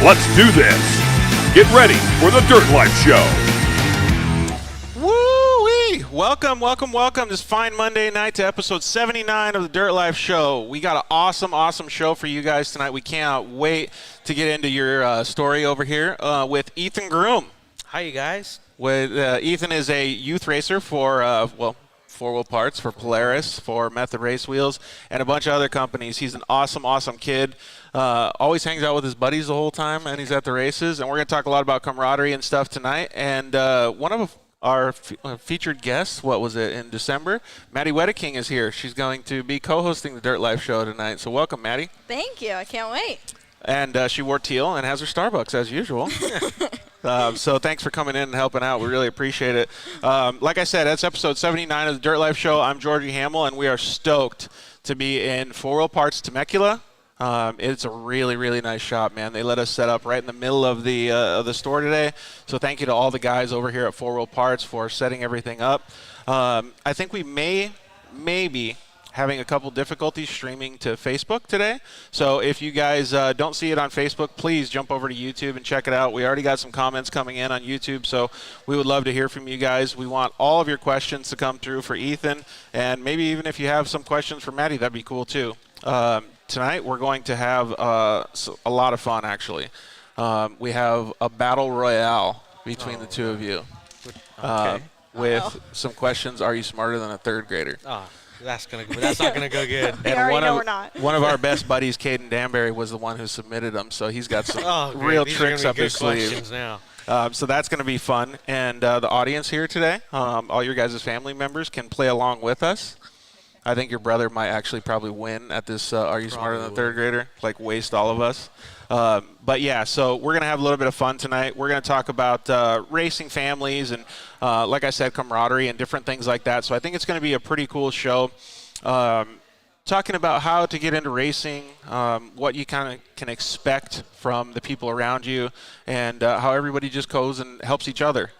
Let's do this. Get ready for the Dirt Life Show. Woo-wee! Welcome this fine Monday night to episode 79 of the Dirt Life Show. We got an awesome show for you guys tonight. We cannot wait to get into your story over here with Ethan Groom. Hi, you guys. Ethan is a youth racer for, four-wheel parts, for Polaris, for Method Race Wheels, and a bunch of other companies. He's an awesome kid. Always hangs out with his buddies the whole time, and he's at the races. And we're going to talk a lot about camaraderie and stuff tonight. And one of our featured guests, in December, Maddie Wedeking is here. She's going to be co-hosting the Dirt Life Show tonight. So welcome, Maddie. Thank you. I can't wait. And she wore teal and has her Starbucks as usual. So thanks for coming in and helping out. We really appreciate it. Like I said, that's episode 79 of the Dirt Life Show. I'm Georgie Hamill, and we are stoked to be in 4-Wheel Parts Temecula. It's a really nice shop, man. They let us set up right in the middle of the store today. So thank you to all the guys over here at 4-Wheel Parts for setting everything up. I think we may be having a couple difficulties streaming to Facebook today. So if you guys don't see it on Facebook, please jump over to YouTube and check it out. We already got some comments coming in on YouTube, so we would love to hear from you guys. We want all of your questions to come through for Ethan, and maybe even if you have some questions for Maddie, that'd be cool too. Tonight we're going to have a lot of fun, actually. We have a battle royale between the two of you with some questions. Are you smarter than a third grader? That's not gonna go good. We already know we're not. One of our best buddies, Kaden Danbury, was the one who submitted them, so he's got some real tricks up his sleeve. Now. So that's going to be fun. And the audience here today, all your guys' family members can play along with us. I think your brother might actually probably win at this Are You Smarter Than a Third Grader? Like waste all of us. But yeah, so we're going to have a little bit of fun tonight. We're going to talk about racing families and, like I said, camaraderie and different things like that. So I think it's going to be a pretty cool show. Talking about how to get into racing, what you kind of can expect from the people around you, and how everybody just goes and helps each other.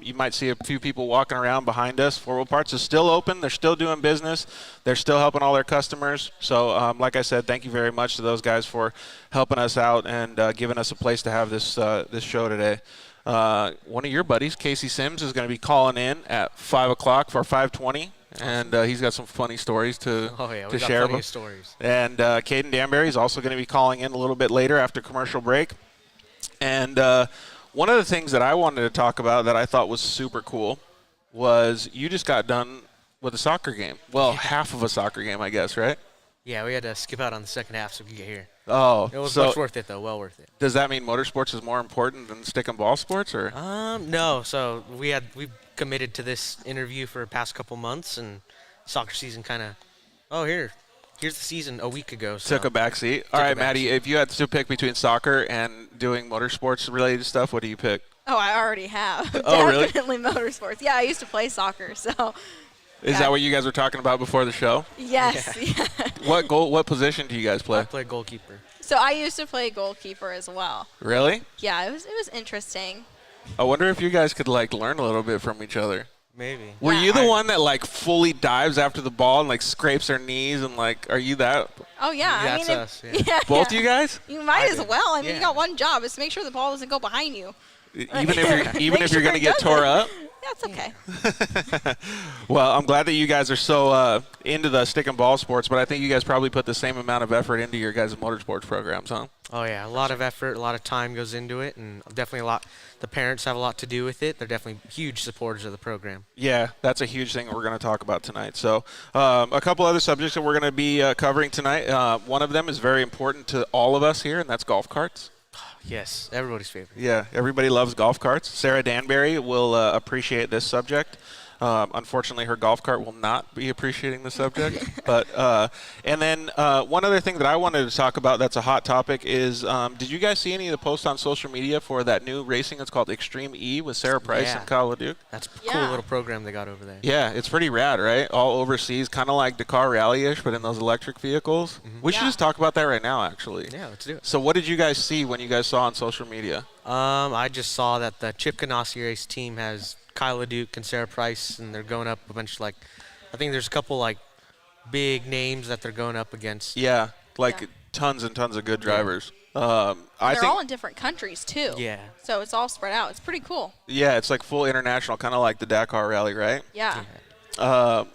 You might see a few people walking around behind us. 4-Wheel Parts is still open. They're still doing business. They're still helping all their customers. So like I said, thank you very much to those guys for helping us out and giving us a place to have this show today. One of your buddies, Casey Sims, is going to be calling in at 5 o'clock for 5:20. And he's got some funny stories to share. Plenty of stories. And Kaden Danbury is also going to be calling in a little bit later after commercial break. And one of the things that I wanted to talk about that I thought was super cool was you just got done with a soccer game. Well, half of a soccer game, I guess, right? Yeah, we had to skip out on the second half so we could get here. Oh, it was much worth it though. Well worth it. Does that mean motorsports is more important than stick and ball sports, or? No. So we committed to this interview for the past couple months, and soccer season kind of. Here's the season a week ago. So took a back seat. All right, Maddie, if you had to pick between soccer and doing motorsports related stuff, what do you pick? Oh, I already have. Oh, really? Definitely motorsports. Yeah, I used to play soccer, so. Is that what you guys were talking about before the show? Yes. Yeah. What position do you guys play? I play goalkeeper. So I used to play goalkeeper as well. Really? Yeah, it was interesting. I wonder if you guys could learn a little bit from each other. Maybe. Were you the one that fully dives after the ball and scrapes their knees and are you that? Oh yeah, That's us. Yeah. Yeah, Both you guys? You might as well. I mean, Yeah. you got one job: is to make sure the ball doesn't go behind you. Even if you're going to get tore up? That's okay. Well, I'm glad that you guys are so into the stick and ball sports, but I think you guys probably put the same amount of effort into your guys' motorsports programs, huh? Oh yeah, a lot of effort, a lot of time goes into it, and definitely the parents have a lot to do with it. They're definitely huge supporters of the program. Yeah, that's a huge thing we're going to talk about tonight. So a couple other subjects that we're going to be covering tonight. One of them is very important to all of us here, and that's golf carts. Yes, everybody's favorite. Yeah, everybody loves golf carts. Sarah Danbury will appreciate this subject. Unfortunately, her golf cart will not be appreciating the subject. But and then one other thing that I wanted to talk about that's a hot topic is, did you guys see any of the posts on social media for that new racing? It's called Extreme E with Sarah Price and Kyle LeDuc. That's a cool little program they got over there. Yeah, it's pretty rad, right? All overseas, kind of like Dakar Rally-ish, but in those electric vehicles. Mm-hmm. We should just talk about that right now, actually. Yeah, let's do it. So what did you guys see when you guys saw on social media? I just saw that the Chip Ganassi race team has Kyle LeDuc and Sarah Price, and they're going up a bunch I think there's a couple big names that they're going up against. Yeah, tons and tons of good drivers. They're I think all in different countries too. Yeah. So it's all spread out. It's pretty cool. yeah, it's like full international, kind of like the Dakar Rally, right? Yeah.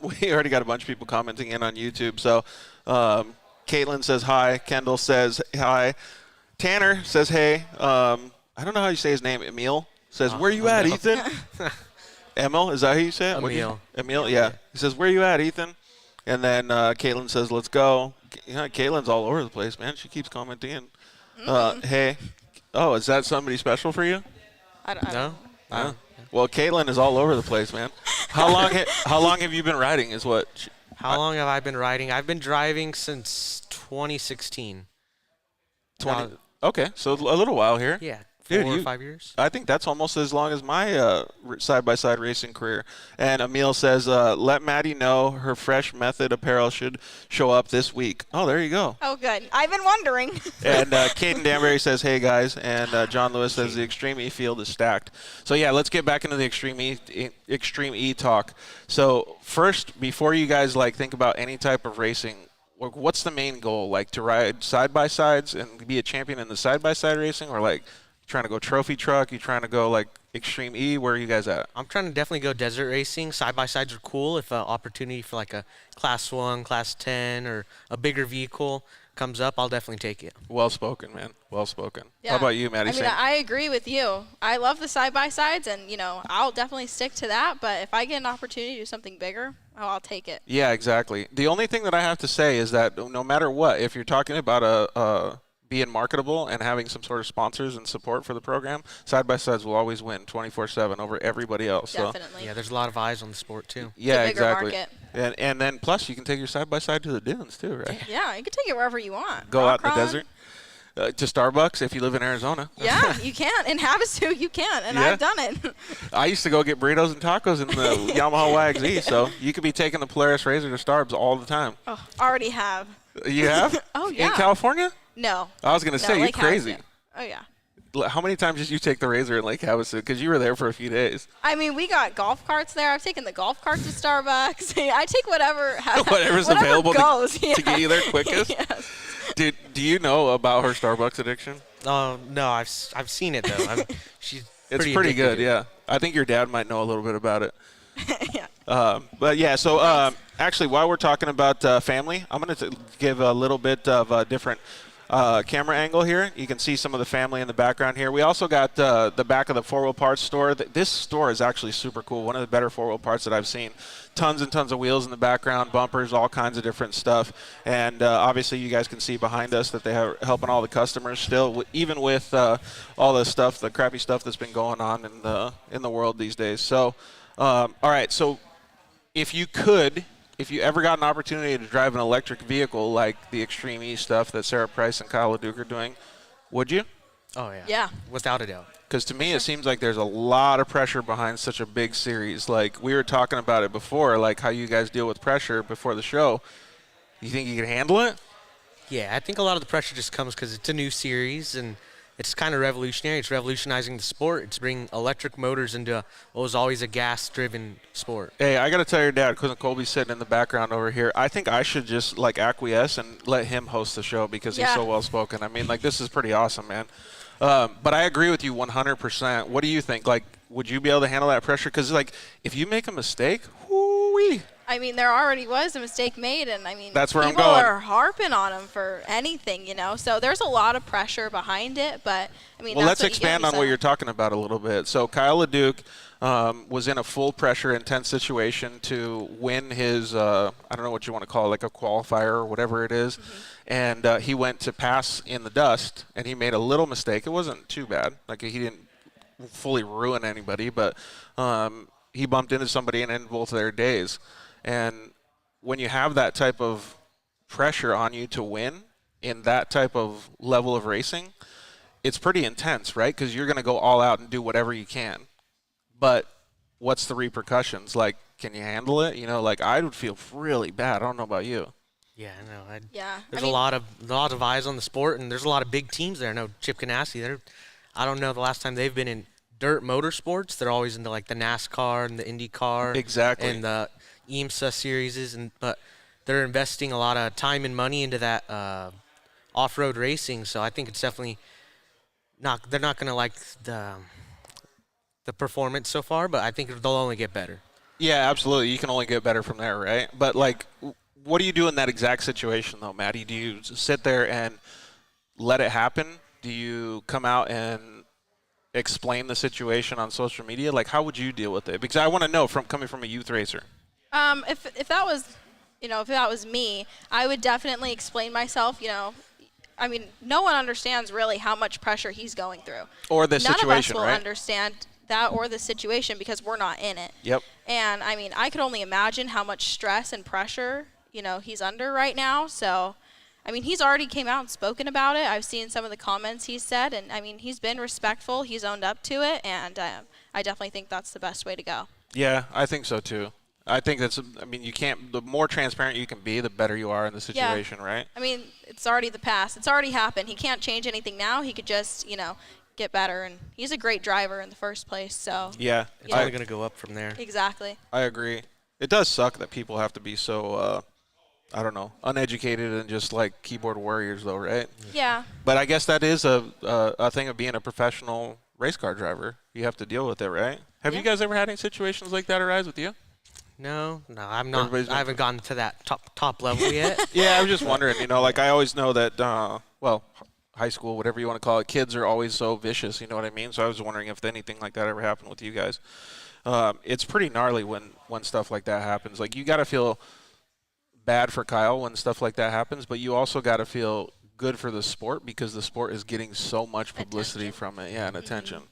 We already got a bunch of people commenting in on YouTube. So Caitlin says hi. Kendall says hi. Tanner says hey. I don't know how you say his name. Emil says, where you at, Ethan? Emil, is that how you say it? Emil. Emil, yeah. He says, where you at, Ethan? And then Caitlin says, let's go. Caitlin's all over the place, man. She keeps commenting. Hey. Oh, is that somebody special for you? I don't No? No. Well, Caitlin is all over the place, man. How long have you been riding is what? How long have I been riding? I've been driving since 2016. 20. Okay, so a little while here. Yeah, Dude, 4 or 5 years. I think that's almost as long as my side-by-side racing career. And Emil says, let Maddie know her fresh method apparel should show up this week. Oh, there you go. Oh, good. I've been wondering. And Kaden Danbury says, hey, guys. And John Lewis says, the Extreme E field is stacked. So, yeah, let's get back into the Extreme E talk. So, first, before you guys, think about any type of racing, what's the main goal? To ride side-by-sides and be a champion in the side-by-side racing? Or, trying to go trophy truck? You trying to go, Extreme E? Where are you guys at? I'm trying to definitely go desert racing. Side-by-sides are cool. If an opportunity for, a Class 1, Class 10, or a bigger vehicle comes up, I'll definitely take it. Well spoken, man. Well spoken. Yeah. How about you, Maddie? I mean, I agree with you. I love the side-by-sides, and, I'll definitely stick to that. But if I get an opportunity to do something bigger, I'll take it. Yeah, exactly. The only thing that I have to say is that no matter what, if you're talking about being marketable and having some sort of sponsors and support for the program, side-by-sides will always win 24/7 over everybody else. Definitely. Yeah, there's a lot of eyes on the sport, too. Yeah, It's a bigger exactly. market. And then plus you can take your side-by-side to the dunes too, right? Yeah, you can take it wherever you want. Go out in the Rock desert. To Starbucks if you live in Arizona. Yeah, you can. In Havasu, you can, and Yeah. I've done it. I used to go get burritos and tacos in the Yamaha YXZ, so you could be taking the Polaris Racer to Starbs all the time. Oh, already have. You have? Oh, yeah. In California? No. I was going to say, you're Lake crazy. Havasu. Oh, yeah. How many times did you take the Razor in Lake Havasu? Because you were there for a few days. I mean, we got golf carts there. I've taken the golf cart to Starbucks. I take whatever Whatever's whatever available goes. to get you there quickest. Yes. Do you know about her Starbucks addiction? No, I've seen it, though. She's It's pretty addicted good, to it. yeah. I think your dad might know a little bit about it. Yeah. But yeah, so actually, while we're talking about family, I'm going to give a little bit of a different camera angle here. You can see some of the family in the background here. We also got the back of the four-wheel parts store. This store is actually super cool. One of the better four-wheel parts that I've seen. Tons and tons of wheels in the background, bumpers, all kinds of different stuff. And obviously, you guys can see behind us that they are helping all the customers still, even with all the stuff, the crappy stuff that's been going on in the world these days. So, all right. So, if you ever got an opportunity to drive an electric vehicle like the Extreme E stuff that Sarah Price and Kyle LeDuc are doing, would you? Oh, yeah. Yeah. Without a doubt. Because to me, it seems like there's a lot of pressure behind such a big series. Like, we were talking about it before, like how you guys deal with pressure before the show. You think you can handle it? Yeah, I think a lot of the pressure just comes because it's a new series and it's kind of revolutionary. It's revolutionizing the sport. It's bringing electric motors into what was always a gas-driven sport. Hey, I got to tell your dad, because Colby's sitting in the background over here, I think I should just, acquiesce and let him host the show because he's so well-spoken. I mean, this is pretty awesome, man. But I agree with you 100%. What do you think? Would you be able to handle that pressure? Because, if you make a mistake, whoo-wee. I mean, there already was a mistake made, and I mean, That's where I'm people going. are harping on them for anything, So there's a lot of pressure behind it, but I mean, Well, that's let's expand on what you're talking about a little bit. So Kyle LeDuc was in a full pressure, intense situation to win his, I don't know what you want to call it, like a qualifier or whatever it is. Mm-hmm. And he went to pass in the dust, and he made a little mistake. It wasn't too bad. He didn't fully ruin anybody, but he bumped into somebody and ended both of their days. And when you have that type of pressure on you to win in that type of level of racing, it's pretty intense, right? Because you're going to go all out and do whatever you can. But what's the repercussions? Can you handle it? I would feel really bad. I don't know about you. Yeah, I know. Yeah. There's a lot of eyes on the sport, and there's a lot of big teams there. I know Chip Ganassi. I don't know the last time they've been in dirt motorsports. They're always into the NASCAR and the IndyCar. Exactly. And the IMSA series, but they're investing a lot of time and money into that off-road racing. So I think it's definitely not. They're not going to like the performance so far, but I think they'll only get better. Yeah, absolutely. You can only get better from there, right? But, like, what do you do in that exact situation, though, Maddie? Do you sit there and let it happen? Do you come out and explain the situation on social media? Like, how would you deal with it? Because I want to know coming from a youth racer. If that was, if that was me, I would definitely explain myself. I mean, no one understands really how much pressure he's going through. Or the None situation, of us will right? understand that or the situation because we're not in it. Yep. And I mean, I could only imagine how much stress and pressure, he's under right now. So, I mean, he's already came out and spoken about it. I've seen some of the comments he's said, and I mean, he's been respectful. He's owned up to it, and I definitely think that's the best way to go. Yeah, I think so too. I think the more transparent you can be, the better you are in the situation, right? I mean, it's already the past. It's already happened. He can't change anything now. He could just, get better, and he's a great driver in the first place. So yeah, it's only going to go up from there. Exactly. I agree. It does suck that people have to be so I don't know, uneducated and just like keyboard warriors, though, right? Yeah. But I guess that is a thing of being a professional race car driver. You have to deal with it, right? Have you guys ever had any situations like that arise with you? No, I'm not. I haven't gotten to that top level yet. Yeah, I was just wondering. Like I always know that. High school, whatever you want to call it, kids are always so vicious. You know what I mean? So I was wondering if anything like that ever happened with you guys. It's pretty gnarly when stuff like that happens. Like you got to feel bad for Kyle when stuff like that happens, but you also got to feel good for the sport because the sport is getting so much publicity from it. Yeah, and attention.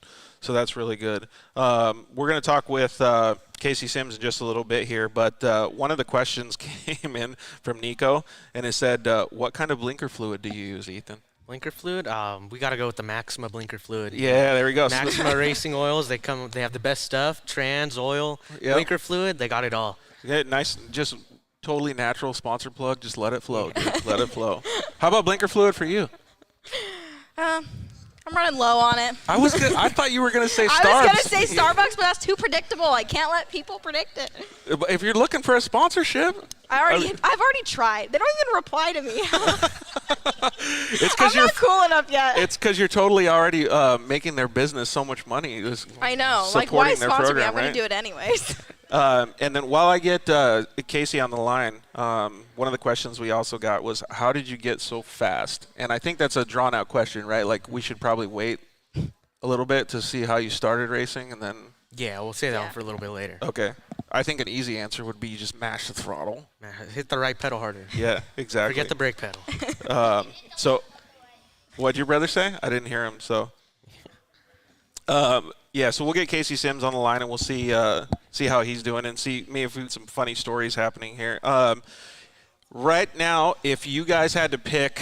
So that's really good. We're going to talk with Casey Sims in just a little bit here, but one of the questions came in from Nico, and it said, what kind of blinker fluid do you use, Ethan? Blinker fluid? We got to go with the Maxima blinker fluid. Yeah, there we go. Maxima Racing Oils, they have the best stuff. Trans, oil, blinker fluid, they got it all. Yeah, nice, just totally natural sponsor plug. Just let it flow, dude. Let it flow. How about blinker fluid for you? I'm running low on it. I thought you were going to say Starbucks. I was going to say Starbucks, but that's too predictable. I can't let people predict it. If you're looking for a sponsorship. I've already tried. They don't even reply to me. I'm not cool enough yet. It's because you're totally already making their business so much money. I know. Like, why their sponsor program, me? I'm right? going to do it anyways. And then while I get Casey on the line, one of the questions we also got was, how did you get so fast? And I think that's a drawn-out question, right? Like, we should probably wait a little bit to see how you started racing, and then... Yeah, we'll say that one for a little bit later. Okay. I think an easy answer would be you just mash the throttle. Hit the right pedal harder. Yeah, exactly. Forget the brake pedal. So what'd your brother say? I didn't hear him, so... Yeah, so we'll get Casey Sims on the line, and we'll see how he's doing and see if we have some funny stories happening here. Right now, if you guys had to pick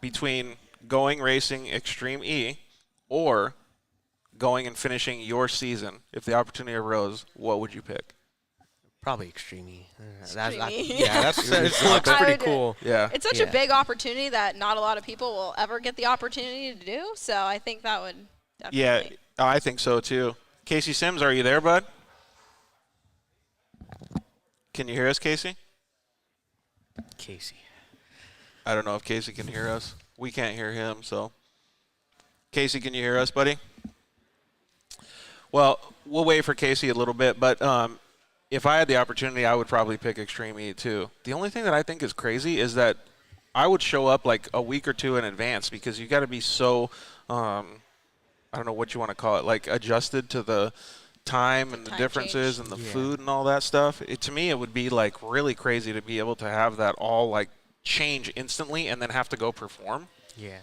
between going racing Extreme E or going and finishing your season, if the opportunity arose, what would you pick? Probably Extreme E. It looks pretty cool. Yeah. It's such a big opportunity that not a lot of people will ever get the opportunity to do, so I think that would definitely... Yeah, I think so too. Casey Sims, are you there, bud? Can you hear us, Casey? Casey. I don't know if Casey can hear us. We can't hear him, so. Casey, can you hear us, buddy? Well, we'll wait for Casey a little bit, but if I had the opportunity, I would probably pick Extreme E too. The only thing that I think is crazy is that I would show up like a week or two in advance because you got to be so, I don't know what you want to call it, like adjusted to the time and the differences and the food and all that stuff. To me, it would be like really crazy to be able to have that all like change instantly and then have to go perform. Yeah.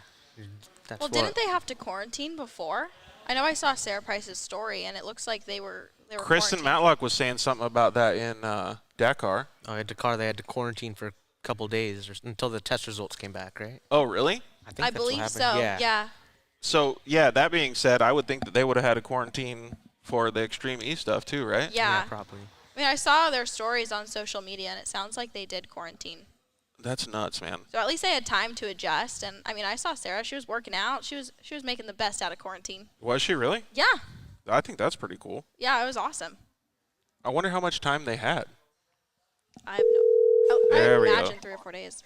Well, didn't they have to quarantine before? I know I saw Sarah Price's story, and it looks like they were Kristen Matlock was saying something about that in Dakar. Oh, at Dakar, they had to quarantine for a couple days until the test results came back, right? Oh, really? I believe so, yeah. So, yeah, that being said, I would think that they would have had a quarantine for the Extreme E stuff too, right? Yeah, probably. I mean, I saw their stories on social media, and it sounds like they did quarantine. That's nuts, man. So at least they had time to adjust. And I mean, I saw Sarah; she was working out. She was making the best out of quarantine. Was she really? Yeah. I think that's pretty cool. Yeah, it was awesome. I wonder how much time they had. I have no. There I we imagine go. 3 or 4 days.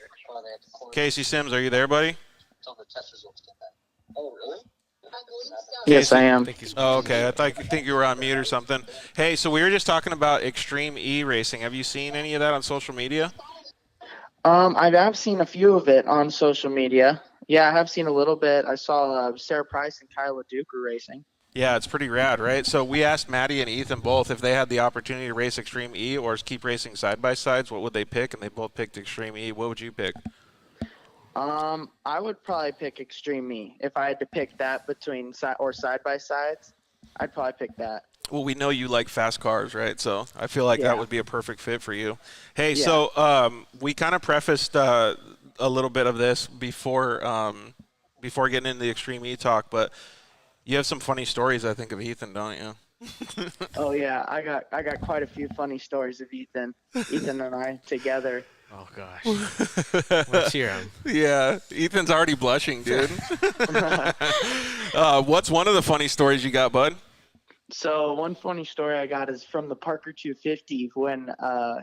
Casey Sims, are you there, buddy? Yes, I am. Oh, okay. I think you were on mute or something. Hey, so we were just talking about Extreme E racing. Have you seen any of that on social media? I have seen a few of it on social media. Yeah, I have seen a little bit. I saw Sarah Price and Kyla Duke were racing. Yeah, it's pretty rad, right? So we asked Maddie and Ethan both if they had the opportunity to race Extreme E or keep racing side-by-sides, what would they pick? And they both picked Extreme E. What would you pick? I would probably pick Extreme E. If I had to pick that between side-by-sides, I'd probably pick that. Well, we know you like fast cars, right? So I feel like that would be a perfect fit for you. Hey, Yeah. so we kind of prefaced a little bit of this before getting into the Extreme E talk, but you have some funny stories, I think, of Ethan, don't you? Oh yeah, I got quite a few funny stories of Ethan and I together. Oh gosh. Let's hear him. Yeah, Ethan's already blushing, dude. What's one of the funny stories you got, bud? So one funny story I got is from the Parker 250 when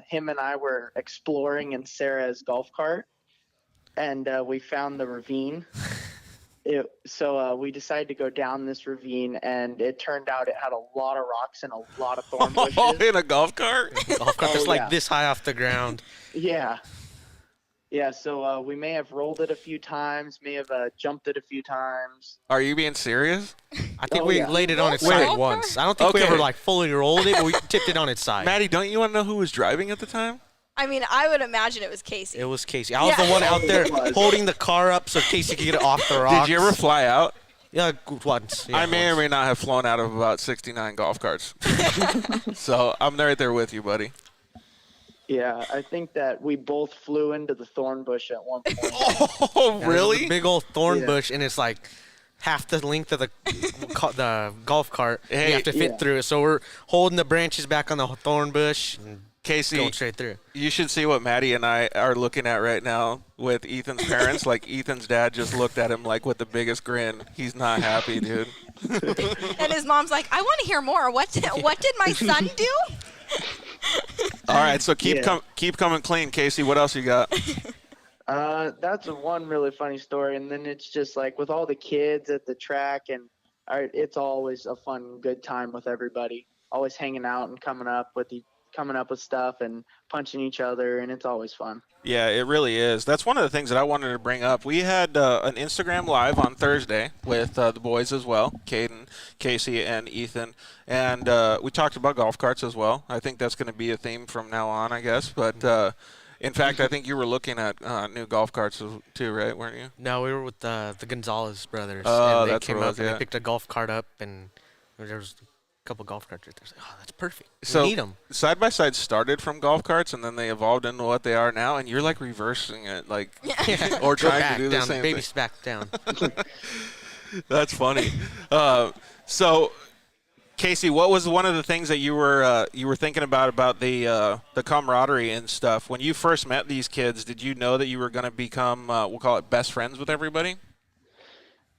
him and I were exploring in Sarah's golf cart, and we found the ravine. So we decided to go down this ravine, and it turned out it had a lot of rocks and a lot of thorn bushes. Oh, in a golf cart? Golf cart that's yeah. like this high off the ground. Yeah. Yeah, so we may have rolled it a few times, may have jumped it a few times. Are you being serious? I think Oh, we yeah. laid it on its Wait. side once. I don't think we Okay. ever like fully rolled it, but we tipped it on its side. Maddie, don't you want to know who was driving at the time? I mean, I would imagine it was Casey. It was Casey. I was Yeah. the one out there It was. holding the car up so Casey could get it off the rocks. Did you ever fly out? Yeah, once. Yeah, I may or once. may not have flown out of about 69 golf carts. So I'm right there with you, buddy. Yeah, I think that we both flew into the thorn bush at one point. Oh, Yeah, there's really? a big old thorn Yeah. bush, and it's like half the length of the golf cart. Hey, you have to fit yeah. through it. So we're holding the branches back on the thorn bush and Casey, going straight through. you should see what Maddie and I are looking at right now with Ethan's parents. Like, Ethan's dad just looked at him like with the biggest grin. He's not happy, dude. And his mom's like, I want to hear more. What did my son do? All right, so keep Yeah. keep coming clean, Casey. What else you got? That's one really funny story, and then it's just like with all the kids at the track, and it's always a fun, good time with everybody. Always hanging out and coming up with stuff and punching each other, and it's always fun. Yeah, it really is. That's one of the things that I wanted to bring up. We had an Instagram Live on Thursday with the boys as well, Kaden, Casey, and Ethan. And we talked about golf carts as well. I think that's going to be a theme from now on, I guess. But, in fact, I think you were looking at new golf carts too, right, weren't you? No, we were with the Gonzalez brothers. Oh, and they that's came what it up was, and yeah. they picked a golf cart up, and there was a couple golf carts right there. I was like, oh, that's perfect. So We need them. side-by-side started from golf carts, and then they evolved into what they are now, and you're, like, reversing it, like, or Go trying back to do the down, same baby's thing. back down. That's funny. So, Casey, what was one of the things that you were thinking about the camaraderie and stuff when you first met these kids? Did you know that you were going to become we'll call it best friends with everybody?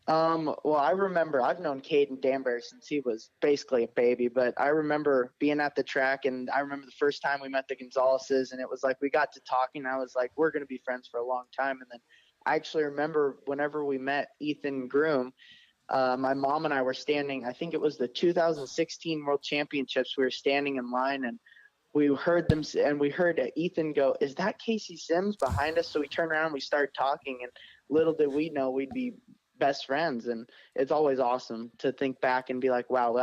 Well, I remember I've known Kaden Danbury since he was basically a baby, but I remember being at the track, and I remember the first time we met the Gonzaleses, and it was like we got to talking. I was like, we're going to be friends for a long time. And then I actually remember whenever we met Ethan Groom, my mom and I were standing, I think it was the 2016 World Championships. We were standing in line, and we heard them, and we heard Ethan go, "Is that Casey Sims behind us?" So we turned around, and we started talking, and little did we know we'd be best friends. And it's always awesome to think back and be like, wow,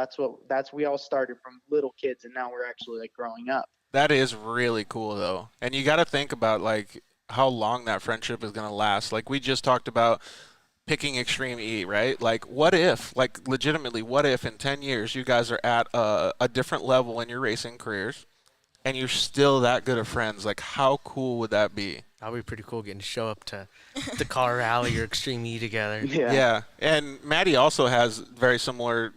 we all started from little kids, and now we're actually like growing up. That is really cool, though. And you got to think about, like, how long that friendship is going to last. Like, we just talked about picking Extreme E, right? Like, what if, like, legitimately, what if in 10 years you guys are at a different level in your racing careers and you're still that good of friends? Like, how cool would that be? That would be pretty cool getting to show up to the car rally or Extreme E together. Yeah. And Maddie also has very similar,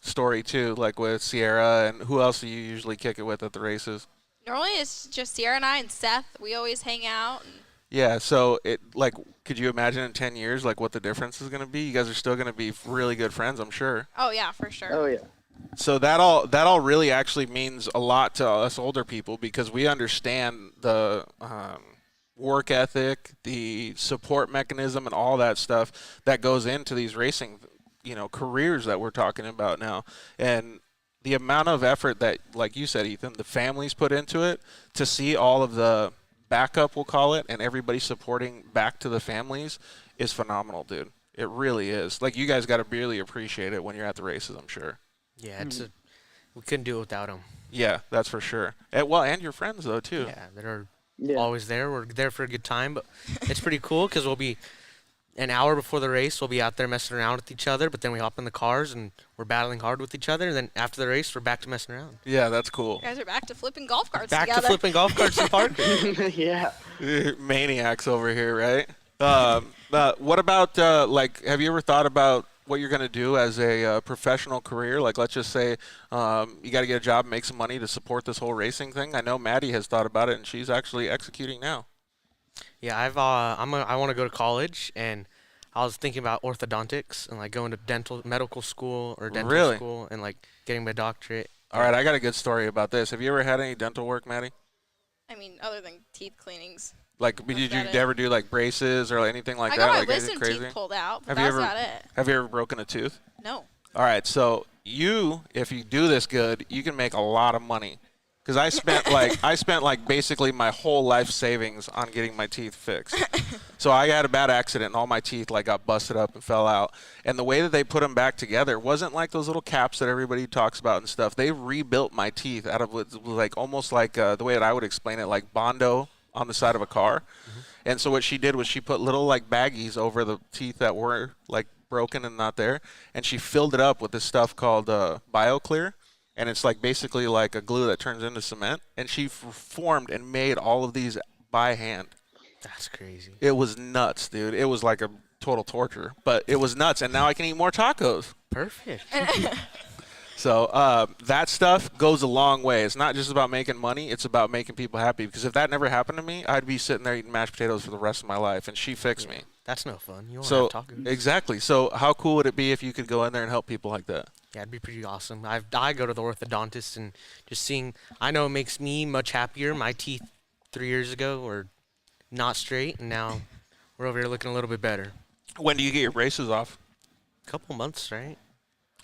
story, too, like with Sierra. And who else do you usually kick it with at the races? Normally it's just Sierra and I and Seth. We always hang out. And Yeah, so could you imagine in 10 years, like, what the difference is going to be? You guys are still going to be really good friends, I'm sure. oh, yeah, for sure. Oh, yeah. So that all really actually means a lot to us older people because we understand work ethic, the support mechanism, and all that stuff that goes into these racing, careers that we're talking about now. And the amount of effort that, like you said, Ethan, the families put into it, to see all of the backup, we'll call it, and everybody supporting back to the families is phenomenal, dude. It really is. Like, you guys got to really appreciate it when you're at the races, I'm sure. Yeah, we couldn't do it without them. Yeah, that's for sure. And your friends, though, too. Yeah, that are always there. We're there for a good time, but it's pretty cool because we'll be an hour before the race, we'll be out there messing around with each other, but then we hop in the cars and we're battling hard with each other, and then after the race, we're back to messing around. Yeah, that's cool. You guys are back to flipping golf carts Back together. to flipping golf carts in the park. Yeah. Maniacs over here, right? What about, have you ever thought about what you're going to do as a professional career? Like, let's just say you got to get a job and make some money to support this whole racing thing. I know Maddie has thought about it, and she's actually executing now. Yeah, I want to go to college, and I was thinking about orthodontics and like going to medical school or dental school and like getting my doctorate. All right, I got a good story about this. Have you ever had any dental work, Maddie? I mean, other than teeth cleanings. Like, did you ever do like braces or anything like that? I got my like wisdom crazy? teeth pulled out, but that's about it. Have you ever broken a tooth? No. All right, so if you do this good, you can make a lot of money. Because I spent basically my whole life savings on getting my teeth fixed. So I had a bad accident and all my teeth got busted up and fell out. And the way that they put them back together wasn't like those little caps that everybody talks about and stuff. They rebuilt my teeth out of almost like the way that I would explain it, like Bondo on the side of a car. Mm-hmm. And so what she did was she put little baggies over the teeth that were broken and not there, and she filled it up with this stuff called BioClear. And it's basically like a glue that turns into cement. And she formed and made all of these by hand. That's crazy. It was nuts, dude. It was like a total torture. But it was nuts. And now I can eat more tacos. Perfect. So that stuff goes a long way. It's not just about making money. It's about making people happy. Because if that never happened to me, I'd be sitting there eating mashed potatoes for the rest of my life. And she fixed me. That's no fun. You want to have tacos. Exactly. So how cool would it be if you could go in there and help people like that? Yeah, it'd be pretty awesome. I go to the orthodontist and just seeing, I know it makes me much happier. My teeth 3 years ago were not straight, and now we're over here looking a little bit better. When do you get your braces off? A couple months, right?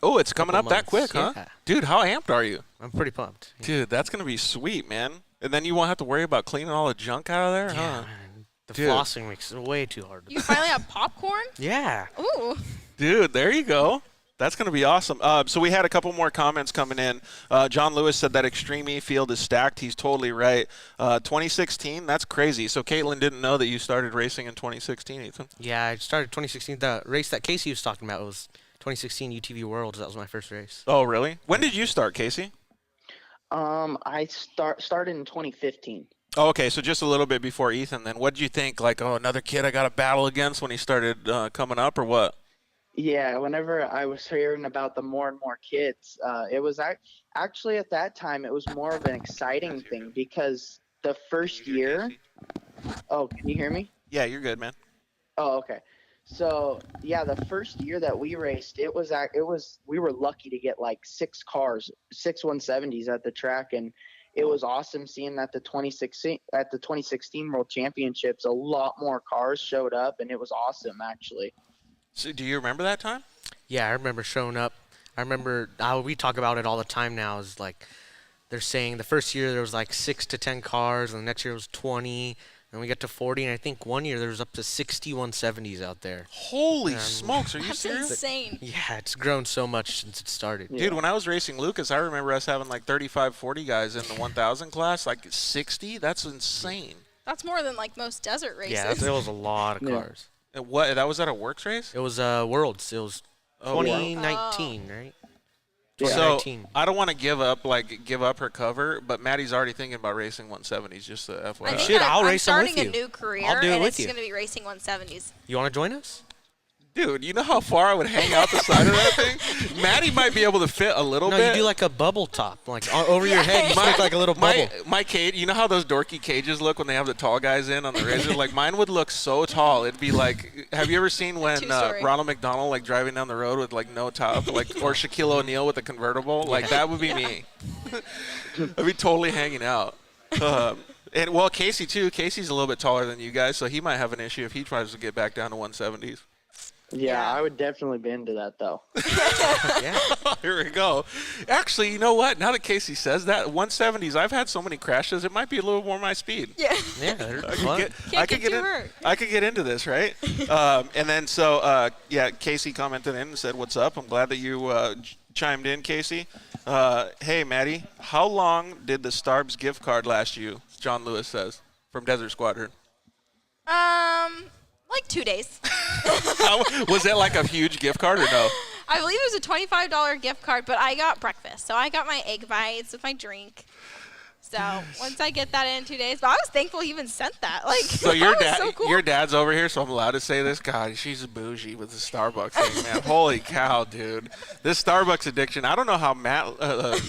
Oh, it's coming up that quick, huh? Yeah. Dude, how amped are you? I'm pretty pumped. Yeah. Dude, that's going to be sweet, man. And then you won't have to worry about cleaning all the junk out of there, Yeah, huh? man. The Dude. flossing makes it way too hard. You finally have popcorn? Yeah. Ooh. Dude, there you go. That's going to be awesome. So we had a couple more comments coming in. John Lewis said that Extreme E field is stacked. He's totally right. 2016, that's crazy. So Caitlin didn't know that you started racing in 2016, Ethan? Yeah, I started 2016. The race that Casey was talking about was 2016 UTV Worlds. That was my first race. Oh, really? When did you start, Casey? I started in 2015. Oh, okay, so just a little bit before Ethan then. What did you think? Another kid I got to battle against when he started coming up, or what? Yeah, whenever I was hearing about the more and more kids, it was actually at that time, it was more of an exciting thing because the first year. Oh, can you hear me? Yeah, you're good, man. Oh, okay. So yeah, the first year that we raced, we were lucky to get 6 cars, 6 170s at the track, and it was awesome seeing that the 2016 World Championships, a lot more cars showed up, and it was awesome actually. So do you remember that time? Yeah, I remember showing up. I remember how we talk about it all the time now is they're saying the first year there was 6 to 10 cars, and the next year was 20, and we got to 40, and I think one year there was up to 60 170s out there. Holy smokes, are you That's serious? insane. Yeah, it's grown so much since it started. Dude, when I was racing Lucas, I remember us having 35, 40 guys in the 1,000 class, 60? That's insane. That's more than most desert races. Yeah, there was a lot of Yeah. cars. And what? That was at a works race? It was Worlds. It was 2019, right? Yeah. So 2019. I don't want to give up her cover, but Maddie's already thinking about racing 170s. Just FYI. I think Shit, I'll I'm race them with starting a you. new career, I'll do it and with it's you. going to be racing 170s. You want to join us? Dude, you know how far I would hang out the side of that thing? Maddie might be able to fit a little No, bit. you do a bubble top, over your head. You stick a little bubble. My cage, you know how those dorky cages look when they have the tall guys in on the razor? Mine would look so tall. It'd be have you ever seen when Two-story. Ronald McDonald driving down the road with no top, or Shaquille O'Neal with a convertible? That would be me. I'd be totally hanging out. And well, Casey too. Casey's a little bit taller than you guys, so he might have an issue if he tries to get back down to 170s. Yeah, I would definitely be into that though. Yeah. Here we go. Actually, you know what? Now that Casey says that, 170s, I've had so many crashes, it might be a little more my speed. Yeah. Yeah, they're I fun. could get into this, right? And then Casey commented in and said, "What's up? I'm glad that you chimed in, Casey. Hey, Maddie, how long did the Starbs gift card last you?" John Lewis says from Desert Squadron. Like 2 days. Was it like a huge gift card or no? I believe it was a $25 gift card, but I got breakfast. So I got my egg bites with my drink. So once I get that in 2 days, but I was thankful he even sent that. Like, So your that was dad, so cool. your dad's over here, so I'm allowed to say this. God, she's bougie with the Starbucks thing, man. Holy cow, dude! This Starbucks addiction. I don't know how Matt,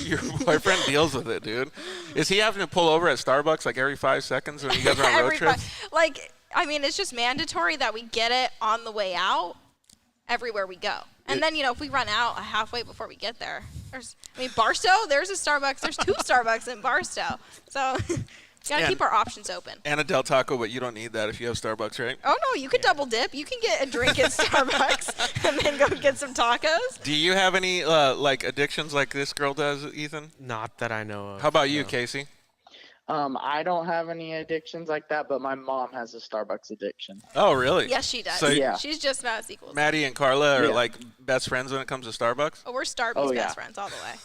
your boyfriend, deals with it, dude. Is he having to pull over at Starbucks like every 5 seconds when you guys are on road trips? It's just mandatory that we get it on the way out everywhere we go. And then, if we run out halfway before we get there, Barstow, there's a Starbucks. There's 2 Starbucks in Barstow. So got to keep our options open. And a Del Taco, but you don't need that if you have Starbucks, right? Oh, no, you could double dip. You can get a drink at Starbucks and then go get some tacos. Do you have any, addictions like this girl does, Ethan? Not that I know of. How about you, no. Casey? I don't have any addictions like that, but my mom has a Starbucks addiction. Oh, really? Yes, she does. So Yeah. She's just about as equal. Maddie and Carla are Yeah. like best friends when it comes to Starbucks? Oh, we're Starbucks Oh, yeah. best friends all the way.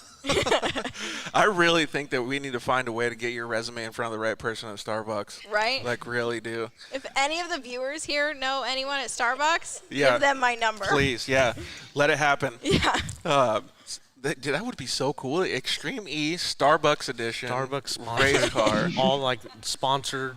I really think that we need to find a way to get your resume in front of the right person at Starbucks. Right? Like, really do. If any of the viewers here know anyone at Starbucks, Yeah. give them my number. Please, yeah. Let it happen. Yeah. Dude, that would be so cool. Extreme E Starbucks edition. Starbucks race sponsored. car. All like sponsored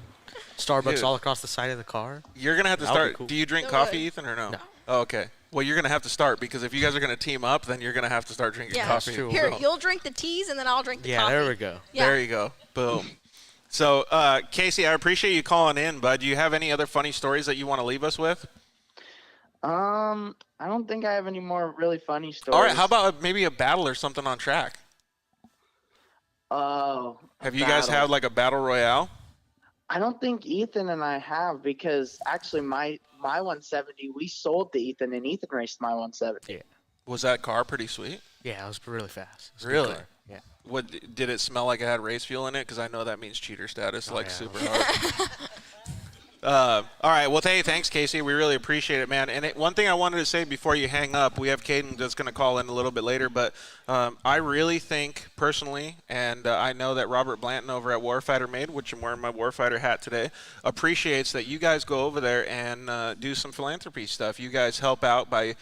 Starbucks Dude. all across the side of the car. You're going to have to That would be start. cool. Do you drink That coffee, would. Ethan, or no? No. Oh, okay. Well, you're going to have to start because if you guys are going to team up, then you're going to have to start drinking Yeah. coffee. That's true. Here, So, you'll drink the teas and then I'll drink the Yeah, coffee. there we go. Yeah. There you go. Boom. So, Casey, I appreciate you calling in, bud. Do you have any other funny stories that you want to leave us with? I don't think I have any more really funny stories. All right. How about maybe a battle or something on track? Oh. Have you guys had like a battle royale? I don't think Ethan and I have because actually my 170 we sold to Ethan and Ethan raced my 170. Yeah. Was that car pretty sweet? Yeah, it was really fast. It was a good Really? car. Yeah. What did it smell like? It had race fuel in it? Because I know that means cheater status, Oh, like yeah. super hard. All right. Well, hey, thanks, Casey. We really appreciate it, man. And one thing I wanted to say before you hang up, we have Kaden that's going to call in a little bit later, but I really think personally, and I know that Robert Blanton over at Warfighter Made, which I'm wearing my Warfighter hat today, appreciates that you guys go over there and do some philanthropy stuff. You guys help out by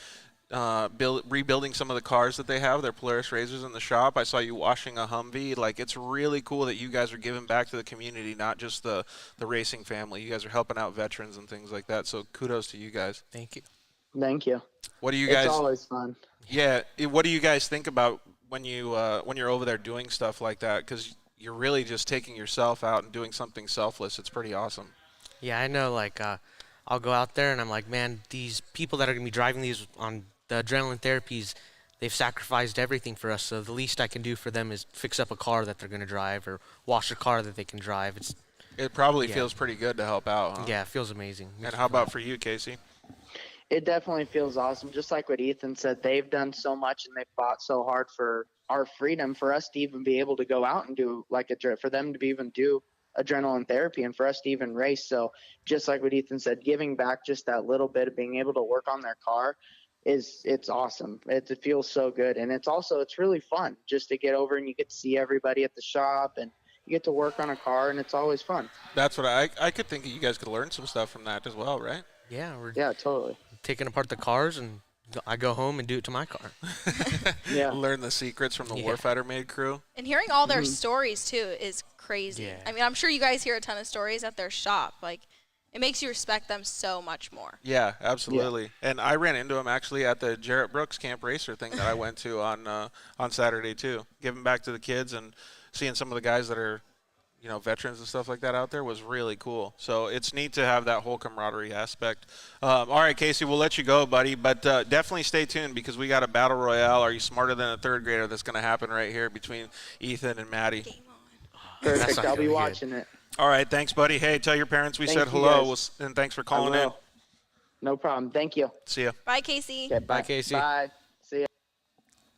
rebuilding some of the cars that they have, their Polaris Racers in the shop. I saw you washing a Humvee. Like, it's really cool that you guys are giving back to the community, not just the racing family. You guys are helping out veterans and things like that. So kudos to you guys. Thank you. Thank you. What do you guys? It's always fun. Yeah. What do you guys think about when you're over there doing stuff like that? Because you're really just taking yourself out and doing something selfless. It's pretty awesome. Yeah, I know. Like, I'll go out there and I'm like, man, these people that are gonna be driving these on the adrenaline therapies, they've sacrificed everything for us. So the least I can do for them is fix up a car that they're gonna drive or wash a car that they can drive. It probably Yeah. feels pretty good to help out, huh? Yeah, it feels amazing. And how about for you, Casey? It definitely feels awesome. Just like what Ethan said, they've done so much and they fought so hard for our freedom, for us to even be able to go out and do for them to be even do adrenaline therapy and for us to even race. So just like what Ethan said, giving back just that little bit of being able to work on their car it's awesome. It feels so good. And it's really fun just to get over and you get to see everybody at the shop and you get to work on a car and it's always fun. That's what I could think you guys could learn some stuff from that as well, right? Yeah, we're Yeah, totally. taking apart the cars and I go home and do it to my car. Yeah. Learn the secrets from the Yeah. Warfighter Made crew. And hearing all their stories, too, is crazy. Yeah. I mean, I'm sure you guys hear a ton of stories at their shop. Like, it makes you respect them so much more. Yeah, absolutely. And I ran into him actually at the Jarrett Brooks Camp Racer thing that I went to on Saturday too. Giving back to the kids and seeing some of the guys that are, veterans and stuff like that out there was really cool. So it's neat to have that whole camaraderie aspect. All right, Casey, we'll let you go, buddy, but definitely stay tuned because we got a battle royale. Are you smarter than a third grader? That's going to happen right here between Ethan and Maddie. Game on. Perfect. not I'll gonna be be good. watching it. All right, thanks, buddy. Hey, tell your parents we Thank said you, hello, guys. and thanks for I calling in. will. No problem. Thank you. See ya. Bye, Casey. Okay, Bye, Casey. Bye. See ya.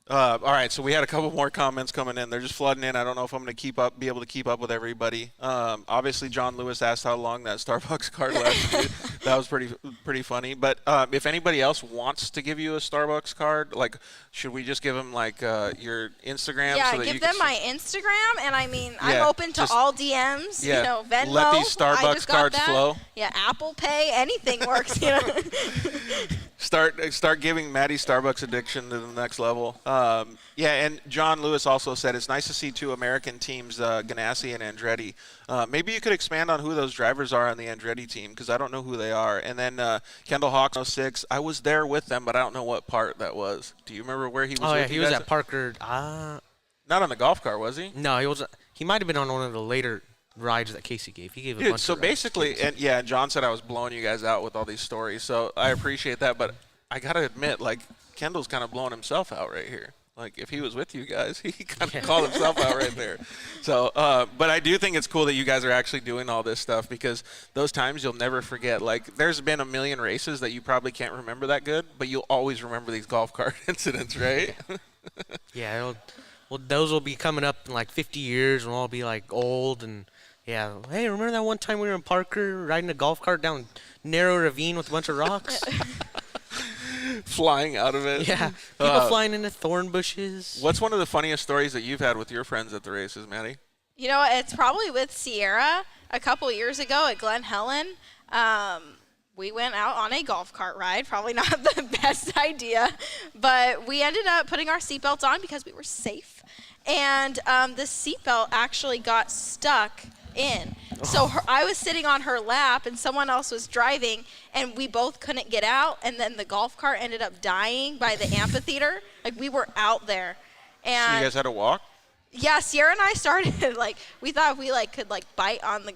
All right, so we had a couple more comments coming in. They're just flooding in. I don't know if I'm going to be able to keep up with everybody. Obviously, John Lewis asked how long that Starbucks card lasted. That was pretty funny. But if anybody else wants to give you a Starbucks card, like, should we just give them like your Instagram? Yeah, so that give you them can my Instagram, and I mean, I'm Yeah, open to just- all DMs. yeah, You know, Venmo. let these I Starbucks just got cards that. flow. Yeah, Apple Pay, anything works. You know. Start giving Maddie Starbucks addiction to the next level. Yeah, and John Lewis also said it's nice to see two American teams, Ganassi and Andretti. Maybe you could expand on who those drivers are on the Andretti team, because I don't know who they are. And then Kendall Hawks 06, I was there with them, but I don't know what part that was. Do you remember where he was? Oh with yeah, you he was guys? at Parker. Not on the golf car, was he? No, he was. He might have been on one of the later rides that Casey gave. He gave a Dude, bunch so of rides. basically, and yeah, John said I was blowing you guys out with all these stories, so I appreciate that, but I gotta admit, like, Kendall's kind of blowing himself out right here. Like, if he was with you guys, he kind of called himself out right there. So, but I do think it's cool that you guys are actually doing all this stuff, because those times you'll never forget. Like, there's been a million races that you probably can't remember that good, but you'll always remember these golf cart incidents, right? Yeah, well, those will be coming up in like 50 years, and we'll all be like old. And yeah, hey, remember that one time we were in Parker riding a golf cart down narrow ravine with a bunch of rocks? Flying out of it. Yeah, people flying into thorn bushes. What's one of the funniest stories that you've had with your friends at the races, Maddie? You know, it's probably with Sierra. A couple years ago at Glen Helen, we went out on a golf cart ride. Probably not the best idea, but we ended up putting our seatbelts on because we were safe. And the seatbelt actually got stuck in. So I was sitting on her lap, and someone else was driving, and we both couldn't get out. And then the golf cart ended up dying by the amphitheater. Like, we were out there. And So you guys had to walk? yeah, Sierra and I started, like, we thought we, like, could, like, bite on the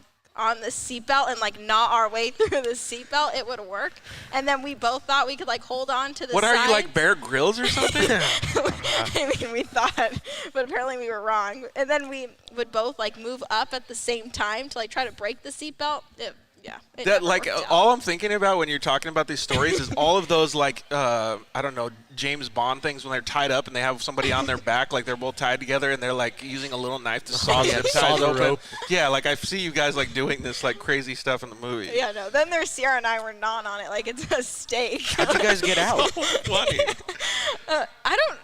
seatbelt and, like, gnaw our way through the seatbelt. It would work. And then we both thought we could, like, hold on to the What side. are you, like Bear Grylls or something? I mean, we thought, but apparently we were wrong. And then we would both, like, move up at the same time to, like, try to break the seatbelt. It That, never like, worked out. all I'm thinking about when you're talking about these stories is all of those, like, I don't know, James Bond things when they're tied up and they have somebody on their back, like they're both tied together and they're, like, using a little knife to saw yeah, zip saw ties the open. rope. Yeah, like, I see you guys, like, doing this, like, crazy stuff in the movie. Yeah, no. Then there's Sierra and I were gnawing on it like it's a steak. How'd you guys get out? Funny.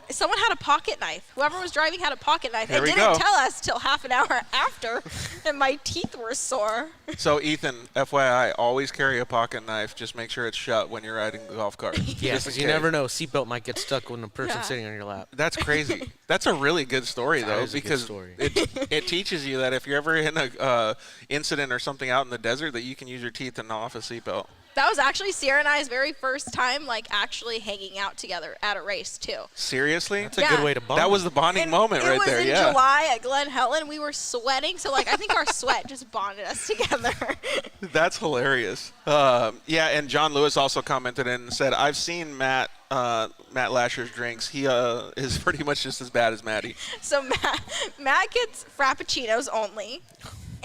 Someone had a pocket knife. Whoever was driving had a pocket knife. There They we didn't go. tell us till half an hour after, and my teeth were sore. So, Ethan, FYI, always carry a pocket knife. Just make sure it's shut when you're riding the golf cart. Yeah, Just in because you case. never know. Seatbelt might get stuck when the person's Yeah. sitting on your lap. That's crazy. That's a really good story, That though, is a good because story. it teaches you that if you're ever in a incident or something out in the desert, that you can use your teeth to gnaw off a seatbelt. That was actually Sierra and I's very first time, like, actually hanging out together at a race, too. Seriously? That's a Yeah. good way to bond. That was the bonding moment right there, It was yeah. in July at Glen Helen. We were sweating, so, like, I think our sweat just bonded us together. That's hilarious. Yeah, and John Lewis also commented and said, I've seen Matt Lasher's drinks. He is pretty much just as bad as Maddie. So Matt gets Frappuccinos only,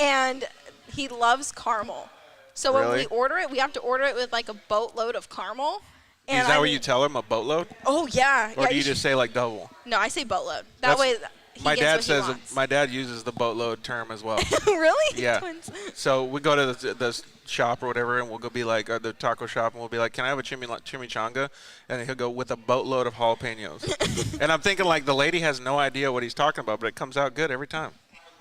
and he loves caramel. So when Really? we order it, we have to order it with, like, a boatload of caramel. And Is that I what mean- you tell him, a boatload? Oh, yeah. Or Yeah, do you should- just say, like, double? No, I say boatload. That's- That way he My gets dad what says, he wants. my dad uses the boatload term as well. Really? Yeah. Twins. So we go to the shop or whatever, and we'll go be like, the taco shop, and we'll be like, can I have a chimichanga? And he'll go, with a boatload of jalapenos. And I'm thinking, like, the lady has no idea what he's talking about, but it comes out good every time.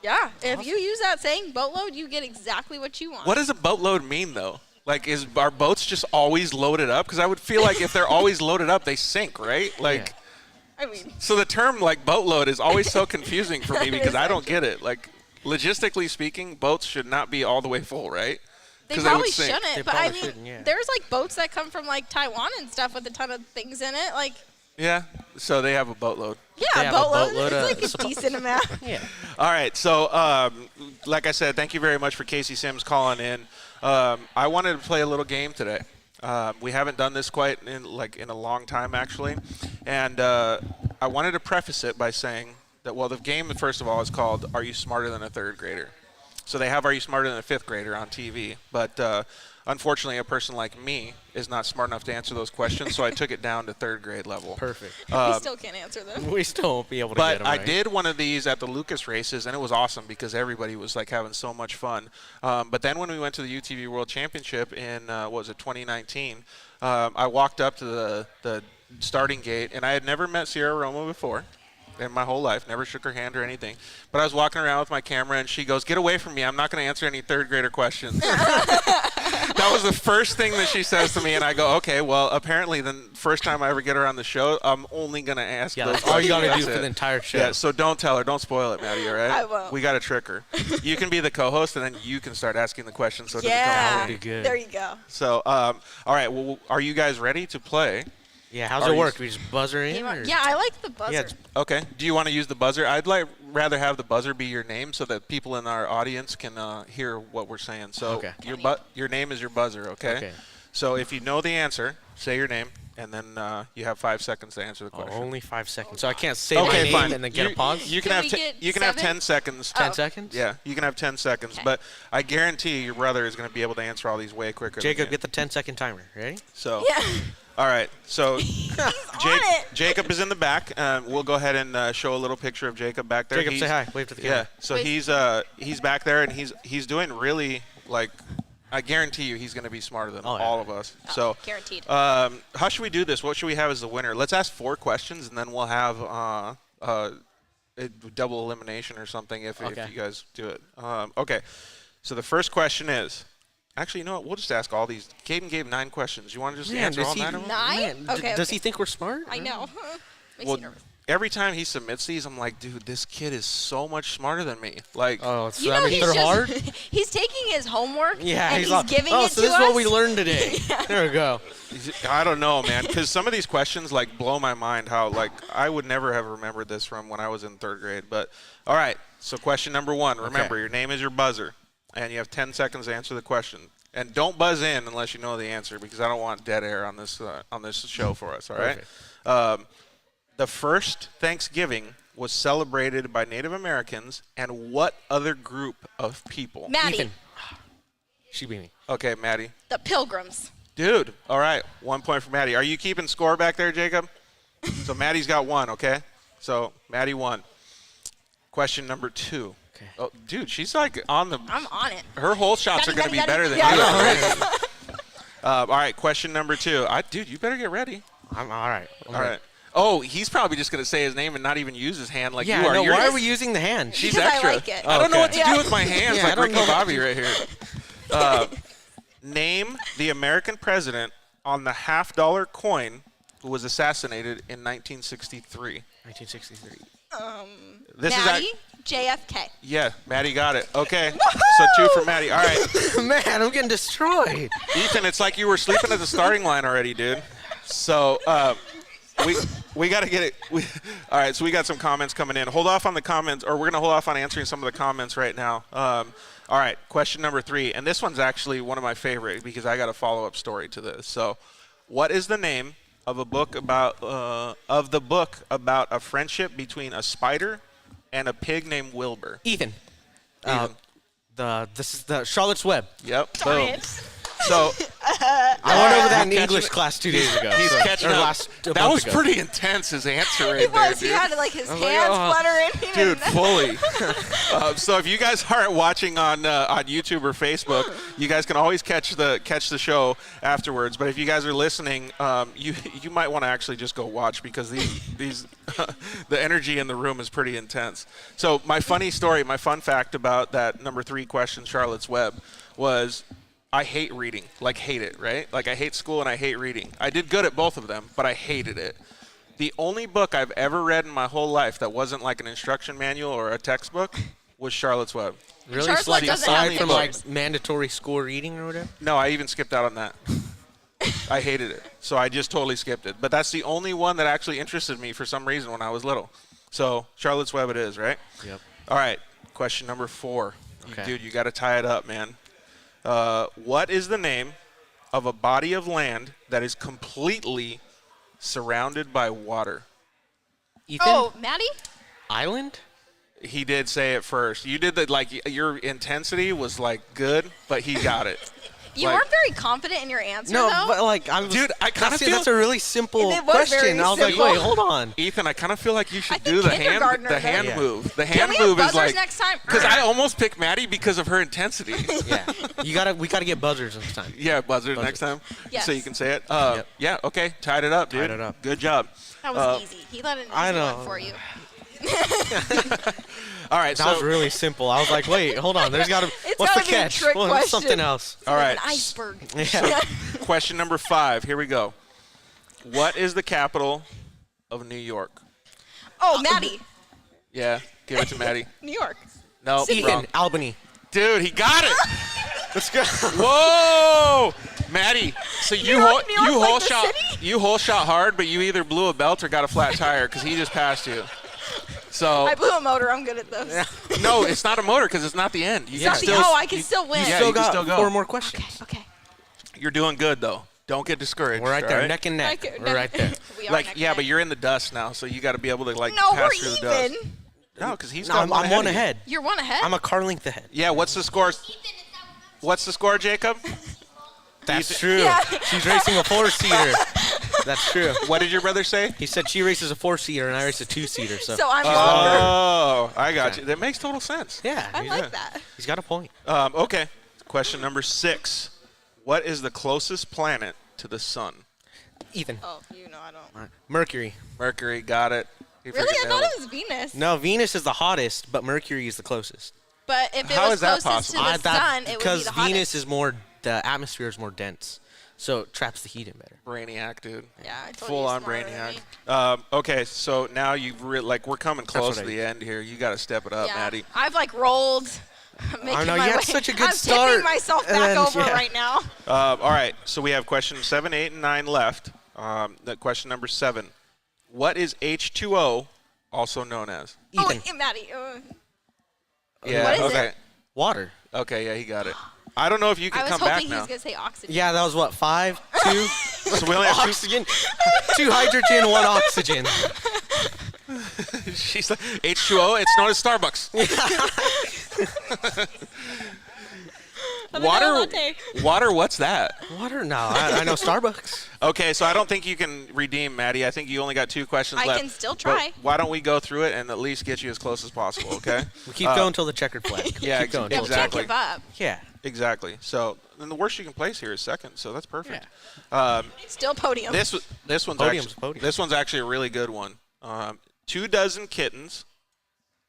Yeah. If you use that saying boatload, you get exactly what you want. What does a boatload mean, though? Like, is our boats just always loaded up? Because I would feel like if they're always loaded up, they sink, right? Like, I mean, so the term, like, boatload is always so confusing for me That because is I don't actually- get it. Like, logistically speaking, boats should not be all the way full, right? they 'Cause probably would sink. shouldn't. They But I probably mean, shouldn't, yeah. there's, like, boats that come from, like, Taiwan and stuff with a ton of things in it. Like, Yeah, so they have a boatload. They yeah, have a boatload. boatload It's, of like, a supplies. decent amount. Yeah. All right, so like I said, thank you very much for Casey Sims calling in. I wanted to play a little game today. We haven't done this quite in a long time, actually, and I wanted to preface it by saying that, well, the game, first of all, is called "Are You Smarter Than a Third Grader?" So they have Are You Smarter Than a Fifth Grader on TV. But unfortunately, a person like me is not smart enough to answer those questions, so I took it down to third grade level. Perfect. we still can't answer them. We still won't be able to get But them I right. did one of these at the Lucas races, and it was awesome because everybody was like having so much fun. But then when we went to the UTV World Championship in, 2019, I walked up to the starting gate, and I had never met Sierra Roma before in my whole life, never shook her hand or anything. But I was walking around with my camera, and she goes, "Get away from me. I'm not going to answer any third grader questions." That was the first thing that she says to me, and I go, okay, well, apparently the first time I ever get her on the show, I'm only going to ask those That's all you got to do questions. for the entire show. Yeah, so don't tell her. Don't spoil it, Maddie, all right? I won't. We got to trick her. You can be the co-host, and then you can start asking the questions so it doesn't Yeah. come That out. would be good. There you go. So, all right, well, are you guys ready to play? Yeah, how's Are it you- work? We just buzzer in? Or? Yeah, I like the buzzer. Yeah, it's- Okay. Do you want to use the buzzer? I'd rather have the buzzer be your name so that people in our audience can hear what we're saying. So Okay. your name is your buzzer, okay? Okay. So if you know the answer, say your name, and then you have 5 seconds to answer the Oh, question. only 5 seconds. So I can't say my Okay, name fine. and then get a pause? You can Can have we get you can have 7? 10 seconds. 10 Oh. seconds? Yeah, you can have 10 seconds, Okay. but I guarantee your brother is going to be able to answer all these way quicker. Jacob, than you. get the 10-second timer. Ready? So, Yeah. all right. So, on it. Jacob is in the back. We'll go ahead and show a little picture of Jacob back there. Jacob, say hi. Wave to the Yeah. camera. So Wait. he's back there, and he's doing really like. I guarantee you, he's going to be smarter than Oh, yeah. all of us. So, guaranteed. how should we do this? What should we have as the winner? Let's ask 4 questions, and then we'll have a double elimination or something if Okay. you guys do it. Okay. So the first question is, actually, you know what? We'll just ask all these. Caden gave 9 questions. You want to just answer all 9 of them? 9? Man, Okay, does okay. he think we're smart? I know. Makes Well, me nervous. every time he submits these, I'm like, dude, this kid is so much smarter than me. Like, Oh, so You that know, means he's they're just hard? he's taking his homework Yeah, and he's like, giving oh, it so to this us. is what we learned today. There we go. I don't know, man, because some of these questions like blow my mind. How like I would never have remembered this from when I was in 3rd grade. But all right, so question number 1. Remember, Okay. your name is your buzzer, and you have 10 seconds to answer the question. And don't buzz in unless you know the answer, because I don't want dead air on this show for us. All right. The first Thanksgiving was celebrated by Native Americans and what other group of people? Maddie, Ethan. She beat me. Okay, Maddie. the Pilgrims. Dude, all right, 1 point for Maddie. Are you keeping score back there, Jacob? So Maddie's got 1, okay? So Maddie won. Question number 2. Okay. Oh, dude, she's like on the. I'm on it. Her whole shots are going to be better than Yeah. you. All right, question number 2. Dude, you better get ready. I'm all right. All right. Oh, he's probably just going to say his name and not even use his hand like Yeah, you are. no, You're why are just- we using the hand? She's Because I extra. like it. I don't know what to Okay. do with my hands, Yeah, I like don't Ricky know what Bobby right here. Name the American president on the $50 coin who was assassinated in 1963. 1963. This Maddie, is JFK. yeah, Maddie got it. Okay, so 2 for Maddie. All right, Man, I'm getting destroyed. Ethan, it's like you were sleeping at the starting line already, dude. So we got to get it. All right, so we got some comments coming in. Hold off on the comments, or we're gonna hold off on answering some of the comments right now. All right, question number 3, and this one's actually one of my favorite because I got a follow-up story to this. So, what is the name of a book about a friendship between a spider and a pig named Wilbur? Ethan. Ethan. This is the Charlotte's Web. Yep. Darn Boom. it. So I went over that in He's English catching- class 2 days ago. he's so- catching or up. a That month was ago. pretty intense, his answer right He there, was. He dude. had like his was hands like, oh. fluttering. Dude, fully. So if you guys aren't watching on YouTube or Facebook, you guys can always catch the show afterwards. But if you guys are listening, you might want to actually just go watch because these the energy in the room is pretty intense. So my funny story, my fun fact about that number 3 question, Charlotte's Web, was I hate reading, like hate it, right? Like I hate school and I hate reading. I did good at both of them, but I hated it. The only book I've ever read in my whole life that wasn't like an instruction manual or a textbook was Charlotte's Web. Really? Charlotte's So, like, Web doesn't aside have from like pictures. mandatory school reading or whatever? No, I even skipped out on that. I hated it. So I just totally skipped it. But that's the only one that actually interested me for some reason when I was little. So Charlotte's Web it is, right? Yep. All right. Question number 4. Okay. Dude, you got to tie it up, man. What is the name of a body of land that is completely surrounded by water? Ethan? Oh, Maddie? Island? He did say it first. You did that, like, your intensity was, like, good, but he got it. You like, weren't very confident in your answer, No, though. but like I was. Dude, I kinda feel- that's a really simple It was very question. I was like, simple. wait, hold on. Ethan, I kind of feel like you I should think do the hand kindergartner does. move. The Can hand we have move is buzzers like next time? because I almost picked Maddie because of her intensity. Yeah, we gotta get buzzers next time. Yeah, buzzer next time, Yes. so you can say it. Yep. Yeah, okay, tied it up, dude. Tied it up. Good job. That was easy. He let an easy I know. one for you. All right, That was really simple. I was like, wait, hold on. There's gotta. It's What's the gotta be a catch? trick What's question. something else? all Like right. an iceberg. Yeah. Question number 5. Here we go. What is the capital of New York? Oh, Maddie. Yeah, give it to Maddie. New York. No, Ethan, wrong. Albany. Dude, he got it. Let's go. Whoa, Maddie. So you York, New York, you like whole the shot city? you whole shot hard, but you either blew a belt or got a flat tire because he just passed you. So I blew a motor. I'm good at those. no, it's not a motor because it's not the end. You Yeah. can still, I can still win. Yeah, Still you can got still go. 4 more questions. Okay. You're doing good though. Don't get discouraged. We're right there, all neck and neck. Okay, We're right there. We are Like neck yeah, and but neck. you're in the dust now, so you got to be able to like No, pass we're through the even. dust. No, because he's No, got I'm one one of you. ahead. You're one ahead. I'm a car length ahead. Yeah, what's the score? What's the score, Jacob? That's true. Yeah. She's racing a 4-seater. That's true. What did your brother say? He said she races a 4-seater and I race a 2-seater. So, So I'm Oh, I got you. That makes total sense. yeah, I like that. he's got a point. Okay. Question number 6. What is the closest planet to the sun? Ethan. Oh, I don't. Mercury. Mercury, got it. He Really? freaking I thought nailed it was Venus. No, Venus is the hottest, but Mercury is the closest. But if it How was is that closest to possible? the sun, it would be Because the Venus hottest. is more, the atmosphere is more dense, so it traps the heat in better. Brainiac, dude. Yeah, I told you Full you're on smarter than Brainiac. me. Okay, so now you've like we're coming close what to I- the end here. You got to step it up, Yeah. Maddie. I've like rolled. Making I know, my you had way. such a good I'm start, tipping myself and back then- over yeah. right now. All right, so we have questions 7, 8, and 9 left. Question number 7. What is H2O also known as? Ethan. Oh, Maddie. Yeah. What is okay. it? Water. Okay. Yeah, he got it. I don't know if you I can was come hoping back he now. was gonna say oxygen. Yeah, that was what, 5, 2? So we only have 2. Oxygen. 2 hydrogen, 1 oxygen. She's like H2O. It's known as Starbucks. Water. What's that? Water? No, I know Starbucks. Okay, so I don't think you can redeem, Maddie. I think you only got 2 questions I left. can still But try. why don't we go through it and at least get you as close as possible? Okay. We keep going until the checkered flag. Yeah, keep going. Yeah, exactly. we can't give up. Yeah. Exactly. So then the worst you can place here is second. So that's perfect. Still podium. This one's Podium's actually podium. this one's actually a really good one. 2 dozen kittens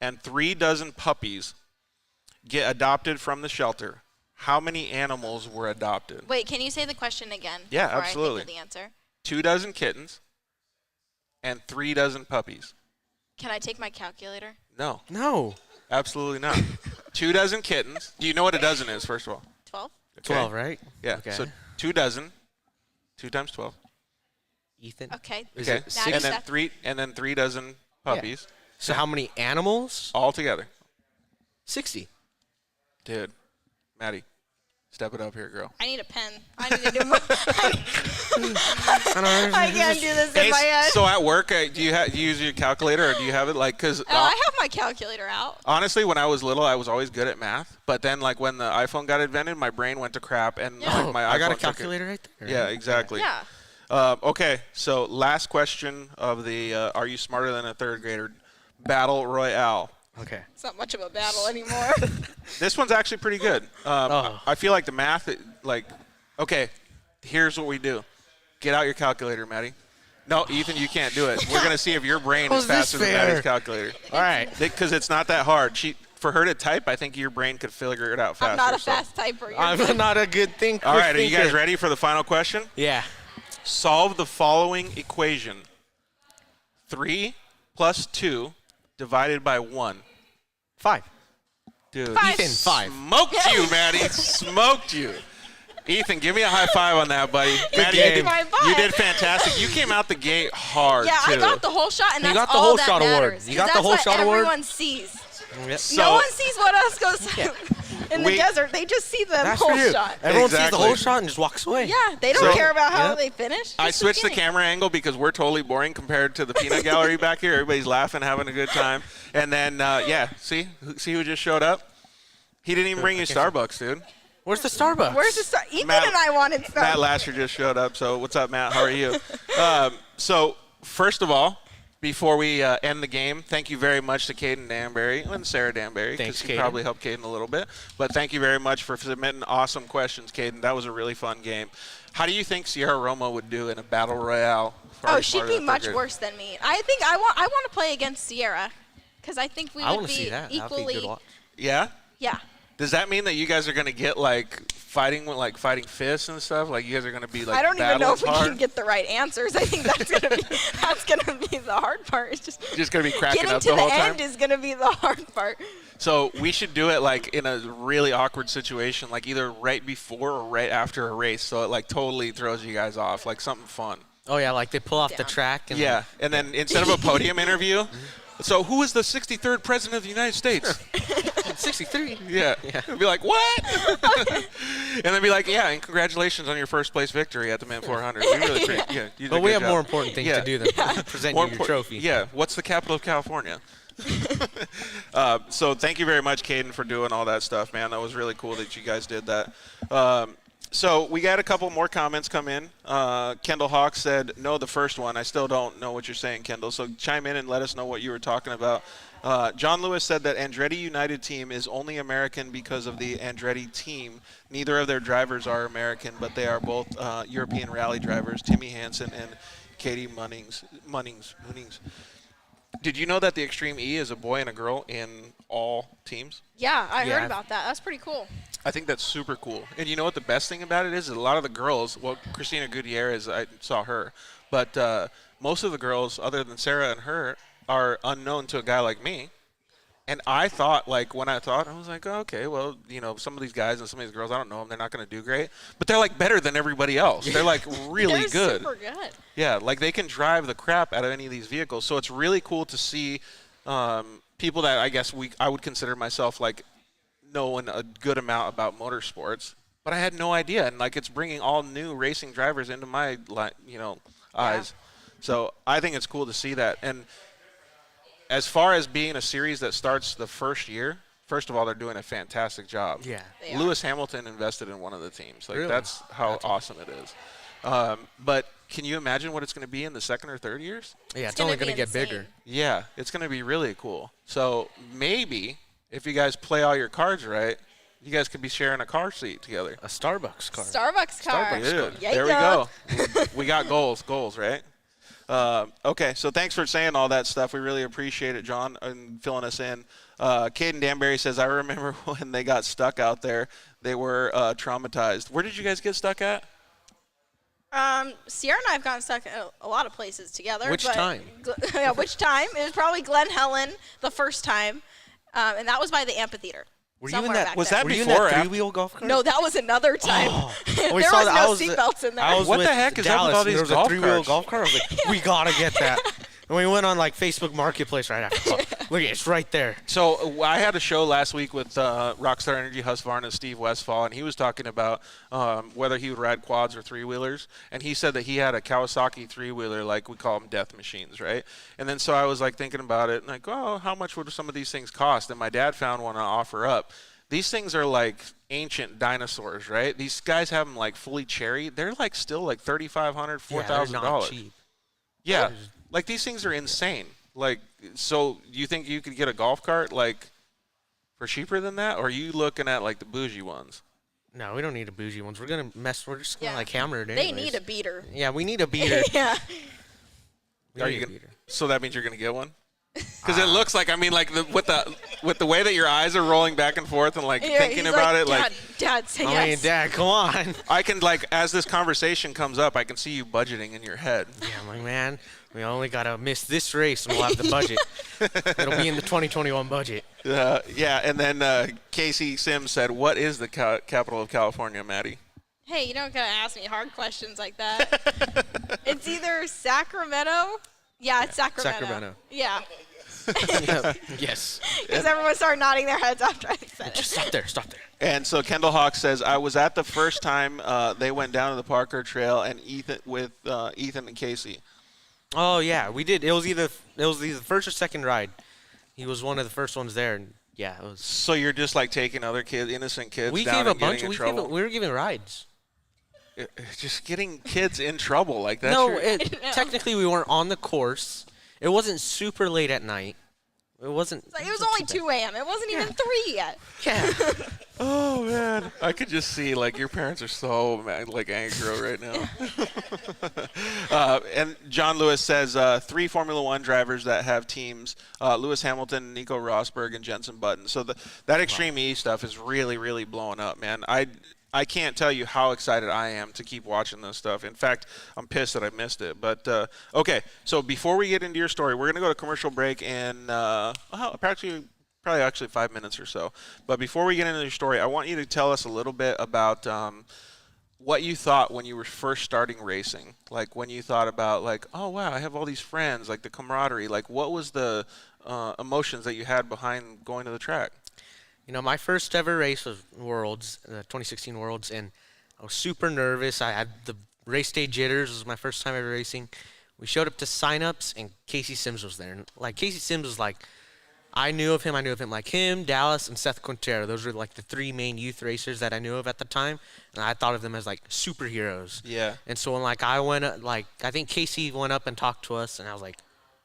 and 3 dozen puppies get adopted from the shelter. How many animals were adopted? Wait, can you say the question again? Yeah, before absolutely. I think of the answer. 2 dozen kittens and 3 dozen puppies. Can I take my calculator? No, No. absolutely not. 2 dozen kittens. Do you know what a dozen is, first of all? 12. Okay. 12, right? Yeah. Okay. So 2 dozen. 2 times 12. Ethan. Okay. Is Okay. it Now six? you And then said- 3 dozen puppies So how many animals? all together. 60. Dude, Maddie, step it up here, girl. I need a pen. I need to do more. I can't do this in Hey, my head. so at work, do you use your calculator or do you have it like? Because I have my calculator out. honestly, when I was little, I was always good at math. But then, like when the iPhone got invented, my brain went to crap, and Yeah. like, my I got a iPhone took it. calculator right there. Yeah, exactly. Yeah. Okay, so last question of the "Are you smarter than a third grader?" Battle Royale. Okay. It's not much of a battle anymore. This one's actually pretty good. I feel like the math, okay, here's what we do. Get out your calculator, Maddie. No, Ethan, you can't do it. We're going to see if your brain is How's this faster than fair? Maddie's calculator. All right. Because it's not that hard. For her to type, I think your brain could figure it out faster. I'm not a so. fast typer. You're I'm good. not a good thinker. All right, are you guys ready for the final question? Yeah. Solve the following equation. 3 plus 2 divided by 1. 5. Dude. 5. Ethan, 5. Smoked you, Maddie. Smoked you. Ethan, give me a high five on that, buddy. Maddie, game. High five. you did fantastic. You came out the gate hard, Yeah, too. I got the whole shot, and You that's got the all whole that shot award. matters. You 'cause got the whole that's shot what award? everyone sees. Yep. So, No one sees what us goes. in the desert. They just see the That's whole for you. shot. Everyone sees the Exactly. whole shot and just walks away. Yeah, they don't care about how they finish. I Just switched the beginning. camera angle because we're totally boring compared to the peanut gallery back here. Everybody's laughing, having a good time. And then, see who just showed up? He didn't even bring you Starbucks, dude. Where's the Starbucks? Where's the start? Ethan Matt- and I wanted stuff. Matt Lasher just showed up. So what's up, Matt? How are you? So first of all, before we end the game, thank you very much to Kaden Danbury and Sarah Danbury, Thanks, because he Kaden. probably helped Kaden a little bit. But thank you very much for submitting awesome questions, Kaden. That was a really fun game. How do you think Sierra Roma would do in a battle royale? Oh, she'd be much worse than me. I think I want to play against Sierra because I think we I would want to see be that. That'd be a equally. good watch. Yeah? Yeah. Does that mean that you guys are going to get, like, fighting fists and stuff? Like, you guys are going to be, like, I don't even know if we battling hard? can get the right answers. I think that's gonna be the hard part. It's just going to be cracking getting up to the the whole time? end is gonna be the hard part. So we should do it, like, in a really awkward situation, like either right before or right after a race, so it, like, totally throws you guys off, like something fun. Oh, yeah, like they pull off the Down. track. And Yeah, and then instead of a podium interview, so who is the 63rd president of the United States? 63. Yeah. It'd be like, what? And then be like, yeah, and congratulations on your first place victory at the Mint 400. We really appreciate you did a But we good have job. more important things to do than present More you your impor- trophy. Yeah, what's the capital of California? So thank you very much, Kaden, for doing all that stuff, man. That was really cool that you guys did that. So we got a couple more comments come in. Kendall Hawk said, no, the first one. I still don't know what you're saying, Kendall. So chime in and let us know what you were talking about. John Lewis said that Andretti United team is only American because of the Andretti team. Neither of their drivers are American, but they are both European rally drivers, Timmy Hansen and Katie Munnings. Did you know that the Extreme E is a boy and a girl in all teams? Yeah, I Yeah, heard I've- about that. That's pretty cool. I think that's super cool. And you know what the best thing about it is? A lot of the girls, well, Christina Gutierrez, I saw her, but most of the girls, other than Sarah and her, are unknown to a guy like me. And I thought, like, when I was like, oh, okay, well, you know, some of these guys and some of these girls, I don't know them. They're not going to do great. But they're, like, better than everybody else. They're, like, really They're good. super good. Yeah, like, they can drive the crap out of any of these vehicles. So it's really cool to see people that I guess I would consider myself, like, knowing a good amount about motorsports. But I had no idea. And, like, it's bringing all new racing drivers into my, eyes. So I think it's cool to see that. And as far as being a series that starts the first year, first of all, they're doing a fantastic job. Yeah. They are. Lewis Hamilton invested in one of the teams. Like, Really? that's how awesome it is. But can you imagine what it's going to be in the second or third years? Yeah, it's gonna only going to be get insane. bigger. Yeah, it's going to be really cool. So maybe if you guys play all your cards right, you guys could be sharing a car seat together. A Starbucks car. Starbucks car. Dude, Yeah, there we yeah. go. We got goals, right? Okay, so thanks for saying all that stuff. We really appreciate it, John, and filling us in. Kaden Danbury says, I remember when they got stuck out there, they were traumatized. Where did you guys get stuck at? Sierra and I have gotten stuck at a lot of places together. Which but time? Yeah, which time? It was probably Glen Helen the first time, and that was by the amphitheater. Were you in somewhere that? back Was there. that Were you in before or that after? three-wheel golf cart? No, that was another time. Oh, there we was saw that. no I was- seatbelts in there. I was What the with heck is up with Dallas, all and these there was golf a three-wheel carts? golf cart. I was like, we gotta get that. And we went on like Facebook Marketplace right after. Look, it's right there. So I had a show last week with Rockstar Energy Husqvarna and Steve Westfall, and he was talking about whether he would ride quads or three-wheelers. And he said that he had a Kawasaki three-wheeler, like we call them death machines, right? And then so I was like thinking about it, and like, oh, how much would some of these things cost? And my dad found one on OfferUp. These things are like ancient dinosaurs, right? These guys have them like fully cherry. They're like still like $3,500, $4,000. Yeah, they're not cheap. Yeah, like these things are insane. Like, so you think you could get a golf cart like for cheaper than that, or are you looking at like the bougie ones? No, we don't need a bougie ones. We're just gonna Yeah. like hammer it. They anyways. need a beater. Yeah, we need a beater. Yeah. We Are need you a gonna, beater. so that means you're gonna get one? Because it looks like, I mean, like with the way that your eyes are rolling back and forth and like Yeah, thinking he's about like, it, like Dad, say I yes. mean, Dad, come on. I can like as this conversation comes up, I can see you budgeting in your head. Yeah, I'm like, man, we only gotta miss this race and we'll have the budget. It'll be in the 2021 budget. Yeah, and then Casey Sims said, "What is the capital of California, Maddie?" Hey, you don't gotta ask me hard questions like that. It's either Sacramento. Yeah, it's Sacramento. Sacramento. Yeah. Yes. Because everyone started nodding their heads after I said Just it. stop there. And so Kendall Hawk says, I was at the first time they went down to the Parker Trail and Ethan and Casey. Oh yeah, we did. It was either the first or second ride. He was one of the first ones there, and yeah, it was. So you're just like taking other kids, innocent kids, We down gave a and getting bunch. in trouble. We were giving rides. Just getting kids in trouble like that. No, technically we weren't on the course. It wasn't super late at night. It wasn't. It was only 2 a.m. It wasn't even 3 yet. Yeah. Oh man, I could just see like your parents are so mad, like angry right now. And John Lewis says 3 Formula One drivers that have teams: Lewis Hamilton, Nico Rosberg, and Jenson Button. So that Extreme E stuff is really, really blowing up, man. I can't tell you how excited I am to keep watching this stuff. In fact, I'm pissed that I missed it. But, okay, so before we get into your story, we're going to go to commercial break in probably 5 minutes or so. But before we get into your story, I want you to tell us a little bit about what you thought when you were first starting racing. Like when you thought about like, oh, wow, I have all these friends, like the camaraderie. Like what was the emotions that you had behind going to the track? You know, my first ever race was Worlds, 2016 Worlds, and I was super nervous. I had the race day jitters. It was my first time ever racing. We showed up to signups, and Casey Sims was there. And, like, Casey Sims was like, I knew of him. Like him, Dallas, and Seth Quintero. Those were like the 3 main youth racers that I knew of at the time, and I thought of them as like superheroes. Yeah. And so when like I think Casey went up and talked to us, and I was like,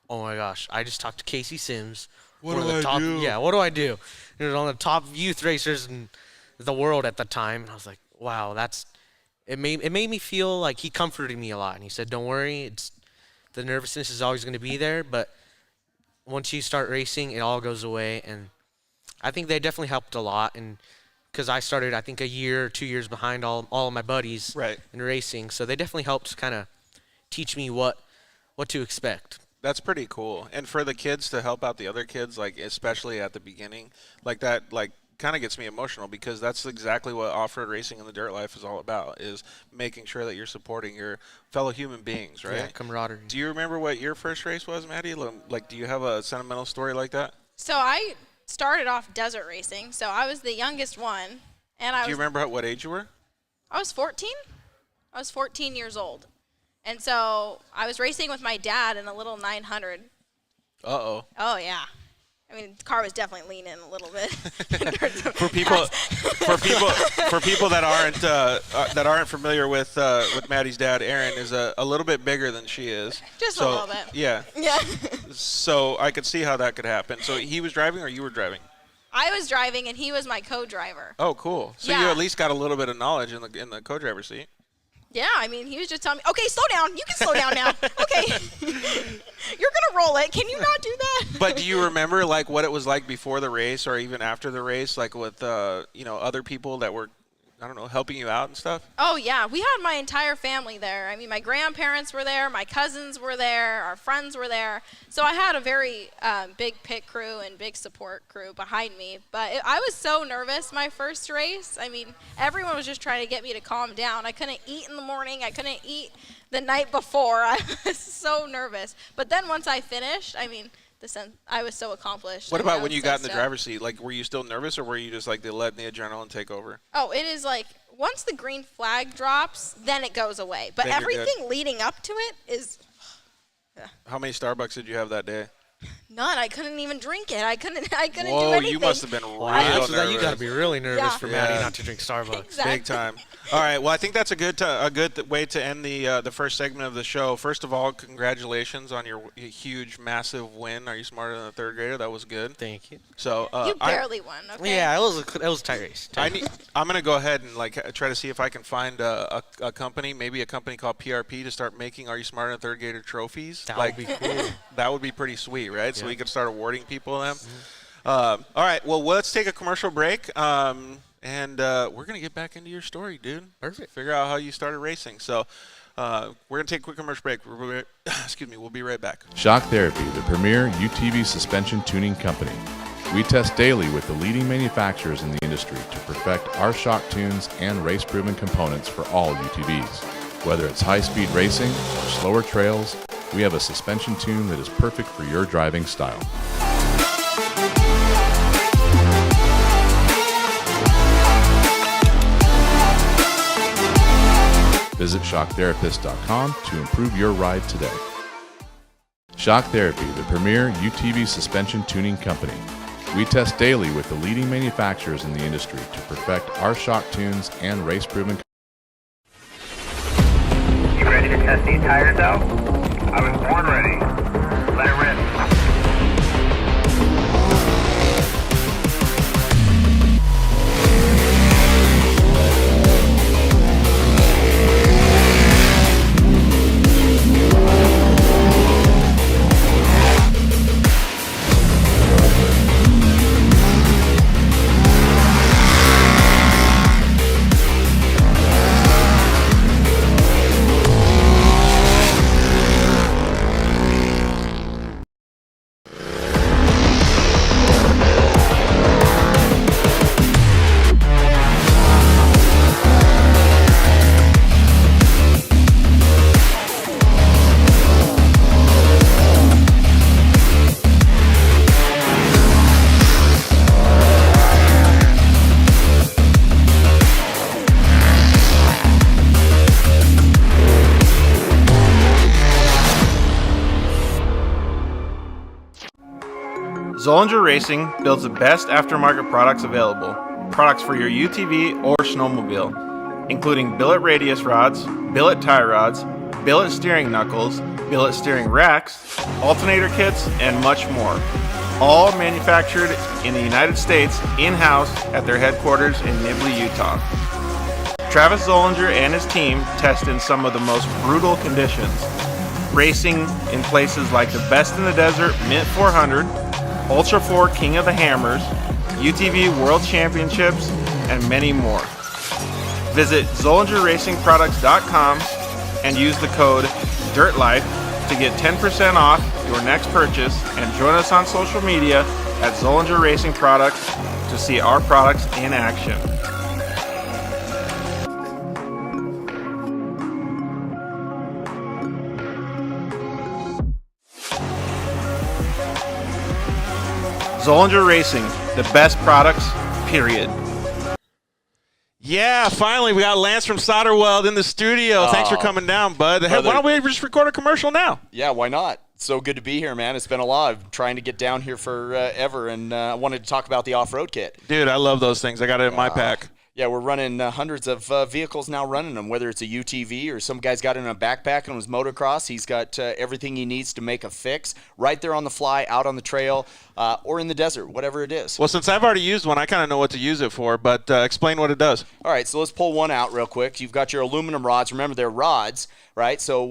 oh my gosh, I just talked to Casey Sims. What do I do? Yeah, what do I do? He was on the top youth racers in the world at the time, and I was like, wow, it made me feel like he comforted me a lot. And he said, don't worry, the nervousness is always going to be there, but once you start racing, it all goes away. And I think they definitely helped a lot, and because I started, I think, a year or 2 years behind all of my buddies in racing, so they definitely helped kind of teach me what to expect. That's pretty cool. And for the kids to help out the other kids, like especially at the beginning, like that, like kind of gets me emotional because that's exactly what off-road racing in the dirt life is all about, is making sure that you're supporting your fellow human beings, right? Yeah, camaraderie. Do you remember what your first race was, Maddie? Like, do you have a sentimental story like that? So I started off desert racing, so I was the youngest one. And Do you remember what age you were? I was 14. I was 14 years old. And so I was racing with my dad in a little 900. Uh-oh. Oh, yeah. I mean, the car was definitely leaning a little bit. For people that aren't familiar with Maddie's dad, Aaron is a little bit bigger than she is. Just a little bit. Yeah. Yeah. So I could see how that could happen. So he was driving or you were driving? I was driving and he was my co-driver. Oh, cool. So you at least got a little bit of knowledge in the co-driver seat. Yeah, I mean, he was just telling me, okay, slow down. You can slow down now. Okay. You're going to roll it. Can you not do that? But do you remember, like, what it was like before the race or even after the race, like with, other people that were, I don't know, helping you out and stuff? Oh, yeah. We had my entire family there. I mean, my grandparents were there. My cousins were there. Our friends were there. So I had a very big pit crew and big support crew behind me. But I was so nervous my first race. I mean, everyone was just trying to get me to calm down. I couldn't eat in the morning. I couldn't eat the night before. I was so nervous. But then once I finished, I mean, I was so accomplished. What about when you got in the driver's seat? Like, were you still nervous or were you just like letting the adrenaline take over? Oh, it is like once the green flag drops, then it goes away. But everything leading up to it is. How many Starbucks did you have that day? None. I couldn't even drink it. I couldn't do anything. Whoa, you must have been real nervous. You got to be really nervous for Maddie not to drink Starbucks. Exactly. Big time. All right. Well, I think that's a good way to end the first segment of the show. First of all, congratulations on your huge, massive win. Are you smarter than a third grader? That was good. Thank you. So you barely won. Okay. Yeah, it was a tight race. I'm gonna go ahead and try to see if I can find a company, maybe a company called PRP, to start making Are You Smarter Than a Third Grader trophies. That would be cool. That would be pretty sweet, right? Yeah. So we could start awarding people them. Mm-hmm. All right. Well, let's take a commercial break. And we're going to get back into your story, dude. Perfect. Figure out how you started racing. So we're going to take a quick commercial break. We'll be right back. Shock Therapy, the premier UTV suspension tuning company. We test daily with the leading manufacturers in the industry to perfect our shock tunes and race-proven components for all UTVs. Whether it's high-speed racing or slower trails, we have a suspension tune that is perfect for your driving style. Visit shocktherapist.com to improve your ride today. Shock Therapy, the premier UTV suspension tuning company. We test daily with the leading manufacturers in the industry to perfect our shock tunes and race-proven. You ready to test these tires out? I was born ready. Let it rip. Zollinger Racing builds the best aftermarket products available. Products for your UTV or snowmobile, including billet radius rods, billet tie rods, billet steering knuckles, billet steering racks, alternator kits, and much more. All manufactured in the United States in-house at their headquarters in Nibley, Utah. Travis Zollinger and his team test in some of the most brutal conditions, racing in places like the Best in the Desert Mint 400, Ultra 4 King of the Hammers, UTV World Championships, and many more. Visit ZollingerRacingProducts.com and use the code DIRTLIFE to get 10% off your next purchase, and join us on social media at Zollinger Racing Products to see our products in action. Zollinger Racing, the best products, period. Yeah, finally, we got Lance from Solderweld in the studio. Thanks for coming down, bud. Hey, why don't we just record a commercial now? Yeah, why not? So good to be here, man. It's been a lot. I'm trying to get down here forever, and I wanted to talk about the off-road kit. Dude, I love those things. I got it in my pack. Yeah, we're running hundreds of vehicles now running them, whether it's a UTV or some guy's got it in a backpack on his motocross. He's got everything he needs to make a fix right there on the fly, out on the trail, or in the desert, whatever it is. Well, since I've already used one, I kind of know what to use it for, but explain what it does. All right, so let's pull one out real quick. You've got your aluminum rods. Remember, they're rods, right? So,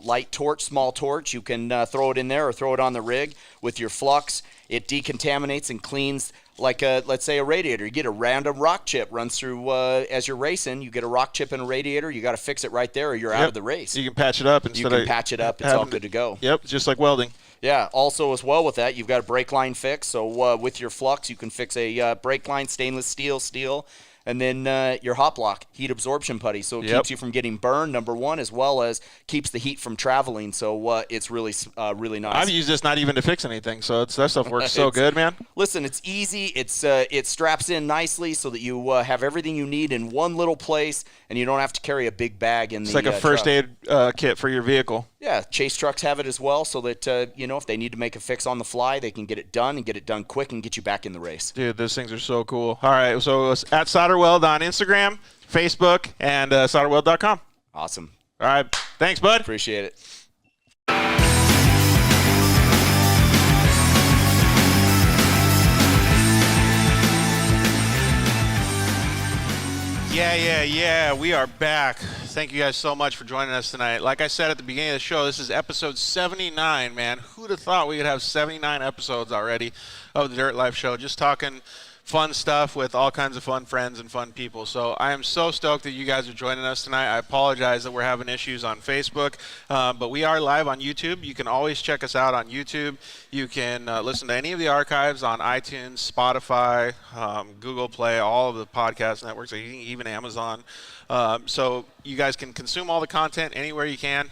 light torch, small torch. You can throw it in there or throw it on the rig with your flux. It decontaminates and cleans like, let's say, a radiator. You get a random rock chip runs through as you're racing. You get a rock chip in a radiator. You got to fix it right there or you're out of the race. You can patch it up. You can patch it up. It's all good to go. Yep, just like welding. Yeah, also as well with that, you've got a brake line fix. So with your flux, you can fix a brake line, stainless steel, and then your hot block, heat absorption putty. So it keeps you from getting burned, number one, as well as keeps the heat from traveling. So it's really nice. I've used this not even to fix anything, so that stuff works so good, man. Listen, it's easy. It straps in nicely so that you have everything you need in one little place, and you don't have to carry a big bag in It's the like a first truck. aid kit for your vehicle. Yeah, chase trucks have it as well, so that if they need to make a fix on the fly, they can get it done and get it done quick and get you back in the race. Dude, those things are so cool. All right, so it's at Solderweld on Instagram, Facebook, and solderweld.com. Awesome. All right, thanks, bud. Appreciate it. Yeah, we are back. Thank you guys so much for joining us tonight. Like I said at the beginning of the show, this is episode 79, man. Who'd have thought we could have 79 episodes already of the Dirt Life Show, just talking fun stuff with all kinds of fun friends and fun people. So I am so stoked that you guys are joining us tonight. I apologize that we're having issues on Facebook, but we are live on YouTube. You can always check us out on YouTube. You can listen to any of the archives on iTunes, Spotify, Google Play, all of the podcast networks, even Amazon. So you guys can consume all the content anywhere you can.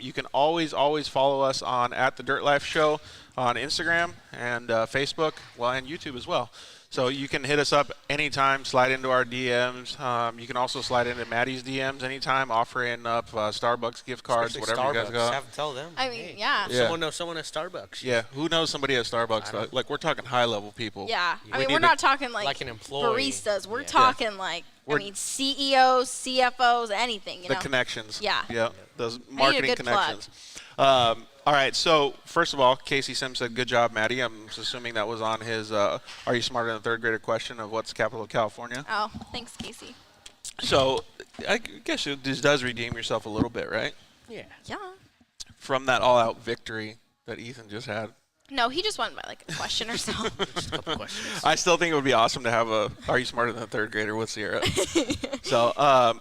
You can always follow us on @The Dirt Life Show on Instagram and Facebook, and YouTube as well. So you can hit us up anytime, slide into our DMs. You can also slide into Maddie's DMs anytime, offering up Starbucks gift cards, Especially whatever you guys Starbucks. got. Have to tell them. I mean, hey, yeah. Yeah. Someone knows someone at Starbucks. Yeah, who knows somebody at Starbucks? Like, we're talking high-level people. Yeah. I We mean, need we're to- not talking Like an employee. baristas. We're Yeah. talking like, CEOs, CFOs, anything, The connections. Yeah. Yeah, those marketing good plug. connections. All right, so first of all, Casey Sims said, good job, Maddie. I'm assuming that was on his Are You Smarter Than a Third Grader question of what's the capital of California. Oh, thanks, Casey. So I guess this does redeem yourself a little bit, right? Yeah. Yeah. From that all-out victory that Ethan just had. No, he just won by like a question or so. Just a couple questions. I still think it would be awesome to have a Are You Smarter Than a Third Grader with Sierra. So,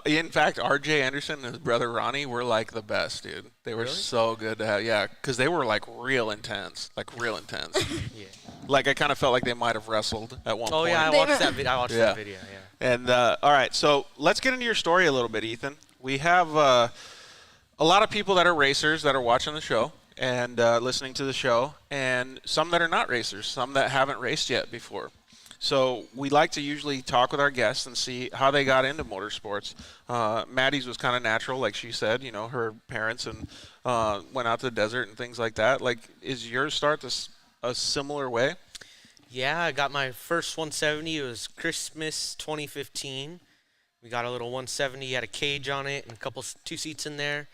in fact, R.J. Anderson and his brother Ronnie were like the best, dude. They were so good to have. Yeah, because they were like real intense. Yeah. Like I kind of felt like they might have wrestled at one Oh point. yeah, I watched that video. Yeah. That video. Yeah. And all right, so let's get into your story a little bit, Ethan. We have a lot of people that are racers that are watching the show and listening to the show, and some that are not racers, some that haven't raced yet before. So we like to usually talk with our guests and see how they got into motorsports. Maddie's was kind of natural, like she said. You know, her parents and went out to the desert and things like that. Like, is yours start this a similar way? Yeah, I got my first 170. It was Christmas 2015. We got a little 170, had a cage on it and two seats in there.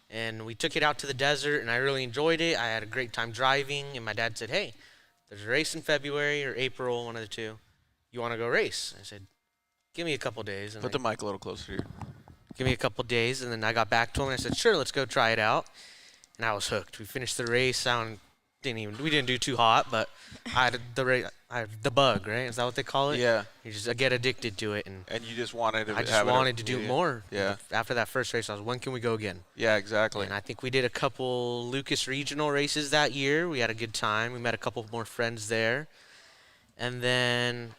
And we took it out to the desert, and I really enjoyed it. I had a great time driving, and my dad said, hey, there's a race in February or April, one of the two. You want to go race? I said, give me a couple days. And Put the mic a little closer here. give me a couple days, and then I got back to him, and I said, sure, let's go try it out. And I was hooked. We finished the race. We didn't do too hot, but I had the bug, right? Is that what they call it? Yeah. You just get addicted to it, and You just wanted to I just have wanted to do more. Yeah. After that first race, I was, when can we go again? Yeah, exactly. And I think we did a couple Lucas Regional races that year. We had a good time. We met a couple more friends there. And then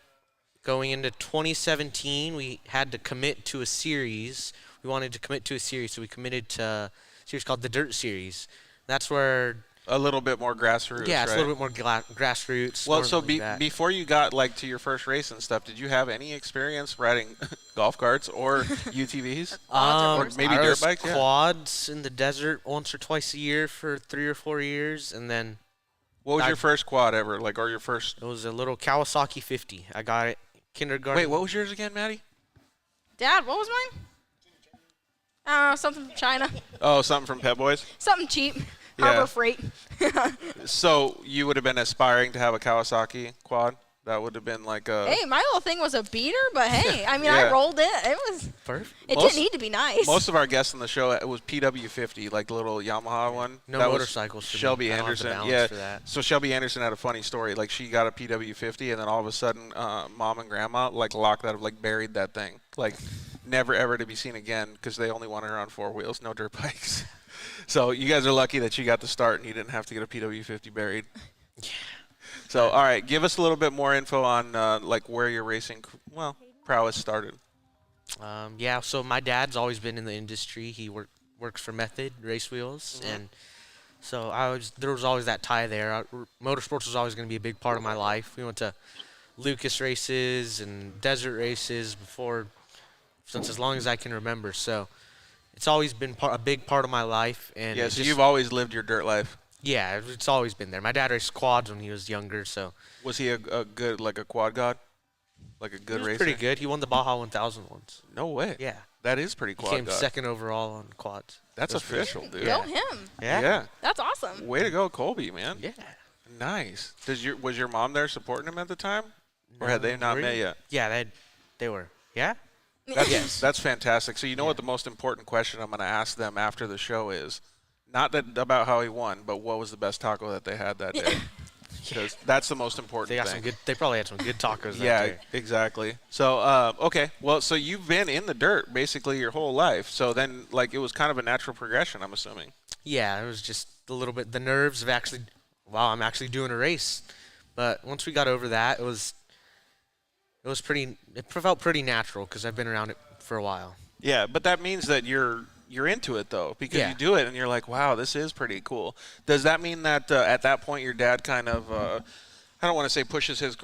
going into 2017, we had to commit to a series. We wanted to commit to a series, so we committed to a series called the Dirt Series. That's where a little bit more grassroots. yeah, it's right? a little bit more grassroots. Well, so normally that. before you got to your first race and stuff, did you have any experience riding golf carts or UTVs? Or maybe I dirt rode bikes? Yeah. quads in the desert once or twice a year for 3 or 4 years, and then What was your first quad ever? Or your first? it was a little Kawasaki 50. I got it kindergarten. Wait, what was yours again, Maddie? Dad, what was mine? I don't know, something from China. Oh, something from Pet Boys? Something cheap. Yeah. Harbor Freight. So you would have been aspiring to have a Kawasaki quad? That would have been like a... Hey, my little thing was a beater, but hey, I mean, Yeah. I rolled it. It was. Perfect. It Most- didn't need to be nice. Most of our guests on the show, it was PW50, like the little Yamaha one. No That was motorcycles for me. Shelby I don't have the Anderson. balance Yeah. for that. So Shelby Anderson had a funny story. Like she got a PW50, and then all of a sudden, mom and grandma locked that, buried that thing, never ever to be seen again because they only wanted her on 4 wheels, no dirt bikes. So you guys are lucky that you got to start and you didn't have to get a PW50 buried. Yeah. So all right, give us a little bit more info on where your racing prowess started. Yeah, so my dad's always been in the industry. He works for Method Race Wheels, and so there was always that tie there. Motorsports was always going to be a big part of my life. We went to Lucas races and desert races since as long as I can remember. So it's always been a big part of my life. And Yeah, so you've always lived your dirt life. Yeah, it's always been there. My dad raced quads when he was younger, so. Was he a good, a quad god? Like a good He was racer? pretty good. He won the Baja 1000 once. No way. Yeah. That is pretty He quad came god. second overall on quads. That's official, dude. Go him. Yeah. That's awesome. Way to go, Colby, man. Yeah. Nice. Was your mom there supporting him at the time? Or had they not Were met you? yet? Yeah, they were. Yeah? That's fantastic. So you know what the most important question I'm going to ask them after the show is? Not about how he won, but what was the best taco that they had that day? Because that's the most important thing. They probably had some good tacos that Yeah, day. exactly. So, okay. Well, so you've been in the dirt basically your whole life. So then, it was kind of a natural progression, I'm assuming. Yeah, it was just a little bit the nerves of I'm actually doing a race. But once we got over that, it felt pretty natural because I've been around it for a while. Yeah, but that means that you're into it, though, because Yeah. you do it and you're like, wow, this is pretty cool. Does that mean that at that point your dad kind of, I don't want to say pushes his,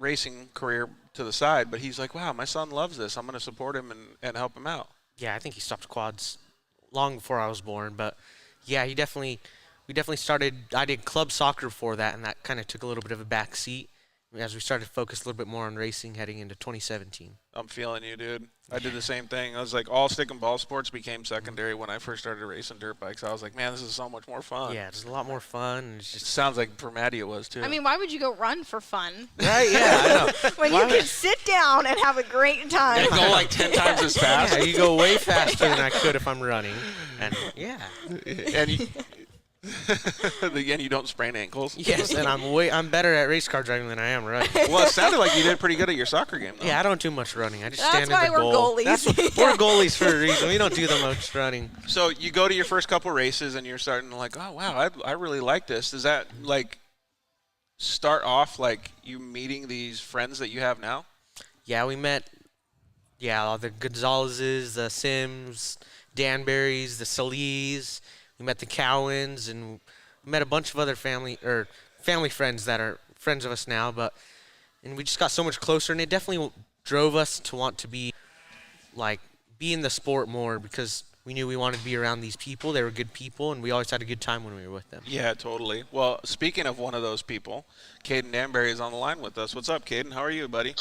racing career to the side, but he's like, wow, my son loves this. I'm going to support him and help him out. Yeah, I think he stopped quads long before I was born, but yeah, we definitely started. I did club soccer before that, and that kind of took a little bit of a back seat as we started to focus a little bit more on racing heading into 2017. I'm feeling you, dude. I did the same thing. I was like, all stick and ball sports became secondary when I first started racing dirt bikes. I was like, man, this is so much more fun. Yeah, it's a lot more fun. And it's It just sounds like for Maddie it was too. I mean, why would you go run for fun right. Yeah, I know. when you can sit down and have a great time? and go like 10 times as fast. Yeah, you go way faster than I could if I'm running, and yeah. and you, again, you don't sprain ankles. Yes, and I'm better at race car driving than I am running. Well, it sounded like you did pretty good at your soccer game, though. Yeah, I don't do much running. I just That's stand why in the we're goal. goalies. We're goalies for a reason. We don't do that much running. So you go to your first couple races, and you're starting to like, oh, wow, I really like this. Does that, like, start off, like, you meeting these friends that you have now? Yeah, we met, all the Gonzaleses, the Sims, Danburys, the Sallees. We met the Cowans, and we met a bunch of other family friends that are friends of us now. And we just got so much closer, and it definitely drove us to want to be in the sport more because we knew we wanted to be around these people. They were good people, and we always had a good time when we were with them. Yeah, totally. Well, speaking of one of those people, Kaden Danbury is on the line with us. What's up, Kaden? How are you, buddy?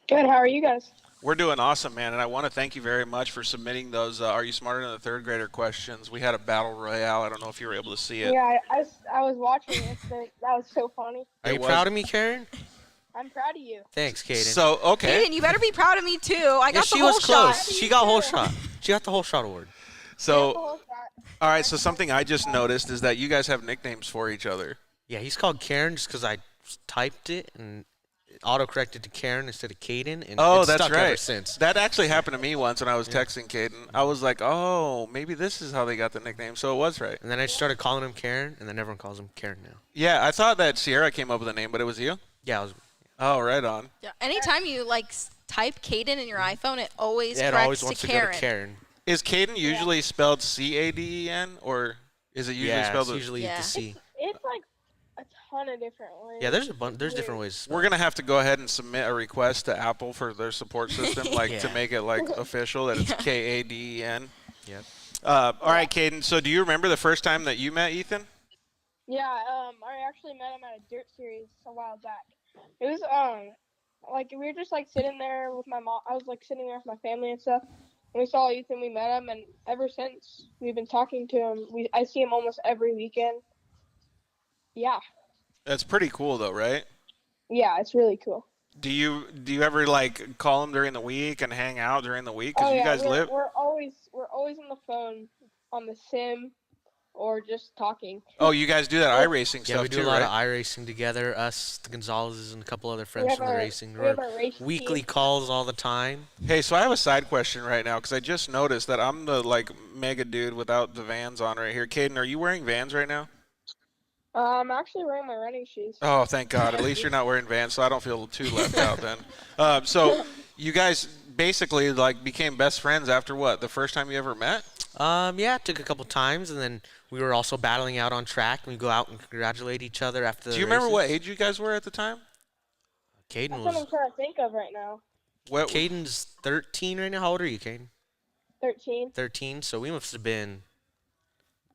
Good. How are you guys? We're doing awesome, man, and I want to thank you very much for submitting those Are You Smarter Than the Third Grader questions. We had a battle royale. I don't know if you were able to see it. Yeah, I was watching it. That was so funny. Are you proud of me, Karen? I'm proud of you. Thanks, Kaden. So, okay. Kaden, you better be proud of me too. I got the she whole was close. shot. She got whole shot. She got the whole shot award. So, Whole shot. all right, so something I just noticed is that you guys have nicknames for each other. Yeah, he's called Karen just because I typed it and auto-corrected to Karen instead of Kaden, and Oh, it's that's stuck right. ever since. That actually happened to me once when I was texting Kaden. I was like, oh, maybe this is how they got the nickname. So it was right. And then I started calling him Karen, and then everyone calls him Karen now. Yeah, I thought that Sierra came up with the name, but it was you? Yeah, it was. Oh, right on. Yeah, anytime you type Kaden in your iPhone, it always Yeah, it corrects always wants to to Karen. go to Karen. Is Kaden usually spelled Caden, or is it usually Yeah, spelled? it's usually Yeah. the C. It's like a ton of different ways. Yeah, there's different ways. We're gonna have to go ahead and submit a request to Apple for their support system, to Yeah. make it official that it's Kaden. Yep. All right, Kaden. So do you remember the first time that you met Ethan? Yeah, I actually met him at a dirt series a while back. It was we were just sitting there with my mom. I was sitting there with my family and stuff. And we saw Ethan, we met him, and ever since we've been talking to him. I see him almost every weekend. Yeah. That's pretty cool, though, right? Yeah, it's really cool. Do you ever call him during the week and hang out during the week? Because you guys live. We're always on the phone on the sim, or just talking. Oh, you guys do that iRacing Yeah, stuff we do too, a lot right? of iRacing together. Us, the Gonzaleses, and a couple other friends have from the our- racing. we have We're our race weekly team. calls all the time. Hey, so I have a side question right now because I just noticed that I'm the mega dude without the Vans on right here. Caden, are you wearing Vans right now? I'm actually wearing my running shoes. Oh, thank God. At least you're not wearing Vans, so I don't feel too left out then. So you guys basically became best friends after what? The first time you ever met? Yeah, it took a couple times, and then we were also battling out on track. And we go out and congratulate each other after the Do you remember what races. age you guys were at the time? Kaden That's what I'm was. trying to think of right now. What? Caden's 13 right now. How old are you, Kaden? 13. 13. So we must have been.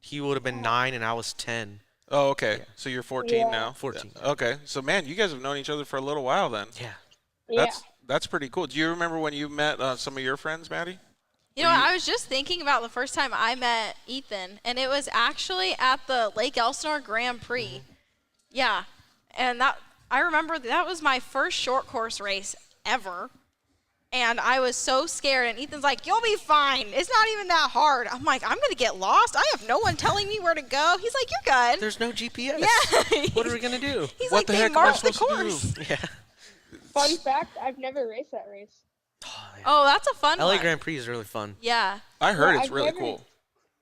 He would have been 9, and I was 10. Oh, okay. So you're 14 Yeah. now? 14. Okay. So, man, you guys have known each other for a little while then. Yeah. Yeah. That's pretty cool. Do you remember when you met some of your friends, Maddie? You know, I was just thinking about the first time I met Ethan, and it was actually at the Lake Elsinore Grand Prix. Yeah, and I remember that was my first short course race ever, and I was so scared. And Ethan's like, "You'll be fine. It's not even that hard." I'm like, "I'm gonna get lost. I have no one telling me where to go." He's like, "You're good." There's no GPS. Yeah. What are we gonna do? He's What like, the "They heck am I marked the supposed to do?" course. Yeah. Fun fact, I've never raced that race. Oh, that's a fun LA one. Grand Prix is really fun. Yeah. I heard Yeah, it's I've really never- cool.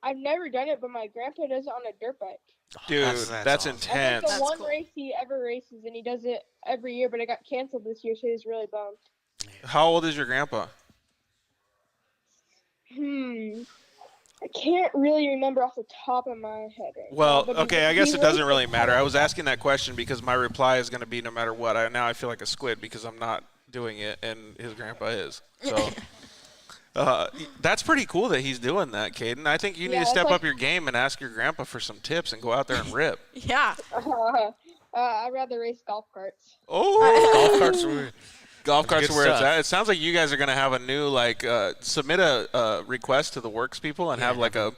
I've never done it, but my grandpa does it on a dirt bike. Dude, that's awesome. intense. That's the That's one cool. race he ever races, and he does it every year, but it got canceled this year, so he's really bummed. How old is your grandpa? I I can't really remember off the top of my head right now. Well, But okay, I guess he it doesn't raced really the matter. I was asking that question because my reply is going to be no matter what. Now I feel like a squid because I'm not doing it, and his grandpa is. So that's pretty cool that he's doing that, Kaden. I think you need to step up your game and ask your grandpa for some tips and go out there and rip. Yeah. I'd rather race golf carts. Oh, Golf carts were golf carts good are where it's stuff. at. It sounds like you guys are going to have a new, submit a request to the works people and have like a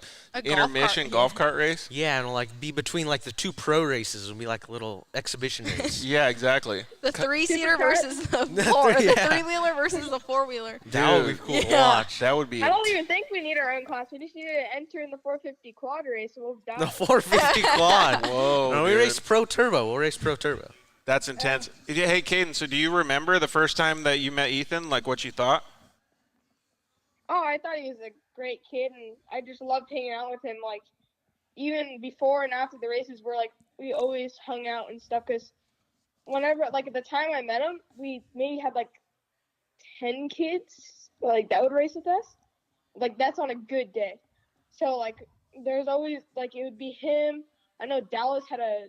intermission golf cart race. Yeah, and like be between like the two pro races and be like a little exhibition race. Yeah, exactly. The 3-seater versus the four, the 3-wheeler versus the 4-wheeler. That would be cool to Yeah. watch. That would be. I don't even think we need our own class. We just need to enter in the 450 quad race and we'll die. The 450 quad. Whoa, No, we dude. race Pro Turbo. We'll race Pro Turbo. That's intense. Hey, Kaden, so do you remember the first time that you met Ethan, like what you thought? Oh, I thought he was a great kid, and I just loved hanging out with him. Like, even before and after the races, we always hung out and stuff. Cause whenever, like, at the time I met him, we maybe had like 10 kids, like that would race with us. Like that's on a good day. So like, there's always like it would be him. I know Dallas had a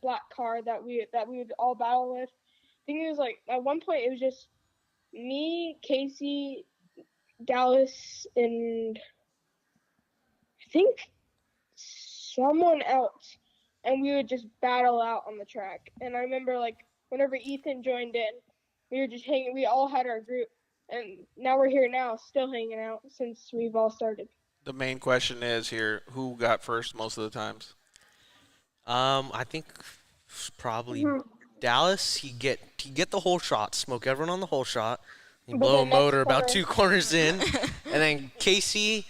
black car that we would all battle with. I think it was like at one point it was just me, Casey, Dallas, and I think someone else, and we would just battle out on the track. And I remember like whenever Ethan joined in, we were just hanging. We all had our group, and now we're here now, still hanging out since we've all started. The main question is here: who got first most of the times? I think probably Dallas. He get the whole shot, smoke everyone on the whole shot. He But blow a then next motor about corner- 2 corners in, and then Casey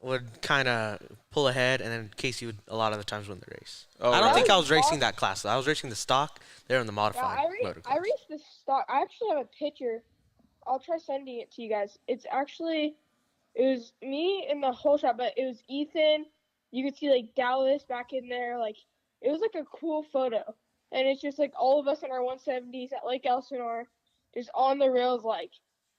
would kind of pull ahead, and then Casey would a lot of the times win the race. Oh, I don't really? think I was racing that class. Though. I was racing the stock. They're in the Yeah, modified motor class. I raced the stock. I actually have a picture. I'll try sending it to you guys. It was me in the whole shot, but it was Ethan. You could see like Dallas back in there. Like it was like a cool photo, and it's just like all of us in our 170s at Lake Elsinore, just on the rails,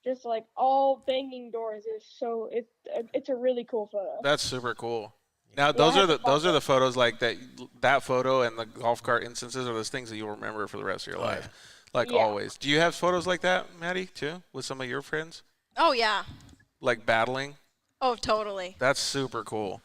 just all banging doors. It's a really cool photo. That's super cool. Now those are the photos like that photo and the golf cart instances are those things that you'll remember for the rest of your life, always. Do you have photos like that, Maddie, too, with some of your friends, Oh, yeah. like battling? Oh, totally. That's super cool.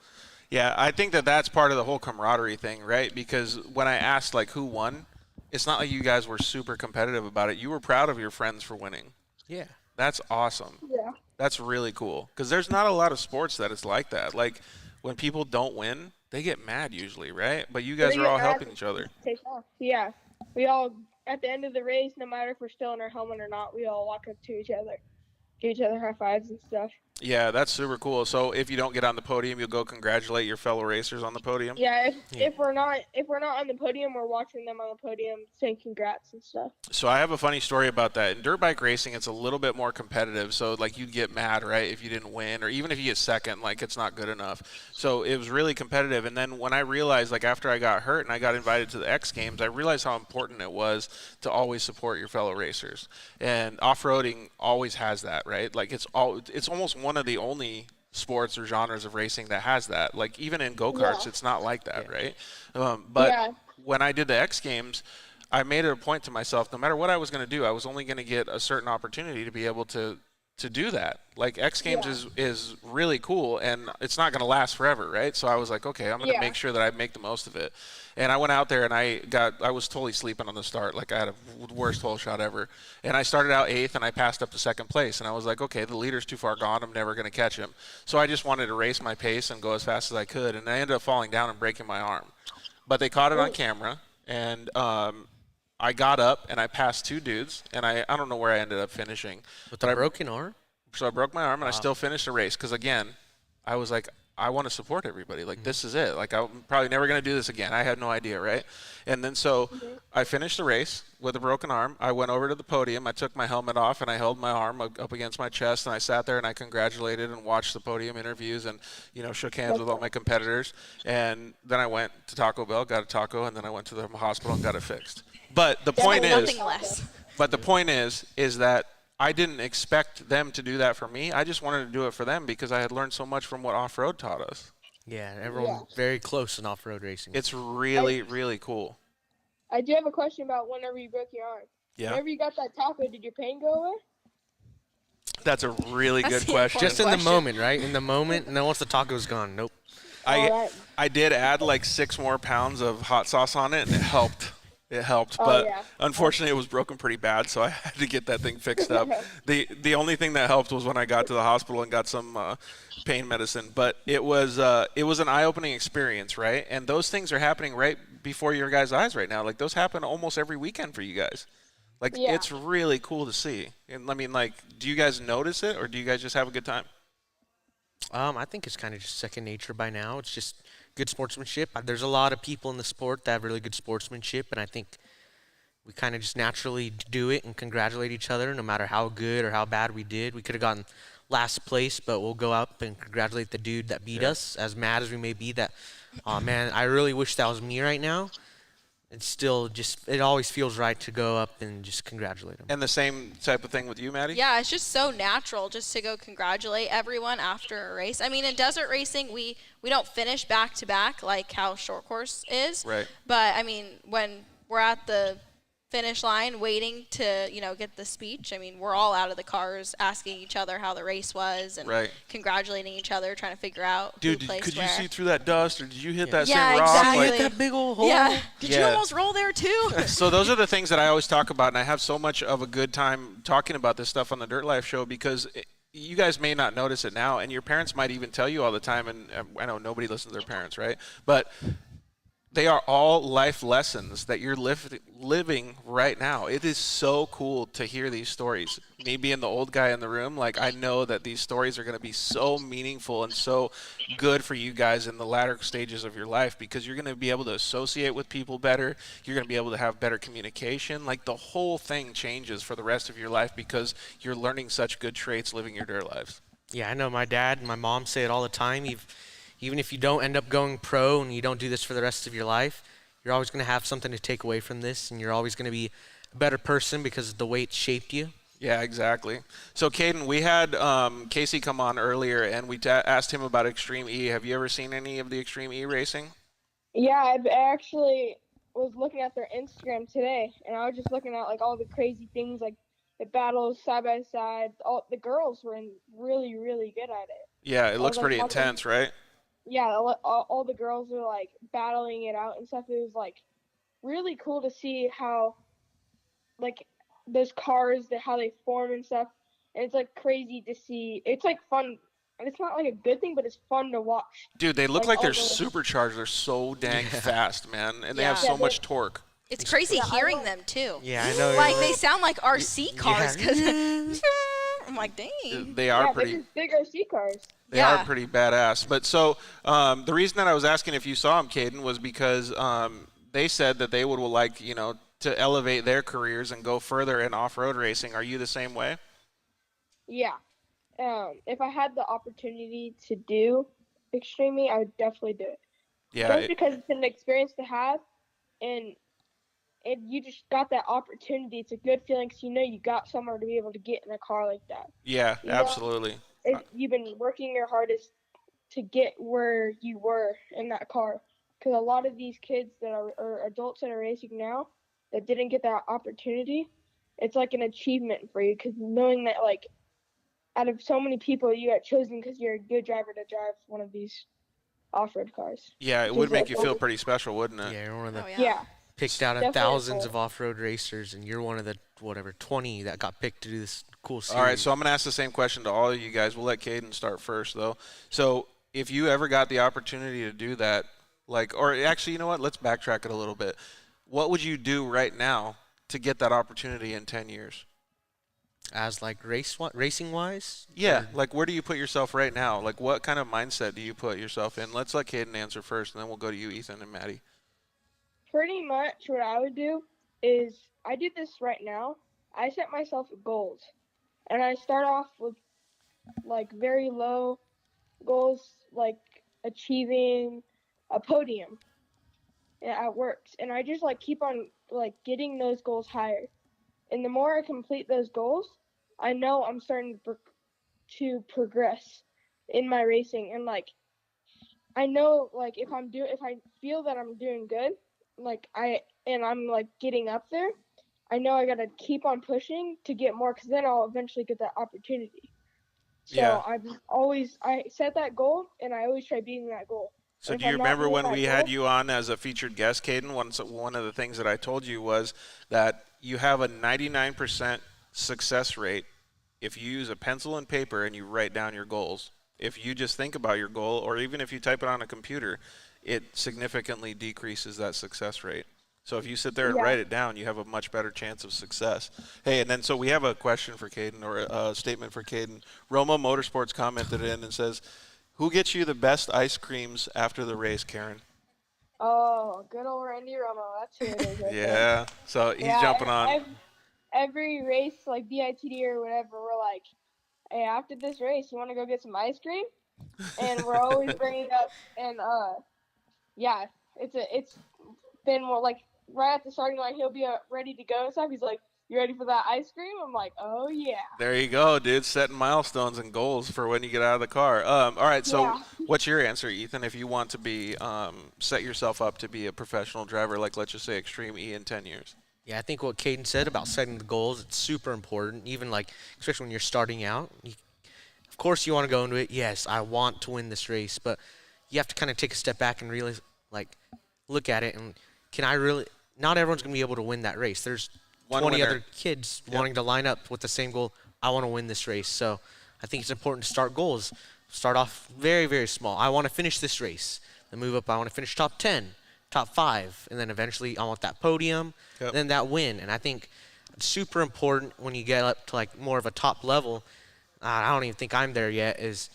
Yeah, I think that's part of the whole camaraderie thing, right? Because when I asked like who won, it's not like you guys were super competitive about it. You were proud of your friends for winning. Yeah. That's awesome. Yeah. That's really cool. Because there's not a lot of sports that it's like that. Like when people don't win, they get mad usually, right? But you guys They are get all mad. helping each other. Take off. Yeah. We all, at the end of the race, no matter if we're still in our helmet or not, we all walk up to each other, give each other high fives and stuff. Yeah, that's super cool. So if you don't get on the podium, you'll go congratulate your fellow racers on the podium? Yeah, if we're not on the podium, we're watching them on the podium saying congrats and stuff. So I have a funny story about that. In dirt bike racing, it's a little bit more competitive. So like you'd get mad, right, if you didn't win, or even if you get second, like it's not good enough. So it was really competitive. And then when I realized, like after I got hurt and I got invited to the X Games, I realized how important it was to always support your fellow racers. And off-roading always has that, right? Like it's almost one of the only sports or genres of racing that has that. Like even in go-karts, it's not like that, right? But when I did the X Games, I made it a point to myself, no matter what I was going to do, I was only going to get a certain opportunity to be able to do that. Like X Games is really cool, and it's not going to last forever, right? So I was like, okay, I'm going to make sure that I make the most of it. And I went out there, and I was totally sleeping on the start. Like I had a worst hole shot ever. And I started out 8th, and I passed up to 2nd place. And I was like, okay, the leader's too far gone. I'm never going to catch him. So I just wanted to race my pace and go as fast as I could. And I ended up falling down and breaking my arm. But they caught it on camera, and I got up, and I passed 2 dudes. And I don't know where I ended up finishing. With a broken arm? So I broke my arm, and I still finished the race because, again, I was like, I want to support everybody. Like, this is it. Like, I'm probably never going to do this again. I had no idea, right? And then so I finished the race with a broken arm. I went over to the podium. I took my helmet off, and I held my arm up against my chest, and I sat there, and I congratulated and watched the podium interviews and, shook hands with all my competitors. And then I went to Taco Bell, got a taco, and then I went to the hospital and got it fixed. But the point is, Nothing less. but the point is that I didn't expect them to do that for me. I just wanted to do it for them because I had learned so much from what off-road taught us. Yeah, everyone's very close in off-road racing. It's really, really cool. I do have a question about whenever you broke your arm. Yeah. Whenever you got that taco, did your pain go away? That's a really good question. Just in the moment, right? In the moment, and then once the taco's gone, nope. I did add like 6 more pounds of hot sauce on it, and it helped. It helped, but unfortunately it was broken pretty bad, so I had to get that thing fixed up. The only thing that helped was when I got to the hospital and got some pain medicine. But it was an eye-opening experience, right? And those things are happening right before your guys' eyes right now. Like those happen almost every weekend for you guys. Like it's really cool to see. And I mean, like, do you guys notice it, or do you guys just have a good time? I think it's kind of just second nature by now. It's just good sportsmanship. There's a lot of people in the sport that have really good sportsmanship, and I think we kind of just naturally do it and congratulate each other no matter how good or how bad we did. We could have gotten last place, but we'll go up and congratulate the dude that beat us, as mad as we may be that, oh man, I really wish that was me right now. It's still just, it always feels right to go up and just congratulate him. And the same type of thing with you, Maddie? Yeah, it's just so natural just to go congratulate everyone after a race. I mean, in desert racing, we don't finish back-to-back like how short course is. Right. But, I mean, when we're at the finish line waiting to, get the speech, I mean, we're all out of the cars asking each other how the race was and congratulating each other, trying to figure out Dude, who placed could where. you see through that dust, or did you hit that same rock? Exactly. Like, Did you hit that big old hole? Yeah. Did you almost roll there too? So those are the things that I always talk about, and I have so much of a good time talking about this stuff on the Dirt Life show because you guys may not notice it now, and your parents might even tell you all the time, and I know nobody listens to their parents, right? But they are all life lessons that you're living right now. It is so cool to hear these stories. Me being the old guy in the room, like I know that these stories are going to be so meaningful and so good for you guys in the latter stages of your life because you're going to be able to associate with people better. You're going to be able to have better communication. Like the whole thing changes for the rest of your life because you're learning such good traits living your dirt lives. Yeah, I know my dad and my mom say it all the time. Even if you don't end up going pro and you don't do this for the rest of your life, you're always going to have something to take away from this, and you're always going to be a better person because of the way it shaped you. Yeah, exactly. So, Kaden, we had Casey come on earlier, and we asked him about Extreme E. Have you ever seen any of the Extreme E racing? Yeah, I actually was looking at their Instagram today, and I was just looking at like all the crazy things, like the battles side by side. All the girls were really, really good at it. Yeah, it looks pretty intense, right? Yeah, all the girls were like battling it out and stuff. It was like really cool to see how like those cars, how they form and stuff. And it's like crazy to see. It's like fun. And it's not like a good thing, but it's fun to watch. Dude, they look like they're supercharged. They're so dang fast, man. And they have so much torque. It's crazy hearing them too. Yeah, I know. Like they sound like RC cars because I'm like, dang. They are pretty big RC cars. They are pretty badass. But so the reason that I was asking if you saw them, Kaden, was because they said that they would like, to elevate their careers and go further in off-road racing. Are you the same way? Yeah. If I had the opportunity to do Extreme E, I would definitely do it. Yeah. Just because it's an experience to have, and you just got that opportunity. It's a good feeling because you got somewhere to be able to get in a car like that. Yeah, absolutely. You've been working your hardest to get where you were in that car. Because a lot of these kids that are adults that are racing now that didn't get that opportunity, it's like an achievement for you. Because knowing that, like, out of so many people, you got chosen because you're a good driver to drive one of these off-road cars. Yeah, it would make you feel pretty special, wouldn't it? Yeah, you're one of the picked out of thousands of off-road racers, and you're one of the 20 that got picked to do this cool series. All right, so I'm going to ask the same question to all of you guys. We'll let Kaden start first, though. So if you ever got the opportunity to do that, or actually, you know what? Let's backtrack it a little bit. What would you do right now to get that opportunity in 10 years? As racing-wise? Yeah, where do you put yourself right now? What kind of mindset do you put yourself in? Let's let Kaden answer first, and then we'll go to you, Ethan and Maddie. Pretty much what I would do is I do this right now. I set myself goals, and I start off with very low goals, like achieving a podium at works, and I just keep on getting those goals higher. And the more I complete those goals, I know I'm starting to progress in my racing, and like I know like if I feel that I'm doing good, like I'm like getting up there, I know I gotta keep on pushing to get more, because then I'll eventually get that opportunity. So Yeah. I set that goal, and I always try beating that goal. So And do if you I'm not remember doing when that we goal- had you on as a featured guest, Kaden? One of the things that I told you was that you have a 99% success rate if you use a pencil and paper and you write down your goals. If you just think about your goal, or even if you type it on a computer, it significantly decreases that success rate. So if you sit there and write it down, you have a much better chance of success. Hey, and then so we have a question for Kaden, or a statement for Kaden. Roma Motorsports commented in and says, "Who gets you the best ice creams after the race, Karen?" Oh, good old Randy Romo. That's who it is. Right there. Yeah, so he's jumping on. Every race, like BITD or whatever, we're like, hey, after this race, you want to go get some ice cream? And we're always bringing it up. And yeah, it's been more like right at the starting line, he'll be ready to go and stuff. He's like, you ready for that ice cream? I'm like, oh yeah. There you go, dude. Setting milestones and goals for when you get out of the car. All right, so what's your answer, Ethan? If you want to be set yourself up to be a professional driver, like let's just say Extreme E in 10 years. Yeah, I think what Kaden said about setting the goals, it's super important, even like, especially when you're starting out. Of course you want to go into it, yes, I want to win this race, but you have to kind of take a step back and really, like, look at it, and can I really, not everyone's going to be able to win that race. There's 20 other kids wanting to line up with the same goal, I want to win this race. So I think it's important to start goals. Start off very, very small. I want to finish this race. Then move up, I want to finish top 10. Top 5, and then eventually I want that podium, then that win. And I think it's super important when you get up to like more of a top level. I don't even think I'm there yet, is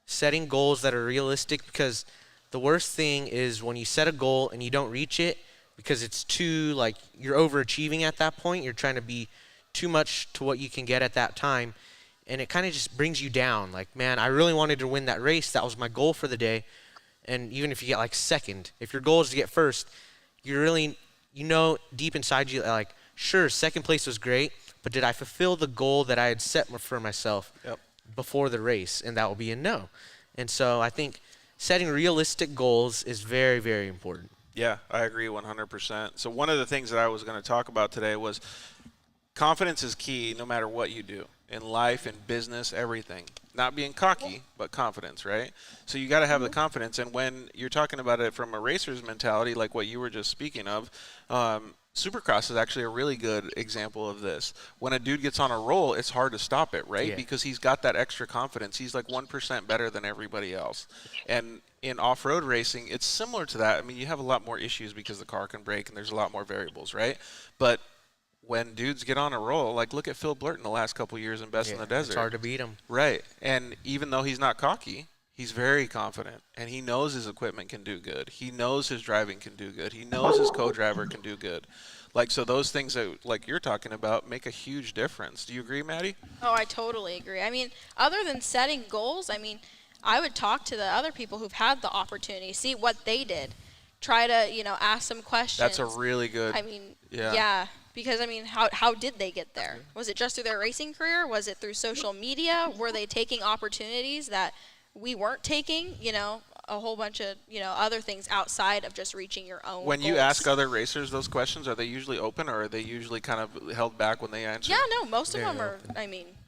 setting goals that are realistic, because the worst thing is when you set a goal and you don't reach it because it's too, like, you're overachieving at that point. You're trying to be too much to what you can get at that time, and it kind of just brings you down. Like, man, I really wanted to win that race. That was my goal for the day. And even if you get like second, if your goal is to get first, you really, deep inside you, like, sure, second place was great, but did I fulfill the goal that I had set for myself before the race? And that will be a no. And so I think setting realistic goals is very, very important. Yeah, I agree 100%. So one of the things that I was going to talk about today was confidence is key no matter what you do. In life, in business, everything. Not being cocky, but confidence, right? So you got to have the confidence. And when you're talking about it from a racer's mentality, like what you were just speaking of, Supercross is actually a really good example of this. When a dude gets on a roll, it's hard to stop it, right? Yeah. Because he's got that extra confidence. He's like 1% better than everybody else. And in off-road racing, it's similar to that. I mean, you have a lot more issues because the car can break and there's a lot more variables, right? But when dudes get on a roll, like look at Phil Blurton the last couple of years in Best in the Desert. It's hard to beat him. Right. And even though he's not cocky, he's very confident. And he knows his equipment can do good. He knows his driving can do good. He knows his co-driver can do good. Like, so those things that, like you're talking about, make a huge difference. Do you agree, Maddie? Oh, I totally agree. I mean, other than setting goals, I mean, I would talk to the other people who've had the opportunity, see what they did. Try to, ask some questions. That's a really good. I mean, yeah. Because, I mean, how did they get there? Was it just through their racing career? Was it through social media? Were they taking opportunities that we weren't taking? A whole bunch of, other things outside of just reaching your own When you goals. ask other racers those questions, are they usually open or are they usually kind of held back when they answer? Yeah, no, most of them are,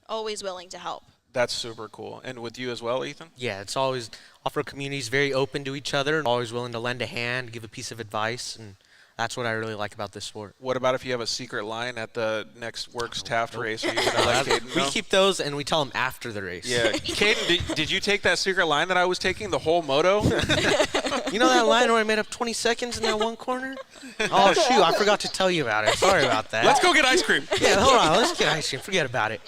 always willing to help. That's super cool. And with you as well, Ethan? Yeah, it's always, off-road community is very open to each other, always willing to lend a hand, give a piece of advice, and that's what I really like about this sport. What about if you have a secret line at the next Works Taft race? Are you gonna let Kaden know? We keep those, and we tell them after the race. Yeah. Kaden, did you take that secret line that I was taking the whole moto? You know that line where I made up 20 seconds in that one corner? Oh, shoot, I forgot to tell you about it. Sorry about that. Let's go get ice cream. Yeah, hold on. Let's get ice cream. Forget about it.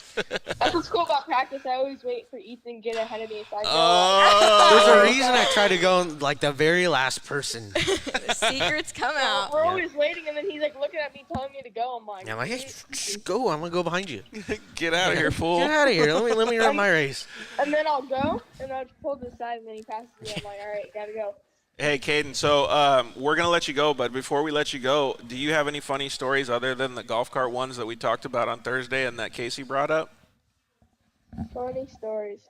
That's what's cool about practice. I always wait for Ethan to get ahead of me so I go. There's a reason I try to go like the very last person. The secrets come out. We're always waiting, and then he's like looking at me, telling me to go. I'm like, Yeah, I'm like, hey, just go. I'm gonna go behind you. Get out of here, fool. Get out of here. Let me run my race. and then I'll go, and I'll pull to the side, and then he passes me. I'm like, all right, gotta go. Hey, Kaden, so we're going to let you go, but before we let you go, do you have any funny stories other than the golf cart ones that we talked about on Thursday and that Casey brought up? Funny stories.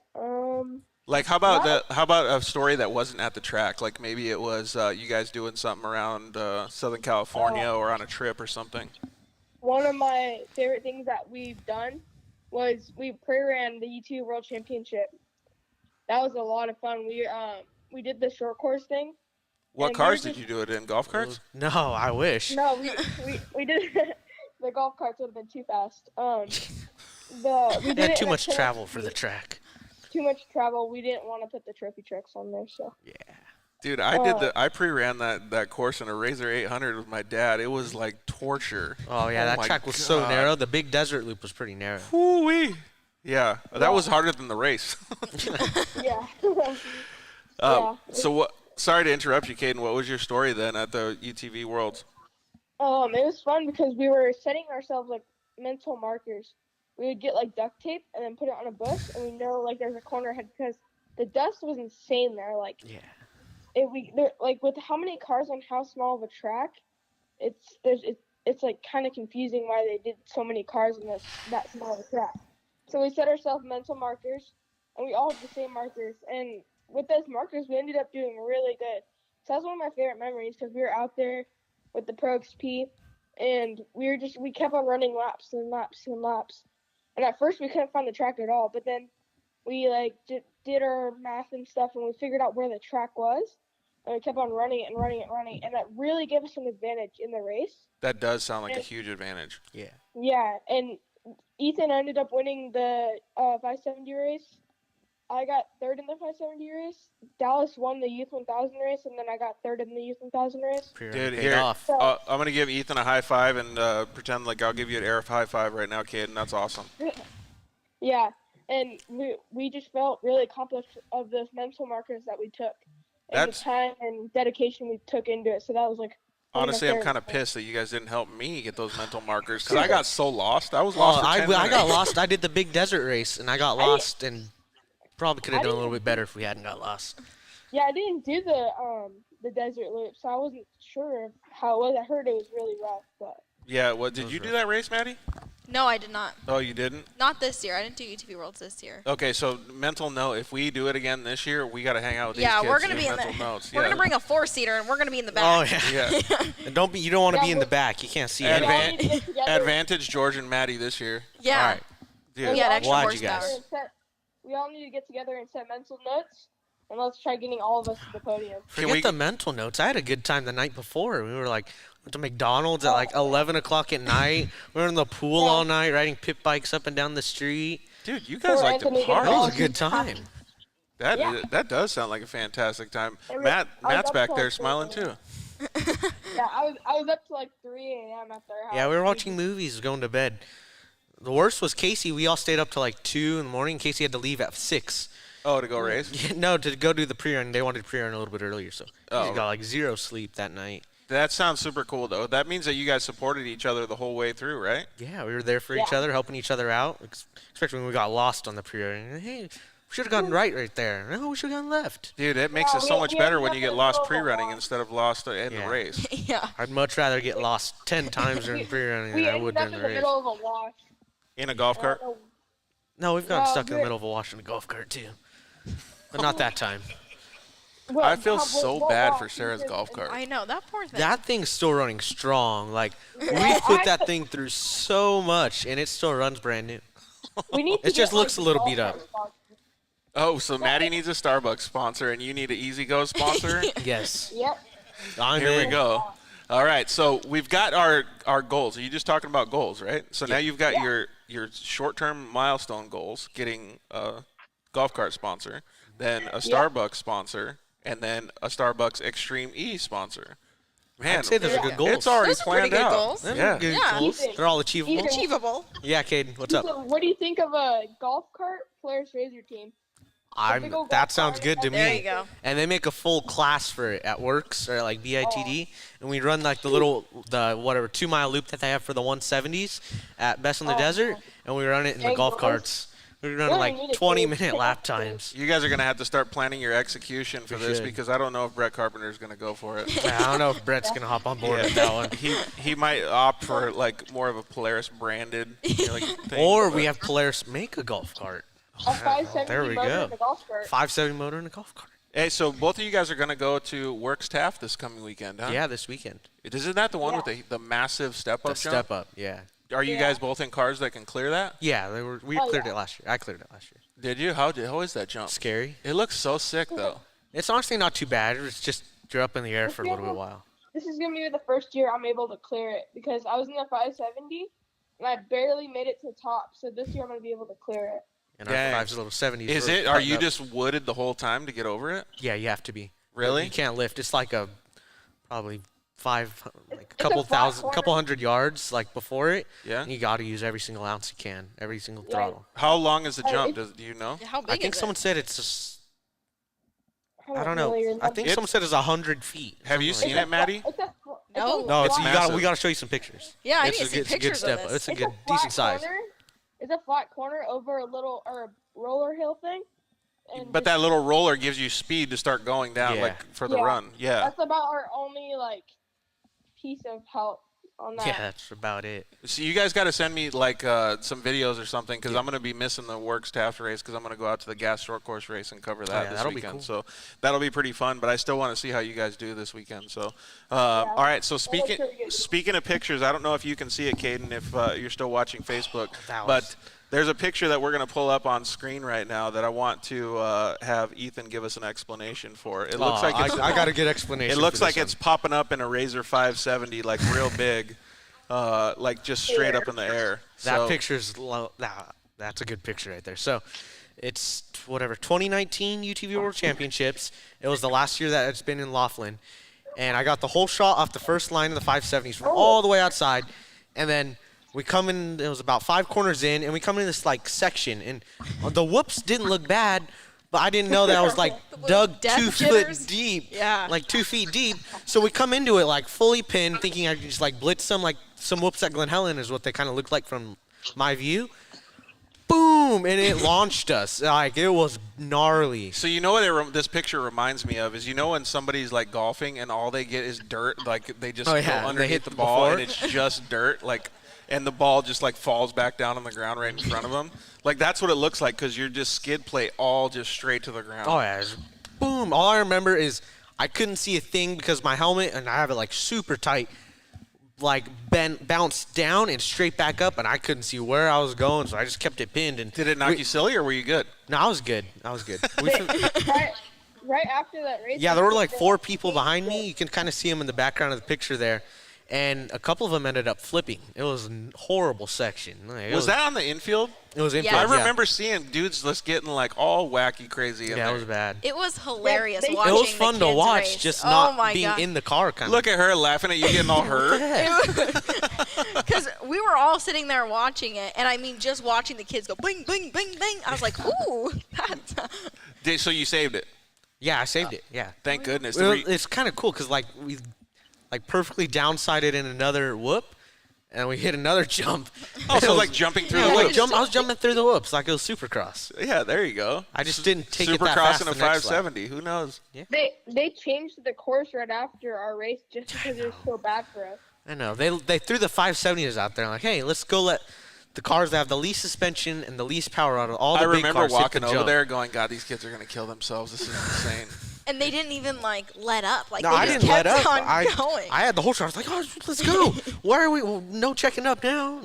Like, how about a story that wasn't at the track? Like, maybe it was you guys doing something around Southern California or on a trip or something. One of my favorite things that we've done was we pre-ran the U2 World Championship. That was a lot of fun. We did the short course thing. What cars did you do it in? Golf carts? No, I wish. No, we did the golf carts would have been too fast. We did Had it too in a much track. travel for the track. Too much travel. We didn't want to put the trophy trucks on there, so. Yeah. Dude, I pre-ran that course in a Razor 800 with my dad. It was like torture. Oh yeah, that my track was so God. narrow. The big desert loop was pretty narrow. Woo-wee. Yeah, that was harder than the race. Yeah. So what? Sorry to interrupt you, Kaden. What was your story then at the UTV Worlds? It was fun because we were setting ourselves like mental markers. We would get like duct tape and then put it on a bush, and we know like there's a corner ahead because the dust was insane there. Like like with how many cars on how small of a track, it's like kind of confusing why they did so many cars in that small of a track. So we set ourselves mental markers, and we all had the same markers. And with those markers, we ended up doing really good. So that's one of my favorite memories because we were out there with the Pro XP, and we kept on running laps and laps and laps. And at first we couldn't find the track at all, but then we like did our math and stuff, and we figured out where the track was, and we kept on running it and running it and running, and that really gave us an advantage in the race. That does sound like a huge advantage. Yeah. Yeah, and Ethan ended up winning the 570 race. I got third in the 570 race. Dallas won the Youth 1000 race, and then I got third in the Youth 1000 race. Dude, here, I'm going to give Ethan a high five and pretend like I'll give you an air high five right now, Kaden. That's awesome. Yeah, and we just felt really accomplished of those mental markers that we took. And the time and dedication we took into it. So that was like honestly, I'm kind of pissed that you guys didn't help me get those mental markers because I got so lost. I was lost for 10 minutes. I got lost. I did the big desert race, and I got lost, and probably could have done a little bit better if we hadn't got lost. Yeah, I didn't do the desert loop, so I wasn't sure how it was. I heard it was really rough, but. Yeah, did you do that race, Maddie? No, I did not. Oh, you didn't? Not this year. I didn't do UTV Worlds this year. Okay, so mental note: if we do it again this year, we got to hang out with these kids. Yeah, we're gonna be in mental the. notes. We're gonna bring a 4-seater, and we're gonna be in the back. Oh yeah. And you don't want to be in the back. You can't see anything. Advantage George and Maddie this year. Yeah. All right. Dude. We had extra Glad horsepower. you guys. We all need to get together and set mental notes, and let's try getting all of us to the podium. Forget the mental notes. I had a good time the night before. We were like went to McDonald's at like 11 o'clock at night. We were in the pool all night, riding pit bikes up and down the street. Dude, you guys like to party. That was a good time. That does sound like a fantastic time. Matt's back there smiling too. Yeah, I was up to like 3 a.m. after. Yeah, we were watching movies, going to bed. The worst was Casey. We all stayed up till like 2 in the morning. Casey had to leave at 6. Oh, to go race? No, to go do the pre-run. They wanted to pre-run a little bit earlier, so he got like 0 sleep that night. That sounds super cool, though. That means that you guys supported each other the whole way through, right? Yeah, we were there for each other, helping each other out, especially when we got lost on the pre-run. Hey, we should have gotten right there. No, we should have gone left. Dude, it makes it so much better when you get lost pre-running instead of lost in the race. Yeah. I'd much rather get lost 10 times during pre-running than I would during the race. We ended up in the middle of a wash. In a golf cart? No, we've gotten stuck in the middle of a wash in a golf cart, too. But not that time. I feel so bad for Sarah's golf cart. I know, that poor thing. That thing's still running strong. Like, we put that thing through so much, and it still runs brand new. It just looks a little beat up. Oh, so Maddie needs a Starbucks sponsor, and you need an EasyGo sponsor? Yes. Yep. Here we go. All right, so we've got our goals. Are you just talking about goals, right? So now you've got your short-term milestone goals, getting a golf cart sponsor, then a Starbucks sponsor, and then a Starbucks Extreme E sponsor. Man, I'd say those are good goals. It's already Those are pretty planned good out. goals. Yeah. Good Yeah. goals. They're all achievable. Achievable. Yeah, Kaden, what's up? What do you think of a golf cart Polaris Racer team? That sounds good to me. There you go. And they make a full class for it at Works or like BITD, and we run like the 2-mile loop that they have for the 170s at Best in the Desert, and we run it in the golf carts. We run like 20-minute lap times. You guys are going to have to start planning your execution for this because I don't know if Brett Carpenter is going to go for it. I don't know if Brett's going to hop on board with that one. He might opt for like more of a Polaris branded thing. Or we have Polaris make a golf cart. A 570 there we motor go. and a golf cart. 570 motor and a golf cart. Hey, so both of you guys are going to go to Works Taft this coming weekend, huh? Yeah, this weekend. Isn't that the one with the massive step-up The jump? step up, yeah. Are you guys both in cars that can clear that? Yeah, we cleared it last year. I cleared it last year. Did you? How is that jump? Scary. It looks so sick, though. It's honestly not too bad. It's just you're up in the air for a little bit while. This is going to be the first year I'm able to clear it because I was in the 570 and I barely made it to the top. So this year I'm going to be able to clear it. And our 5's little 70s. Is it? Are you just wooded the whole time to get over it? Yeah, you have to be. Really? You can't lift. It's like probably It's a couple flat corner. couple hundred yards like before it. Yeah. And you got to use every single ounce you can, every single throttle. How long is the jump? Do you know? How big I think is someone it? said it's just, I don't know. I think someone said it's 100 feet. Have you seen it, Maddie? No. No, it's massive. we got to show you some pictures. Yeah, I it's need to see it's a good pictures of step. this. It's a It's good, flat decent size. corner. It's a flat corner over a roller hill thing. And But that little roller gives you speed to start going down, Yeah. like for the run. Yeah. That's about our only piece of help on that. Yeah, that's about it. So you guys got to send me some videos or something because I'm going to be missing the Works Taft race because I'm going to go out to the gas short course race and cover that this that'll be weekend. cool. So that'll be pretty fun. But I still want to see how you guys do this weekend. So all right. So speaking of pictures, I don't know if you can see it, Kaden, if you're still watching Facebook, but there's a picture that we're going to pull up on screen right now that I want to have Ethan give us an explanation for. It looks like I got a good explanation. it looks for like this it's popping up in a Razor 570, like real big, like just straight up in the air. That picture's that's a good picture right there. So it's 2019 UTV World Championships. It was the last year that it's been in Laughlin, and I got the whole shot off the first line of the 570s from all the way outside, and then we come in. It was about 5 corners in, and we come in this section, and the whoops didn't look bad, but I didn't know that I was dug 2 foot deep, like 2 feet deep. So we come into it fully pinned, thinking I could just blitz some whoops at Glen Helen is what they kind of looked like from my view. Boom, and it launched us. It was gnarly. So you know what this picture reminds me of is when somebody's golfing and all they get is dirt, they just go underneath the ball and it's just dirt, and the ball just falls back down on the ground right in front of them. That's what it looks like because you're just skid plate all just straight to the ground. Oh yeah, boom. All I remember is I couldn't see a thing because my helmet, and I have it super tight, bounced down and straight back up, and I couldn't see where I was going, so I just kept it pinned. And did it knock you silly, or were you good? No, I was good. Right after that race. Yeah, there were 4 people behind me. You can kind of see them in the background of the picture there. And a couple of them ended up flipping. It was a horrible section. Was that on the infield? It was infield. I remember seeing dudes just getting all wacky crazy. Yeah, it was bad. It was hilarious watching It was fun the to kids watch, race. just Oh not my being God. in the car. Kind Look at her laughing at you getting all hurt. Because we were all sitting there watching it, and just watching the kids go bing, bing, bing, bing. I was like, ooh. So you saved it? Yeah, I saved it. Yeah. Thank goodness. It's kind of cool because we perfectly downsided in another whoop, and we hit another jump. Oh, so jumping through the whoops. I was jumping through the whoops like it was Supercross. Yeah, there you go. I just didn't take it that Supercross fast in a the next lap. 570. Who knows? Yeah. They changed the course right after our race just because it was so bad for us. I know. They threw the 570s out there like, hey, let's go let the cars that have the least suspension and the least power out of all the big cars. I remember walking hit the over jump. there going, God, these kids are going to kill themselves. This is insane. And they didn't even let up. No, they I just didn't let kept up. on going. I had the whole shot. I was like, oh, let's go. Why are we? Well, no checking up now.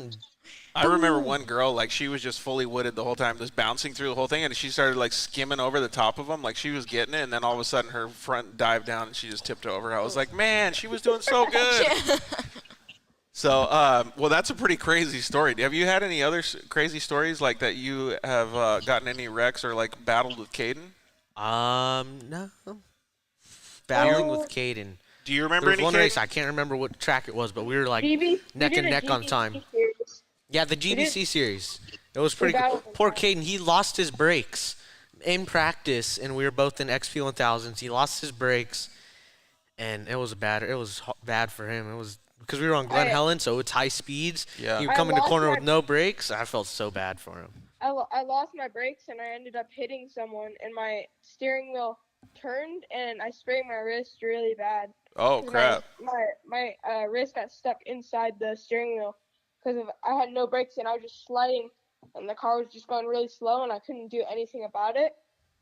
I remember one girl, she was just fully wooded the whole time, just bouncing through the whole thing, and she started, skimming over the top of them, she was getting it, and then all of a sudden her front dived down, and she just tipped over. I was like, man, she was doing so good. So, well, that's a pretty crazy story. Have you had any other crazy stories that you have gotten any wrecks or, battled with Kaden? No. Battling with Kaden. Do you remember There was any one Kaden? race, I can't remember what track it was, but we were neck and neck on time. Yeah, the GBC series. It was pretty cool. Poor Kaden, he lost his brakes in practice, and we were both in XP 1000s. He lost his brakes, and it was bad for him. It was because we were on Glen Helen, so it's high speeds. Yeah. He would come in the corner with no brakes. I felt so bad for him. I lost my brakes and I ended up hitting someone, and my steering wheel turned and I sprained my wrist really bad. Oh, crap. My wrist got stuck inside the steering wheel because I had no brakes and I was just sliding and the car was just going really slow, and I couldn't do anything about it,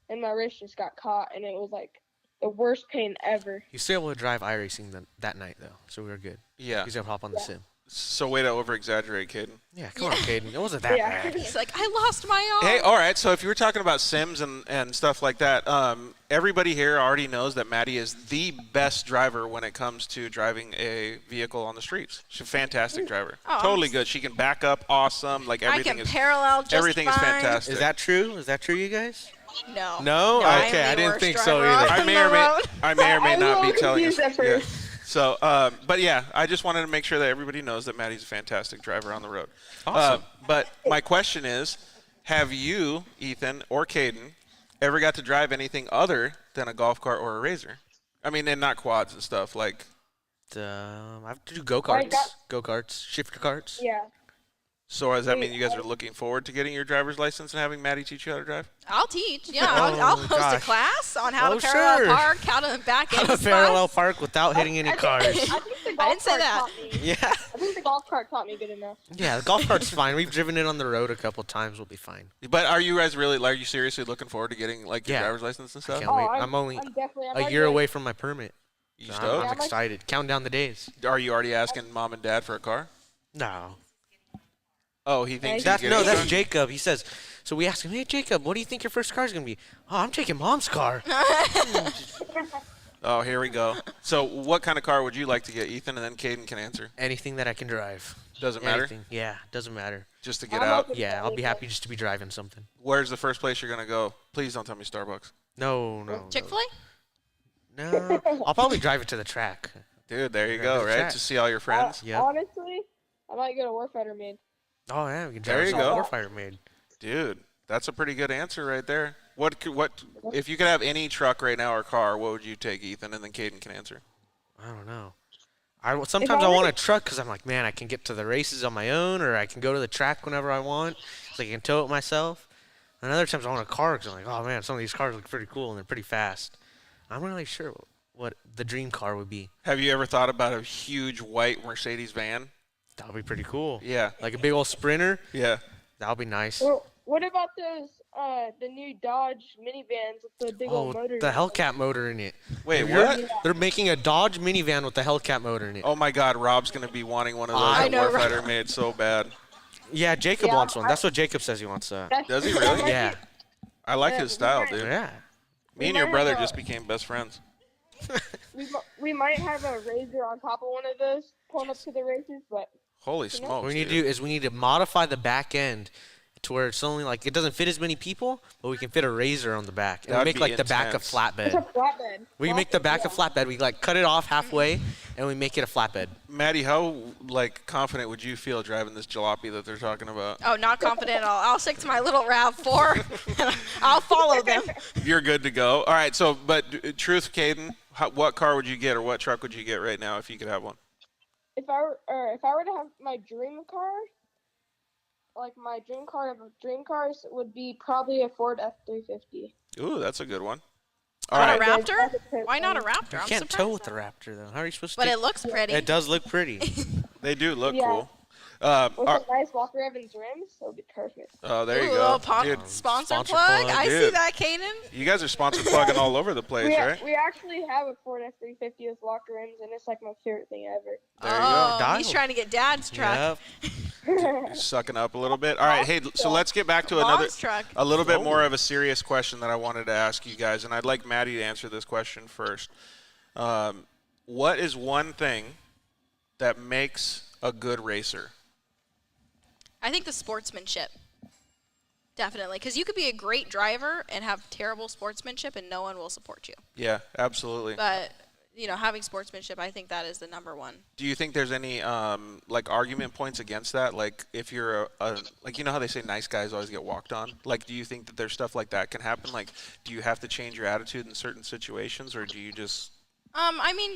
and my wrist just got caught, and it was like the worst pain ever. He's still able to drive iRacing that night though, so we were good. Yeah. He's able to hop on the sim. So way to over-exaggerate, Caden. Yeah, come on, Kaden. It wasn't that bad. He's like, I lost my arm. Hey, all right. So if you were talking about sims and stuff like that, everybody here already knows that Maddie is the best driver when it comes to driving a vehicle on the streets. She's a fantastic driver. Oh, Totally good. She can back up awesome. Like everything I can is parallel just everything is fine. fantastic. Is that true? Is that true, you guys? No. No? I'm Okay, I the didn't worst think so driver either. on the road. I may or may I'm a not little be telling you. confused at Yeah. first. So, but yeah, I just wanted to make sure that everybody knows that Maddie's a fantastic driver on the road. Awesome. But my question is, have you, Ethan or Kaden, ever got to drive anything other than a golf cart or a Razor? I mean, and not quads and stuff like. I have to do go-karts. Go-karts. Shifter carts. Yeah. So does that mean you guys are looking forward to getting your driver's license and having Maddie teach you how to drive? I'll teach. Yeah, I'll host a gosh. class on how Oh, to parallel sure. park, how to back How into to parallel spots. park without hitting any cars. I think the golf didn't say cart that. taught me. Yeah. I think the golf cart taught me good enough. Yeah, the golf cart's fine. We've driven it on the road a couple times. We'll be fine. But are you guys really, are you seriously looking forward to getting like your Yeah. driver's license and stuff? Can't wait. I'm I'm only definitely a year away from my permit. You So stoked? I'm excited. Count down the days. Are you already asking mom and dad for a car? No. Oh, he thinks That's he's getting that's one? Jacob. He says, so we asked him, hey, Jacob, what do you think your first car is going to be? Oh, I'm taking mom's car. Oh, here we go. So what kind of car would you like to get, Ethan? And then Kaden can answer. Anything that I can drive. Doesn't matter? Anything. Yeah, doesn't matter. Just to get I'm out? open to Yeah, I'll be anything. happy just to be driving something. Where's the first place you're going to go? Please don't tell me Starbucks. No, no. Chick-fil-A? No. I'll probably drive it to the track. Dude, there you Right go, to the right? track. To see all your friends. Yeah. Honestly, I might go to Warfighter Maid. Oh, yeah, we can There drive you some go. Warfighter Maid. Dude, that's a pretty good answer right there. What if you could have any truck right now or car, what would you take, Ethan? And then Kaden can answer. I don't know. Sometimes I I want a were- truck because I'm like, man, I can get to the races on my own, or I can go to the track whenever I want. So I can tow it myself. And other times I want a car because I'm like, oh man, some of these cars look pretty cool and they're pretty fast. I'm not really sure what the dream car would be. Have you ever thought about a huge white Mercedes van? That would be pretty cool. Yeah. Like a big old Sprinter. Yeah. That would be nice. Well, what about those the new Dodge minivans with the big Oh, old motor? the Hellcat motor in it. Wait, Have you heard? what? They're making a Dodge minivan with the Hellcat motor in it. Oh my God, Rob's going to be wanting one of those I at know, Warfighter made so bad. Yeah, Jacob Yeah, wants one. That's what Jacob says he wants. Does he really? Yeah. I like his style, dude. Yeah. Me and your brother just became best friends. We might have a Razor on top of one of those pulling up to the races, but Holy You know? smokes, What we need dude. to do is we need to modify the back end to where it's only like it doesn't fit as many people, but we can fit a Razor on the back and That'd make be like the back a intense. it's a flatbed. flatbed. We can make the back a flatbed. We like cut it off halfway and we make it a flatbed. Maddie, how like confident would you feel driving this jalopy that they're talking about? Oh, not confident at all. I'll stick to my little RAV4. I'll follow them. You're good to go. All right, so but truth, Kaden, what car would you get or what truck would you get right now if you could have one? If I were to have my dream car, like my dream car of dream cars would be probably a Ford F-350. Ooh, that's a good one. All Not right. a Raptor? Why not a Raptor? You I'm can't surprised tow with at the that. Raptor though. How are you supposed to? But take- it looks pretty. It does look pretty. They do look Yeah. cool. With Are- a nice Walker Evans rims, it would be perfect. oh, there you Ooh, go. little Dude, sponsor Sponsor plug. plug, I see dude. that, Kaden. you guys are sponsor plugging all over the place, right? We actually have a Ford F-350 with Walker rims, and it's like my favorite thing ever. There you go. Oh, Dial. he's trying to get Dad's truck. Yep. Sucking up a little bit. All right, hey, so let's get back to another, Mom's truck. a little bit more of a serious question that I wanted to ask you guys, and I'd like Maddie to answer this question first. What is one thing that makes a good racer? I think the sportsmanship. Definitely. Because you could be a great driver and have terrible sportsmanship and no one will support you. Yeah, absolutely. But, having sportsmanship, I think that is the number one. Do you think there's any like argument points against that? Like if you're like how they say nice guys always get walked on? Like do you think that there's stuff like that can happen? Like do you have to change your attitude in certain situations or do you just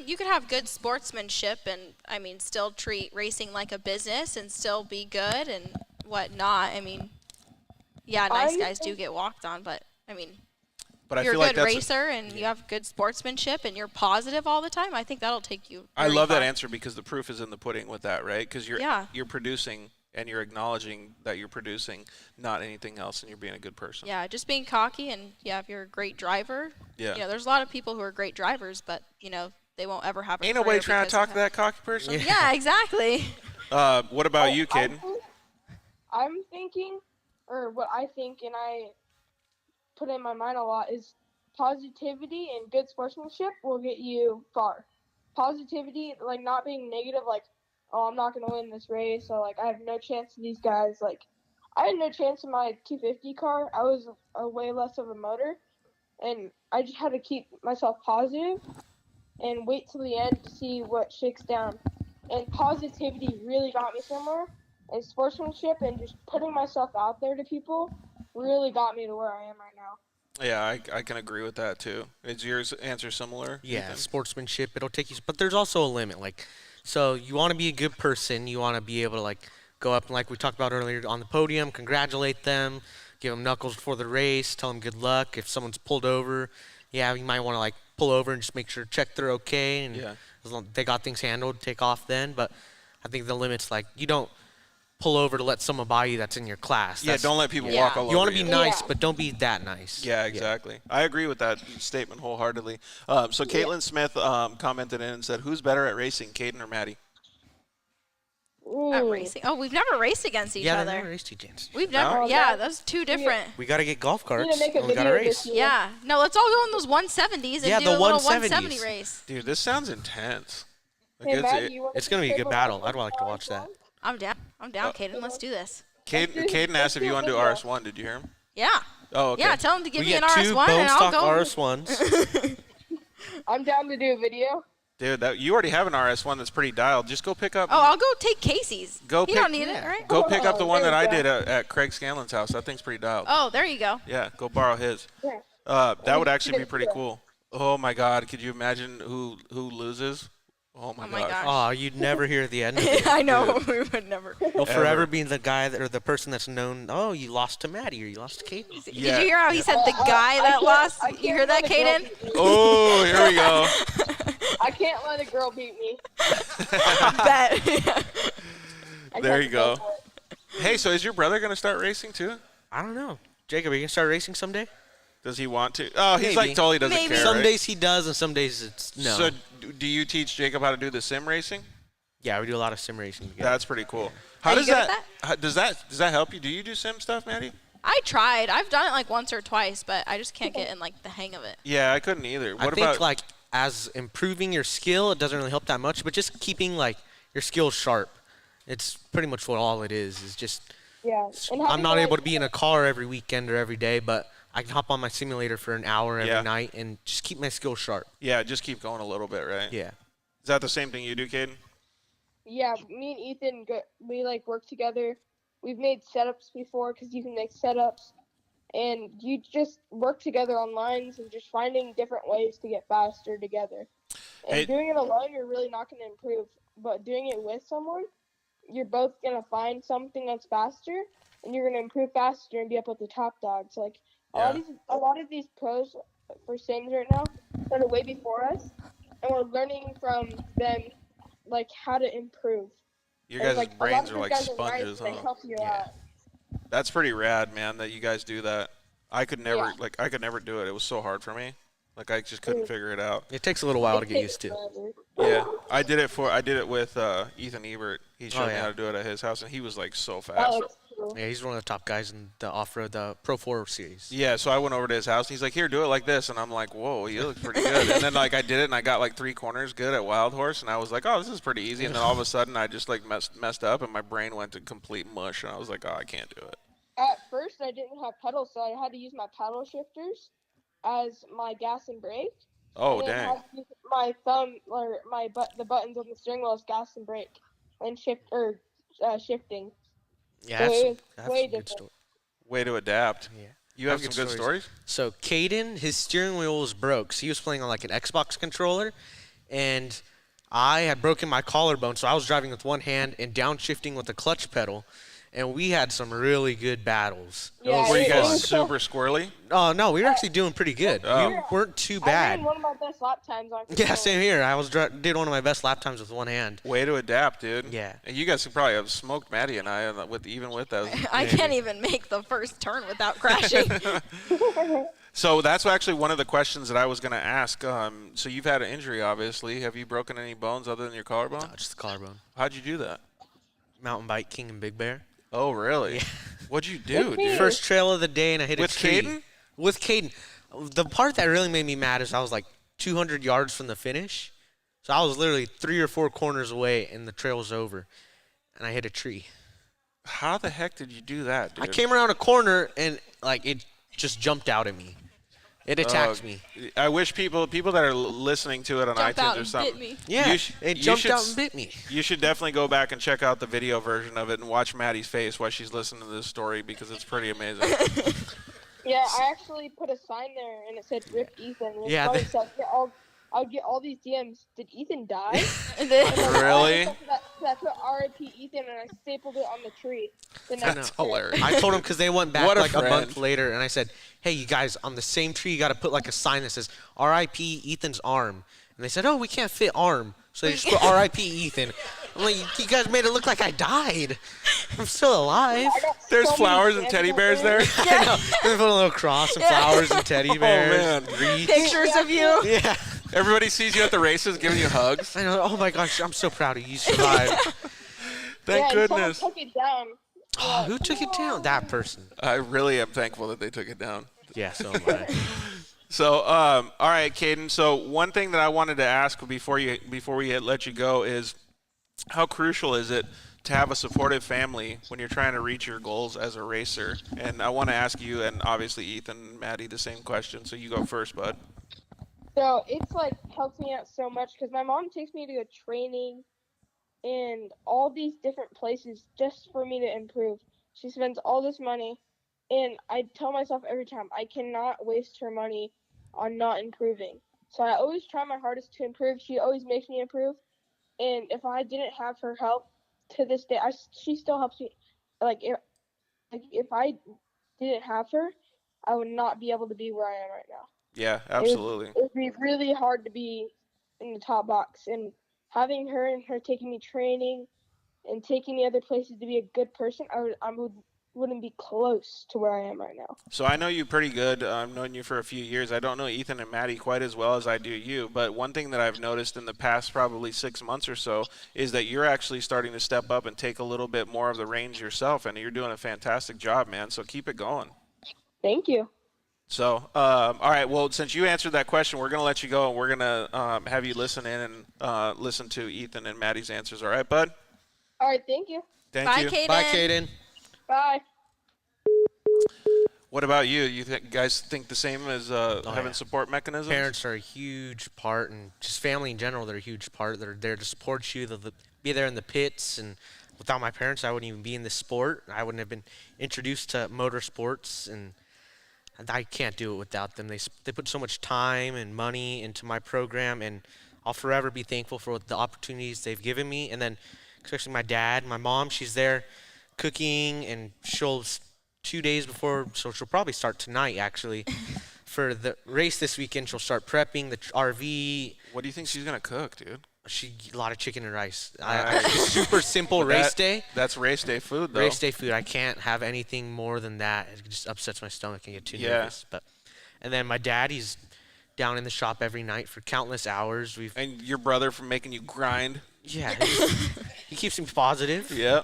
You could have good sportsmanship and, still treat racing like a business and still be good and whatnot. Yeah, nice guys do get walked on, but, but I you're feel a like good that's racer and you have good sportsmanship and you're positive all the time. I think that'll take you I very love that far. answer because the proof is in the pudding with that, right? Because Yeah. you're producing and you're acknowledging that you're producing, not anything else, and you're being a good person. Yeah, just being cocky, and if you're a great driver, there's a lot of people who are great drivers, but they won't ever have a Ain't career nobody trying to because of talk to that cocky person. Yeah, exactly. What about you, Kaden? I'm thinking, or what I think, and I put in my mind a lot, is positivity and good sportsmanship will get you far. Positivity, like not being negative, like, oh, I'm not going to win this race, or like I have no chance of these guys. Like, I had no chance in my 250 car. I was a way less of a motor, and I just had to keep myself positive and wait till the end to see what shakes down. And positivity really got me somewhere, and sportsmanship and just putting myself out there to people really got me to where I am right now. Yeah, I can agree with that too. Is yours answer similar? Yeah, sportsmanship, it'll take you, but there's also a limit. Like, so you want to be a good person, you want to be able to like go up and like we talked about earlier on the podium, congratulate them, give them knuckles before the race, tell them good luck. If someone's pulled over, you might want to like pull over and just make sure, check they're okay, and as long as they got things handled, take off then. But I think the limit's like you don't pull over to let someone by you that's in your class. Don't let people walk all over you. You want to be nice, but don't be that nice. Yeah, exactly. I agree with that statement wholeheartedly. So Caitlin Smith commented in and said, who's better at racing, Kaden or Maddie? At racing? Oh, we've never raced against each other. Yeah, never raced against. We've never. Yeah, those two different. We got to get golf carts. We got to race. Yeah. No, let's all go in those 170s and do a little 170 race. Dude, this sounds intense. Hey, Maddie, it's going to be a good battle. I'd like to watch that. I'm down. Kaden. Let's do this. Caden asked if you want to do RS1. Did you hear him? Yeah. Oh, okay. Yeah, tell him to give we me an get two RS1 bone and I'll stock go. RS1s. I'm down to do a video. Dude, you already have an RS1 that's pretty dialed. Just go pick up. Oh, I'll go take Casey's. You don't need it, right? Go pick up the one that I did at Craig Scanlon's house. That thing's pretty dialed. Oh, there you go. Yeah, go borrow his. Yeah. That would actually be pretty cool. Oh my God, could you imagine who loses? Oh my gosh. Oh, you'd never hear the end of it. I know. We would never. You'll forever be the guy or the person that's known, oh, you lost to Maddie or you lost to Kaden. Did you hear how he said the guy that lost? You hear that, Kaden? Oh, here we go. I can't let a girl beat me. Bet. There you go. Hey, so is your brother going to start racing too? I don't know. Jacob, are you going to start racing someday? Does he want to? Oh, he's Maybe. like totally doesn't care. Some right? days he does and some days it's no. So do you teach Jacob how to do the sim racing? Yeah, we do a lot of sim racing together. That's pretty cool. How does does that help you? Do you do sim stuff, Maddie? I tried. I've done it like once or twice, but I just can't get in like the hang of it. Yeah, I couldn't either. I think like as improving your skill, it doesn't really help that much, but just keeping like your skills sharp. It's pretty much what all it is just I'm not able to be in a car every weekend or every day, but I can hop on my simulator for an hour every night and just keep my skills sharp. Yeah, just keep going a little bit, right? Yeah. Is that the same thing you do, Kaden? Yeah, me and Ethan, we like work together. We've made setups before because you can make setups. And you just work together on lines and just finding different ways to get faster together. And doing it alone, you're really not going to improve. But doing it with someone, you're both going to find something that's faster, and you're going to improve faster and be up with the top dogs. Like, a lot of these pros for sims right now started way before us, and we're learning from them, like, how to improve. Your guys' like, brains are like sponges, huh? They help you out. That's pretty rad, man, that you guys do that. I could never do it. It was so hard for me. Like, I just couldn't figure it out. It takes a little while to get used to. Yeah, I did it with Ethan Ebert. He showed me how to do it at his house, and he was like so fast. Yeah, he's one of the top guys in the off-road, the Pro 4 series. Yeah, so I went over to his house, and he's like, here, do it like this. And I'm like, whoa, you look pretty good. And then, like, I did it, and I got, like, 3 corners good at Wild Horse. And I was like, oh, this is pretty easy. And then all of a sudden, I just, like, messed up, and my brain went to complete mush. And I was like, oh, I can't do it. At first, I didn't have pedals, so I had to use my paddle shifters as my gas and brake. Oh, and dang. I had to use my thumb, or the buttons on the steering wheel as gas and brake, and shifting. Yeah, so that's way a good different. story. Way to adapt. Yeah. You have some good stories? So Kaden, his steering wheel was broke. So he was playing on like an Xbox controller, and I had broken my collarbone, so I was driving with one hand and downshifting with the clutch pedal. and we had some really good battles. Yeah, Were you it guys was so- super squirrely? Oh no, we were actually doing pretty good. Oh. We weren't too I bad. ran one of my best lap times on Yeah, control. same here. I did one of my best lap times with one hand. Way to adapt, dude. Yeah. And you guys could probably have smoked Maddie and I even with those. I can't even make the first turn without crashing. So that's actually one of the questions that I was going to ask. So you've had an injury, obviously. Have you broken any bones other than your collarbone? No, just the collarbone. How'd you do that? Mountain bike king and Big Bear. Oh, really? Yeah. What'd you do, dude? First trail of the day, and I hit With a tree. Kaden? With Kaden. The part that really made me mad is I was like 200 yards from the finish. So I was literally 3 or 4 corners away, and the trail was over. And I hit a tree. How the heck did you do that, dude? I came around a corner, and like it just jumped out at me. It attacked me. I wish people that are listening to it on Jumped iTunes out or and something. bit me. Yeah, it jumped should out and bit me. You should definitely go back and check out the video version of it and watch Maddie's face while she's listening to this story because it's pretty amazing. Yeah, I actually put a sign there and it said "Rip Ethan." And Yeah, funny, so I would get all these DMs. Did Ethan die? Really? That's what R.I.P. Ethan, and I stapled it on the tree. The next That's day. hilarious. I told them because they went back What a like a month friend. later, and I said, "Hey, you guys, on the same tree, you got to put like a sign that says R.I.P. Ethan's arm." And they said, "Oh, we can't fit arm," so they just put R.I.P. Ethan. I'm like, "You guys made it look like I died. I'm still alive." I got There's so many flowers and DMs teddy out bears there. I know. They put a little cross and flowers and teddy bears. man. Wreaths. Pictures of you. Yeah. Everybody sees you at the races giving you hugs. I know. Oh my gosh, I'm so proud of you. You survived. Thank and goodness. someone took it down. Oh, who took it down? That person. I really am thankful that they took it down. Yeah, so am I. So, all right, Kaden. So, one thing that I wanted to ask before we let you go is, how crucial is it to have a supportive family when you're trying to reach your goals as a racer? And I want to ask you, and obviously Ethan and Maddie, the same question. So you go first, bud. So it's like helps me out so much because my mom takes me to go training and all these different places just for me to improve. She spends all this money, and I tell myself every time I cannot waste her money on not improving. So I always try my hardest to improve. She always makes me improve, and if I didn't have her help to this day, she still helps me. If I didn't have her, I would not be able to be where I am right now. Yeah, absolutely. It would be really hard to be in the top box, and having her and her taking me training and taking me other places to be a good person, wouldn't be close to where I am right now. So I know you pretty good. I've known you for a few years. I don't know Ethan and Maddie quite as well as I do you, but one thing that I've noticed in the past probably 6 months or so is that you're actually starting to step up and take a little bit more of the reins yourself, and you're doing a fantastic job, man. So keep it going. Thank you. So, all right, well, since you answered that question, we're going to let you go, and we're going to have you listen in and listen to Ethan and Maddie's answers. All right, bud? All right, thank you. Thank Bye, you. Kaden. Bye, Kaden. Bye. What about you? You guys think the same as having yeah. support mechanisms? Parents are a huge part, and just family in general, they're a huge part. They're there to support you. They'll be there in the pits, and without my parents, I wouldn't even be in this sport. I wouldn't have been introduced to motorsports, and I can't do it without them. They put so much time and money into my program, and I'll forever be thankful for the opportunities they've given me. And then especially my dad, my mom, she's there cooking, and she'll 2 days before, so she'll probably start tonight actually. For the race this weekend, she'll start prepping the RV. What do you think she's going to cook, dude? A lot of chicken and rice. Nice. Super simple race day. That's race day food, though. Race day food. I can't have anything more than that. It just upsets my stomach and get too nervous. And then my dad, he's down in the shop every night for countless hours. And your brother from making you grind. Yeah, he keeps me positive. Yeah.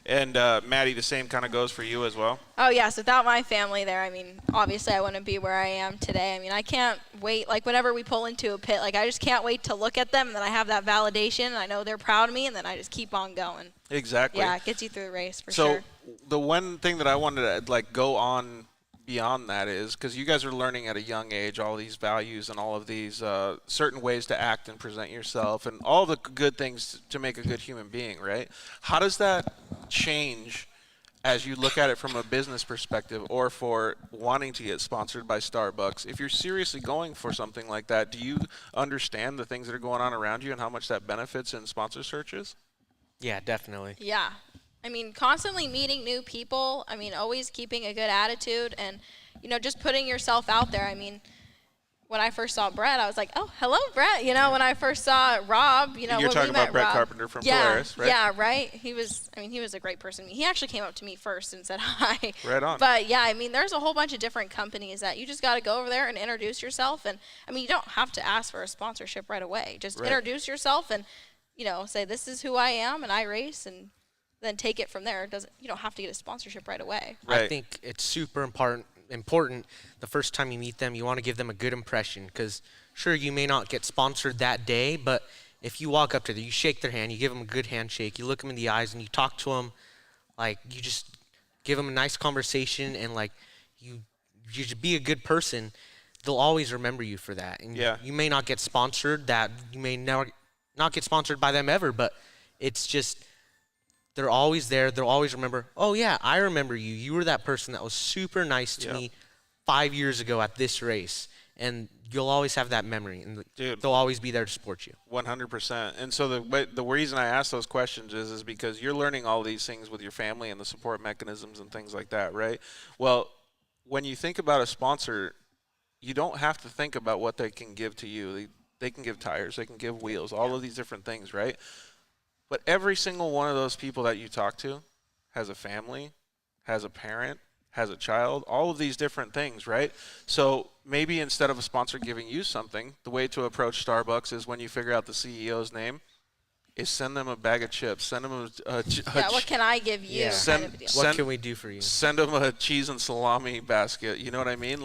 And Maddie, the same kind of goes for you as well. Oh, yes. Without my family there, I mean, obviously I wouldn't be where I am today. I mean, I can't wait. Like, whenever we pull into a pit, like, I just can't wait to look at them, and then I have that validation, and I know they're proud of me, and then I just keep on going. Exactly. Yeah, it gets you through the race for so sure. the one thing that I wanted to, go on beyond that is, because you guys are learning at a young age all these values and all of these certain ways to act and present yourself and all the good things to make a good human being, right? How does that change as you look at it from a business perspective, or for wanting to get sponsored by Starbucks? If you're seriously going for something like that, do you understand the things that are going on around you and how much that benefits in sponsor searches? Yeah, definitely. Yeah. I mean, constantly meeting new people. I mean, always keeping a good attitude and, just putting yourself out there. I mean, when I first saw Brett, I was like, oh, hello, Brett. When I first saw Rob, You're when talking we met about Brett Rob, Carpenter from Polaris, right? Yeah, right. He was a great person. He actually came up to me first and said hi. Right on. But, yeah, I mean, there's a whole bunch of different companies that you just got to go over there and introduce yourself. And, I mean, you don't have to ask for a sponsorship right away. Just introduce yourself and, say this is who I am and I race, and then take it from there. You don't have to get a sponsorship right away. Right. I think it's super important the first time you meet them, you want to give them a good impression, because sure, you may not get sponsored that day, but if you walk up to them, you shake their hand, you give them a good handshake, you look them in the eyes and you talk to them, like you just give them a nice conversation, and like you just be a good person, they'll always remember you for that. And you may not get sponsored, you may not get sponsored by them ever, but it's just they're always there. They'll always remember, oh, yeah, I remember you. You were that person that was super nice to me 5 years ago at this race. And you'll always have that memory. And they'll always be there to support you. 100%. And so the reason I ask those questions is because you're learning all these things with your family and the support mechanisms and things like that, right? Well, when you think about a sponsor, you don't have to think about what they can give to you. They can give tires. They can give wheels, all of these different things, right? But every single one of those people that you talk to has a family, has a parent, has a child, all of these different things, right? So maybe instead of a sponsor giving you something, the way to approach Starbucks is when you figure out the CEO's name, is send them a bag of chips. Send them what can I give you? Yeah. Kind of a deal. What can we do for you? Send them a cheese and salami basket. You know what I mean?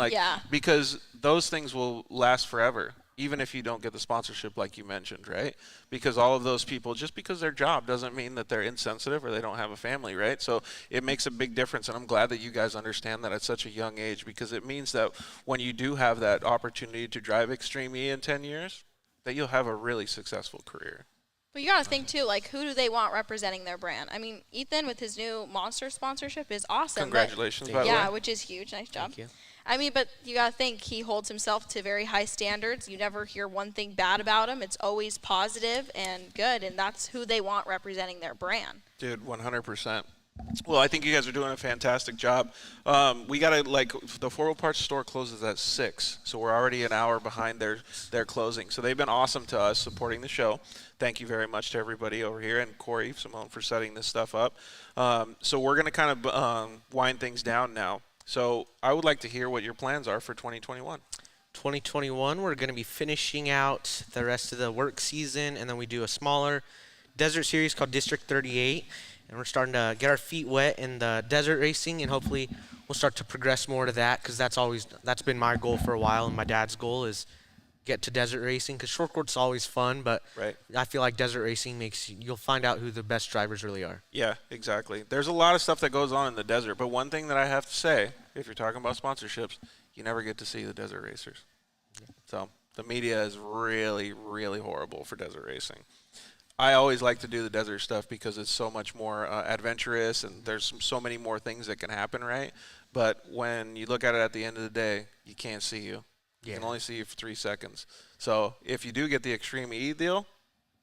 Because those things will last forever, even if you don't get the sponsorship like you mentioned, right? Because all of those people, just because their job doesn't mean that they're insensitive or they don't have a family, right? So it makes a big difference, and I'm glad that you guys understand that at such a young age, because it means that when you do have that opportunity to drive Extreme E in 10 years, that you'll have a really successful career. But you got to think, too, like, who do they want representing their brand? I mean, Ethan with his new Monster sponsorship is awesome. Congratulations, by the way. Yeah, which is huge. Nice job. Thank you. I mean, but you got to think he holds himself to very high standards. You never hear one thing bad about him. It's always positive and good, and that's who they want representing their brand. Dude, 100%. Well, I think you guys are doing a fantastic job. We got to, the 4 Wheel Parts store closes at 6, so we're already an hour behind their closing. So they've been awesome to us supporting the show. Thank you very much to everybody over here, and Corey, Simone, for setting this stuff up. So we're going to kind of wind things down now. So I would like to hear what your plans are for 2021. 2021, we're going to be finishing out the rest of the work season, and then we do a smaller desert series called District 38, and we're starting to get our feet wet in the desert racing, and hopefully we'll start to progress more to that, because that's been my goal for a while, and my dad's goal is get to desert racing, because short court's always fun, but I feel like desert racing you'll find out who the best drivers really are. Yeah, exactly. There's a lot of stuff that goes on in the desert, but one thing that I have to say, if you're talking about sponsorships, you never get to see the desert racers. So the media is really, really horrible for desert racing. I always like to do the desert stuff because it's so much more adventurous, and there's so many more things that can happen, right? But when you look at it at the end of the day, you can't see you. You can only see you for 3 seconds. So if you do get the Extreme E deal,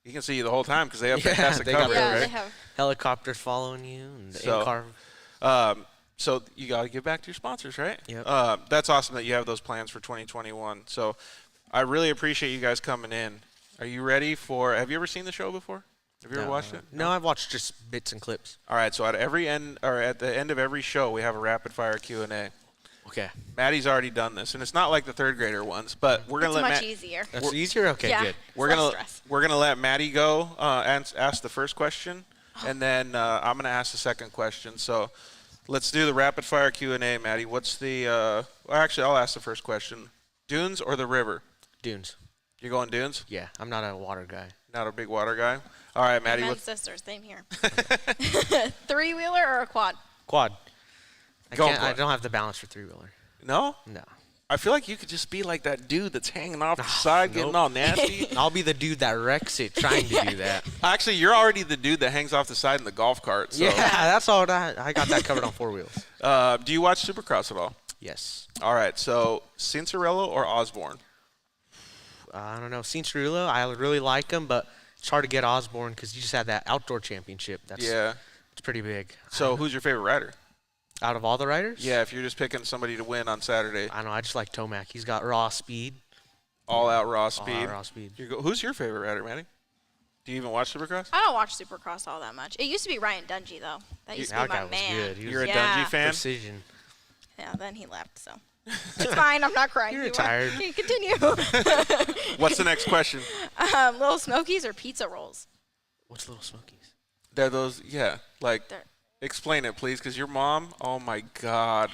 you can see you the whole time because they have fantastic coverage, right? They have helicopters following you and in-car. So you got to give back to your sponsors, right? Yep. That's awesome that you have those plans for 2021. So I really appreciate you guys coming in. Are you ready for – have you ever seen the show before? Have you ever watched it? No, I've watched just bits and clips. All right, so at the end of every show, we have a rapid-fire Q&A. Okay. Maddie's already done this, and it's not like the third grader ones, but we're gonna let much easier. That's easier. Okay, yeah, good. We're gonna let Maddie go and ask the first question, and then I'm gonna ask the second question. So let's do the rapid fire Q&A. Maddie, what's the? Actually, I'll ask the first question. Dunes or the river? Dunes. You're going dunes? Yeah, I'm not a water guy. Not a big water guy. All right, Maddie. Amen, sisters, same here. 3-wheeler or a quad? Quad. I quad. don't have the balance for 3-wheeler. No? No. I feel like you could just be like that dude that's hanging off the side, getting all nasty. I'll be the dude that wrecks it trying to do that. Actually, you're already the dude that hangs off the side in the golf cart. So. Yeah, that's all. I got that covered on 4 wheels. Do you watch Supercross at all? Yes. All right, so Cinderella or Osborne? I don't know. Cinderella, I really like him, but it's hard to get Osborne because you just had that outdoor championship. That's It's pretty big. So who's your favorite rider? Out of all the riders? Yeah, if you're just picking somebody to win on Saturday. I don't know. I just like Tomac. He's got raw speed. All out raw speed. All out raw speed. Who's your favorite rider, Maddie? Do you even watch Supercross? I don't watch Supercross all that much. It used to be Ryan Dungey, though. That used to be my man. Was good. You're a Dungey fan? Precision. Yeah, then he left, so. It's fine. I'm not crying. You're retired. Okay, continue. What's the next question? Little Smokies or pizza rolls? What's Little Smokies? They're those, explain it, please, because your mom, oh, my God.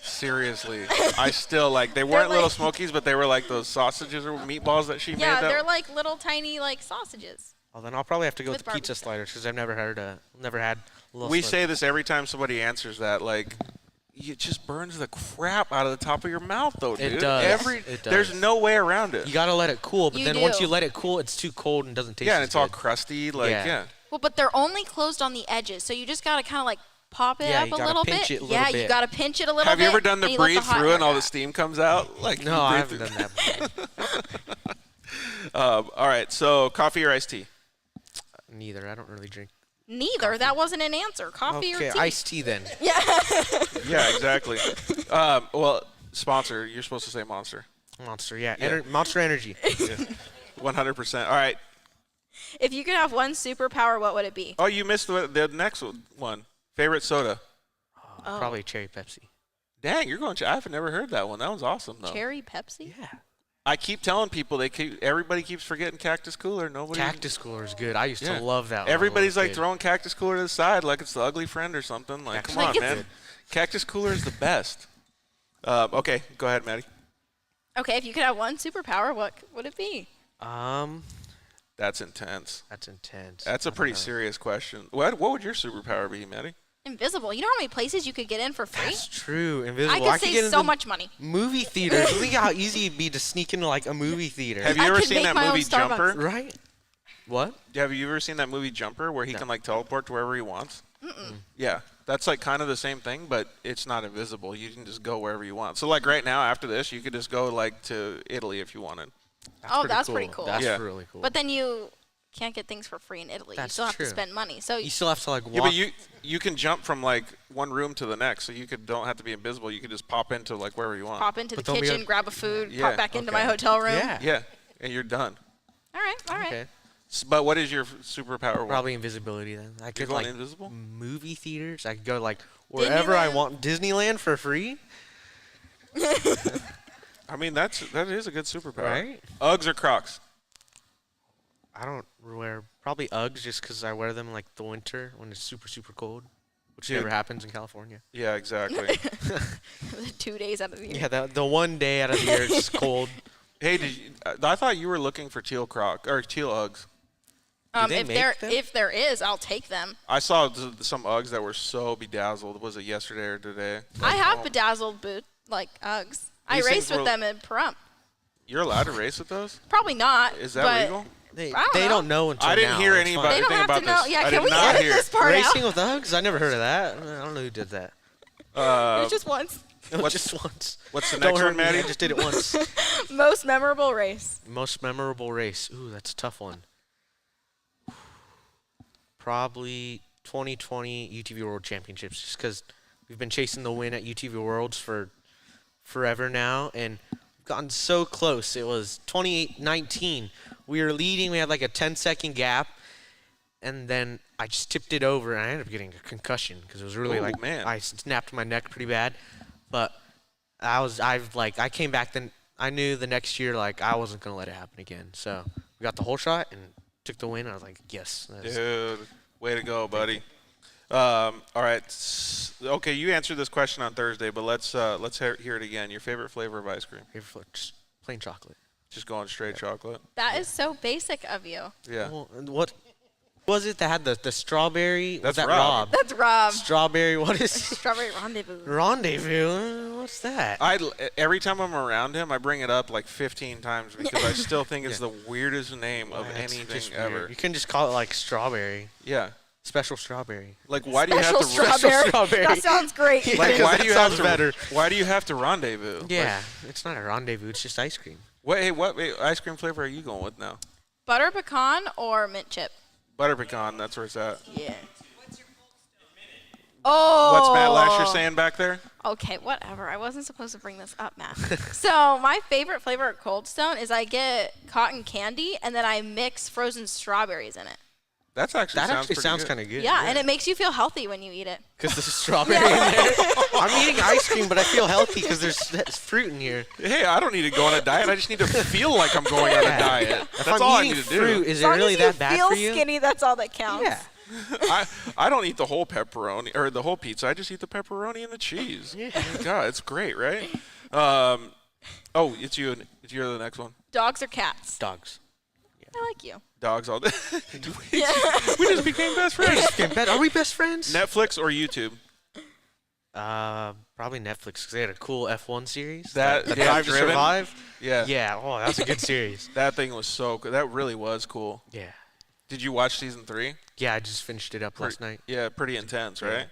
Seriously. I still, they weren't Little Smokies, but they were like those sausages or meatballs that she made. Yeah, they're like little tiny, sausages. Well, then I'll probably have to go with With pizza sliders because I've never had Little We Smokies. say this every time somebody answers that, it just burns the crap out of the top of your mouth, though, dude. It does. It does. There's no way around it. You got to let it cool, but You then once do. you let it cool, it's too cold and doesn't taste Yeah, and as it's all good. crusty, Yeah. Well, but they're only closed on the edges, so you just got to kind of pop it Yeah, up you a gotta little pinch bit. it a little Yeah, bit. you got to pinch it a little bit. Have you ever done the and you let breathe hot through air and all the out. steam comes out? No, I haven't done that. All right, so coffee or iced tea? Neither. I don't really drink. Neither. That wasn't an answer. Coffee or tea? Iced tea then. Yeah. Yeah, exactly. Well, sponsor. You're supposed to say Monster. Monster, yeah. Yeah. Monster Energy. 100%. All right. If you could have one superpower, what would it be? Oh, you missed the next one. Favorite soda? Probably cherry Pepsi. Dang, you're going. I've never heard that one. That one's awesome, though. Cherry Pepsi? Yeah. I keep telling people everybody keeps forgetting Cactus Cooler. Nobody. Cactus Cooler is good. I used Yeah. to love that one. Everybody's when I was a kid. throwing Cactus Cooler to the side like it's the ugly friend or something. Come on, man. Cactus Cooler is the best. Okay, go ahead, Maddie. Okay, if you could have one superpower, what would it be? That's intense. That's intense. That's a pretty serious question. What would your superpower be, Maddie? Invisible. You know how many places you could get in for free? That's true. Invisible. I could get save so into much money. Movie theaters. Think how easy it'd be to sneak into a movie theater. Have you I ever could seen make that my own movie Starbucks. Jumper? Right? What? Have you ever seen that movie Jumper where he can teleport to wherever he wants? Yeah, that's kind of the same thing, but it's not invisible. You can just go wherever you want. So right now after this, you could just go to Italy if you wanted. That's pretty cool. That's Yeah. really cool. But then you can't get things for free in Italy. That's you still have true. to spend money. So you still have to walk. Yeah, but you can jump from one room to the next, so you don't have to be invisible. You could just pop into wherever you want. pop into the But don't be kitchen, grab a food, Yeah. pop back into Okay. my hotel room. Yeah. Yeah, and you're done. All right. Okay. But what is your superpower? one? Probably invisibility then. I You're could going invisible? movie theaters. I could go wherever I Disneyland? want. Disneyland for free. I mean, that is a good superpower. Right? Uggs or Crocs? I don't wear probably Uggs just because I wear them the winter when it's super super cold, which Dude. never happens in California. Yeah, exactly. 2 days out of the year. Yeah, the one day out of the year it's cold. Hey, I thought you were looking for teal Uggs. they make them? If there is, I'll take them. I saw some Uggs that were so bedazzled. Was it yesterday or today? I have bedazzled Uggs. I These raced things with were- them in Pahrump. You're allowed to race with those? Probably not. Is that but legal? They I don't know. don't know until I didn't now. hear It's anybody fine. They don't anything have about to know. this. Yeah, I can did we not edit hear. this part Racing out? with Uggs? I never heard of that. I don't know who did that. It was just once. Just once. What's the Don't next hurt one, me, Maddie? I just did it once. Most memorable race. Most memorable race. Ooh, that's a tough one. Probably 2020 UTV World Championships, just because we've been chasing the win at UTV Worlds for forever now, and we've gotten so close. It was 2019. We were leading. We had a 10-second gap, and then I just tipped it over, and I ended up getting a concussion because it was really Oh, man. I snapped my neck pretty bad. But I came back then. I knew the next year I wasn't gonna let it happen again. So we got the whole shot and took the win. I was like, yes. Dude, way to go, buddy. All right. Okay, you answered this question on Thursday, but let's hear it again. Your favorite flavor of ice cream? Just plain chocolate. Just going straight chocolate? That is so basic of you. Yeah. Well, and what was it that had the strawberry? That's was that Rob. That's Rob. Strawberry. What is Strawberry Rendezvous. rendezvous? What's that? Every time I'm around him, I bring it up 15 times because I still think it's the weirdest name of That's anything just ever. weird. You can just call it strawberry. Yeah. Special strawberry. Why do you have Special to strawberry. strawberry. That sounds great. Yeah. why that do you have sounds to better. Why do you have to rendezvous? Yeah, it's not a rendezvous. It's just ice cream. What ice cream flavor are you going with now? Butter pecan or mint chip? Butter pecan, that's where it's at. Yeah. Oh. What's Matt Lasher saying back there? Okay, whatever. I wasn't supposed to bring this up, Matt. So my favorite flavor at Cold Stone is I get cotton candy and then I mix frozen strawberries in it. That actually sounds kind of good. Yeah, and it makes you feel healthy when you eat it. Because there's strawberry in there. I'm eating ice cream, but I feel healthy because there's fruit in here. Hey, I don't need to go on a diet. I just need to feel like I'm going on a diet. If That's I'm all I eating need to fruit, do. is it really that bad for you? As long as you feel skinny, that's all that counts. Yeah. I don't eat the whole pepperoni or the whole pizza. I just eat the pepperoni and the cheese. Yeah. God, it's great, right? Oh, it's you. You're the next one. Dogs or cats? Dogs. I like you. Dogs all day. We just became best friends. Are we best friends? Netflix or YouTube? Probably Netflix because they had a cool F1 series. That the Drive to Survive. Yeah. Yeah. Oh, that's a good series. That thing was so good. That really was cool. Yeah. Did you watch season 3? Yeah, I just finished it up last night. Yeah, pretty intense, right? Yeah.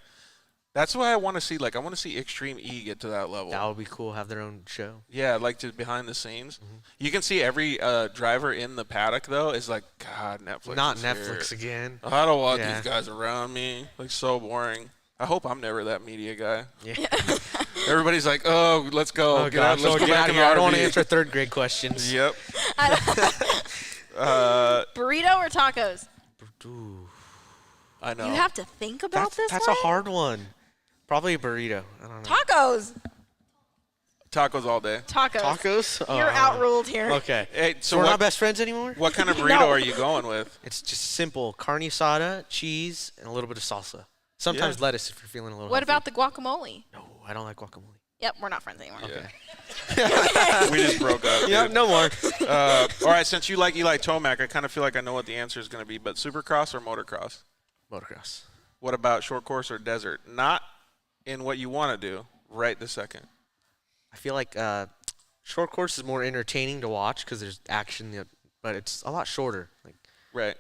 That's why I want to see. Like, I want to see Extreme E get to that level. That would be cool. Have their own show. Yeah, like to behind the scenes. Mm-hmm. You can see every driver in the paddock though is like, God, Netflix. Not is Netflix here. again. I don't want these guys around me. Like, so boring. I hope I'm never that media guy. Yeah. Everybody's like, oh, let's go. Oh, let's go get out of here. I don't want to answer third grade questions. Yep. Burrito or tacos? Ooh. I know. You have to think about this. That's a hard one. Probably a burrito. I don't know. Tacos. Tacos all day. Tacos. Oh, You're outruled here. Okay. Hey, so we're not best friends anymore? What kind of burrito are you going with? It's just simple. Carne asada, cheese, and a little bit of salsa. Sometimes lettuce if you're feeling a little What healthy. about the guacamole? No, I don't like guacamole. Yep, we're not friends anymore. Okay. We just broke up. Yep, no more. All right, since you like Eli Tomac, I kind of feel like I know what the answer is going to be, but supercross or motocross? Motocross. What about short course or desert? Not in what you want to do right this second. I feel like short course is more entertaining to watch because there's action, but it's a lot shorter. Like right.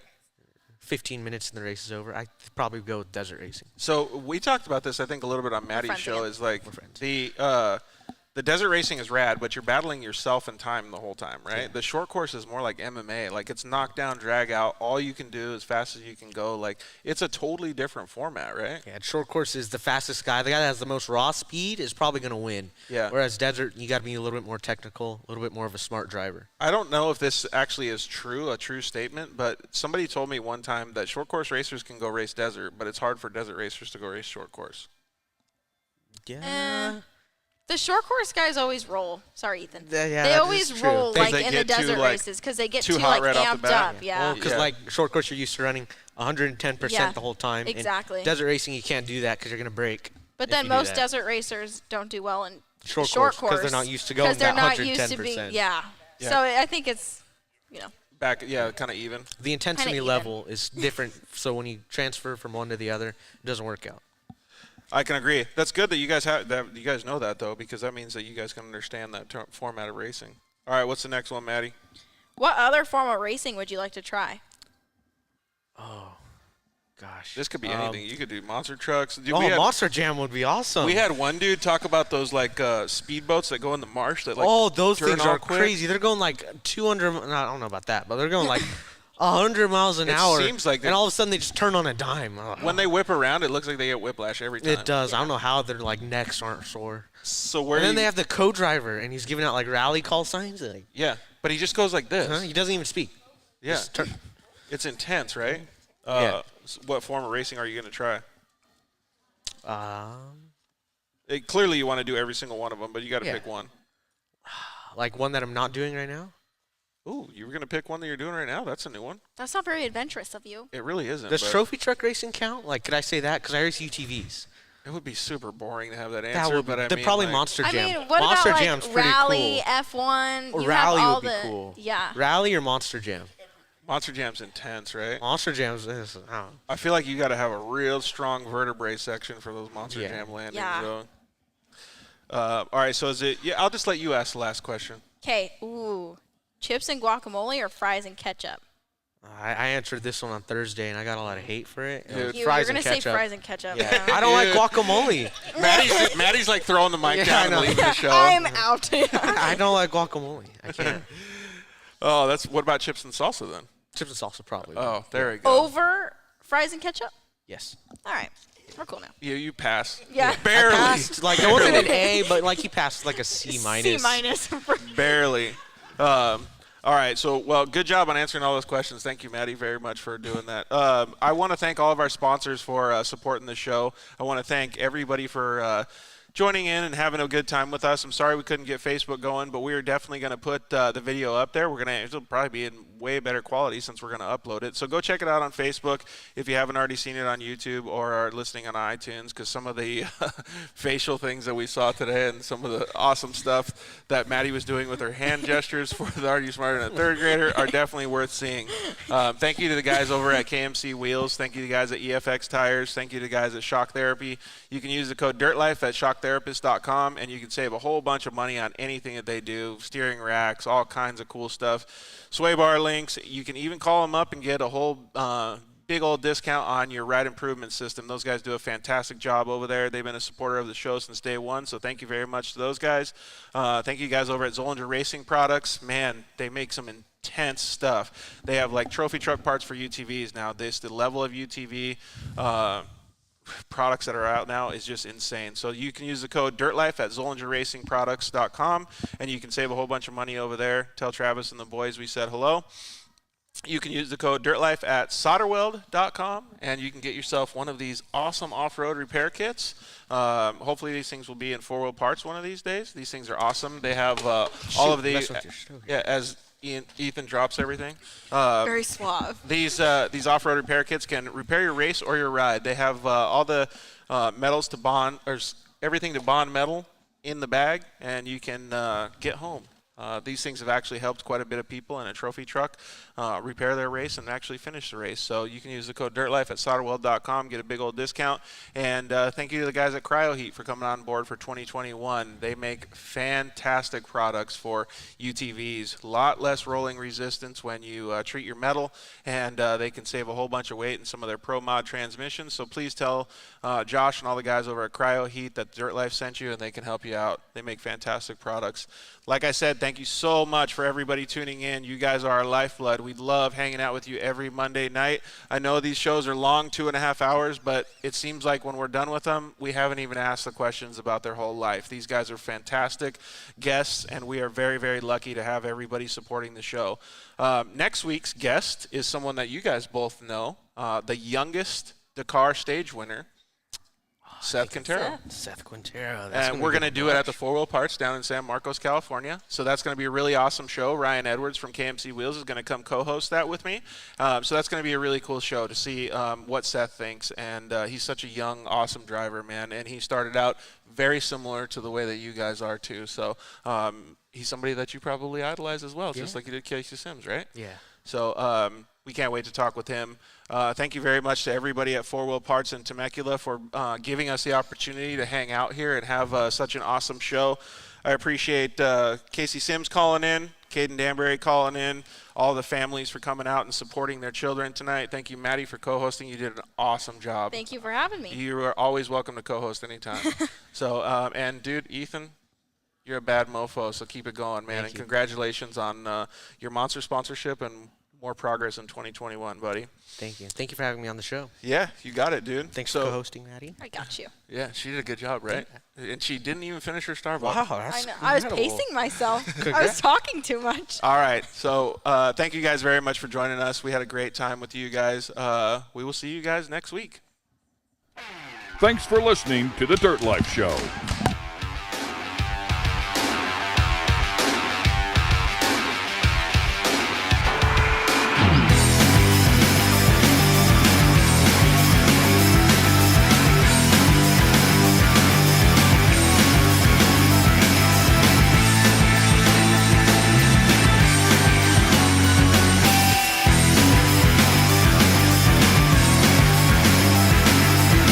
15 minutes and the race is over. I'd probably go with desert racing. So we talked about this, I think, a little bit on Maddie's show. Is like the desert racing is rad, but you're battling yourself and time the whole time, right? Yeah. The short course is more like MMA. Like, it's knock down, drag out. All you can do as fast as you can go. Like, it's a totally different format, right? Yeah, short course is the fastest guy. The guy that has the most raw speed is probably going to win. Yeah. Whereas desert, you got to be a little bit more technical, a little bit more of a smart driver. I don't know if this actually is true, a true statement, but somebody told me one time that short course racers can go race desert, but it's hard for desert racers to go race short course. Yeah. The short course guys always roll. Sorry, Ethan. Yeah, they always roll like they in the desert races because they get too hot right amped up. Yeah. Because like short course, you're used to running 110% the whole time. Exactly. In desert racing, you can't do that because you're going to break. But then most desert racers don't do well in short course because they're not used to going that 110%. Because they're not used to being, So I think it's, back, kind of even. The intensity level is different. So when you transfer from one to the other, it doesn't work out. I can agree. That's good that you guys know that though, because that means that you guys can understand that format of racing. All right, what's the next one, Maddie? What other form of racing would you like to try? Oh, gosh. This could be anything. You could do monster trucks. Monster Jam would be awesome. We had one dude talk about those like speedboats that go in the marsh. That those things are crazy. They're going like 200. I don't know about that, but they're going like 100 miles an hour. Seems like and all of a sudden they just turn on a dime. When they whip around, it looks like they get whiplash every time. It does. I don't know how their like necks aren't sore. So and then they have the co-driver, and he's giving out like rally call signs. Like, yeah, but he just goes like this. He doesn't even speak. Yeah, it's intense, right? So what form of racing are you going to try? Clearly, you want to do every single one of them, but you got to pick one. Like one that I'm not doing right now. Ooh, you were going to pick one that you're doing right now? That's a new one. That's not very adventurous of you. It really isn't. Does trophy truck racing count? Like, could I say that? Because I race UTVs. It would be super boring to have that answer, but I mean, probably Monster Jam. I mean, what Monster about Jam's like pretty Rally, cool. F1? Rally would be cool. Yeah. Rally or Monster Jam? Monster Jam's intense, right? Monster Jam's I feel like you got to have a real strong vertebrae section for those Monster Jam landings. Yeah. All right, so is it? Yeah, I'll just let you ask the last question. Okay. Ooh, chips and guacamole or fries and ketchup? I answered this one on Thursday, and I got a lot of hate for it. You're going to say fries and ketchup. Yeah. I don't like guacamole. Maddie's like throwing the mic down and leaving the show. I'm out. I don't like guacamole. I can't. Oh, what about chips and salsa then? Chips and salsa probably. Oh, there we go. Over fries and ketchup? Yes. All right. We're cool now. You pass. Yeah. Barely. I passed, like, it wasn't an A, but like he passed like a C minus. C minus. Barely. All right, so, well, good job on answering all those questions. Thank you, Maddie, very much for doing that. I want to thank all of our sponsors for supporting the show. I want to thank everybody for joining in and having a good time with us. I'm sorry we couldn't get Facebook going, but we are definitely going to put the video up there. It'll probably be in way better quality since we're going to upload it. So go check it out on Facebook if you haven't already seen it on YouTube or are listening on iTunes, because some of the facial things that we saw today and some of the awesome stuff that Maddie was doing with her hand gestures for the Are You Smarter Than a Third Grader are definitely worth seeing. Thank you to the guys over at KMC Wheels. Thank you to the guys at EFX Tires. Thank you to the guys at Shock Therapy. You can use the code DIRTLIFE at shocktherapist.com, and you can save a whole bunch of money on anything that they do, steering racks, all kinds of cool stuff. Sway bar links. You can even call them up and get a whole big old discount on your ride improvement system. Those guys do a fantastic job over there. They've been a supporter of the show since day one, so thank you very much to those guys. Thank you guys over at Zollinger Racing Products. Man, they make some intense stuff. They have like trophy truck parts for UTVs now. The level of UTV products that are out now is just insane. So you can use the code DIRTLIFE at ZollingerRacingProducts.com, and you can save a whole bunch of money over there. Tell Travis and the boys we said hello. You can use the code DIRTLIFE at solderweld.com, and you can get yourself one of these awesome off-road repair kits. Hopefully these things will be in 4-wheel parts one of these days. These things are awesome. They have all of the as Ethan drops everything. Very suave. These off-road repair kits can repair your race or your ride. They have all the metals to bond, or everything to bond metal in the bag, and you can get home. These things have actually helped quite a bit of people in a trophy truck repair their race and actually finish the race. So you can use the code DIRTLIFE at solderweld.com, get a big old discount. And thank you to the guys at CryoHeat for coming on board for 2021. They make fantastic products for UTVs. A lot less rolling resistance when you treat your metal, and they can save a whole bunch of weight in some of their Pro Mod transmissions. So please tell Josh and all the guys over at CryoHeat that Dirt Life sent you, and they can help you out. They make fantastic products. Like I said, thank you so much for everybody tuning in. You guys are our lifeblood. We love hanging out with you every Monday night. I know these shows are long, 2.5 hours, but it seems like when we're done with them, we haven't even asked the questions about their whole life. These guys are fantastic guests, and we are very, very lucky to have everybody supporting the show. Next week's guest is someone that you guys both know, the youngest Dakar stage winner, Seth Quintero. Seth Quintero. And we're going to do it at the 4-Wheel Parts down in San Marcos, California. So that's going to be a really awesome show. Ryan Edwards from KMC Wheels is going to come co-host that with me. So that's going to be a really cool show to see what Seth thinks. And he's such a young, awesome driver, man. And he started out very similar to the way that you guys are, too. So he's somebody that you probably idolize as well, just like you did Casey Sims, right? Yeah. So we can't wait to talk with him. Thank you very much to everybody at 4-Wheel Parts in Temecula for giving us the opportunity to hang out here and have such an awesome show. I appreciate Casey Sims calling in, Kaden Danbury calling in, all the families for coming out and supporting their children tonight. Thank you, Maddie, for co-hosting. You did an awesome job. Thank you for having me. You are always welcome to co-host anytime. So, and dude, Ethan, you're a bad mofo, so keep it going, man. And congratulations on your Monster sponsorship and more progress in 2021, buddy. Thank you. Thank you for having me on the show. Yeah, you got it, dude. Thanks for co-hosting, Maddie. I got you. Yeah, she did a good job, right? And she didn't even finish her Starbucks. Wow, that's I know. I was pacing myself. I was talking too much. All right, so thank you guys very much for joining us. We had a great time with you guys. We will see you guys next week. Thanks for listening to The Dirt Life Show.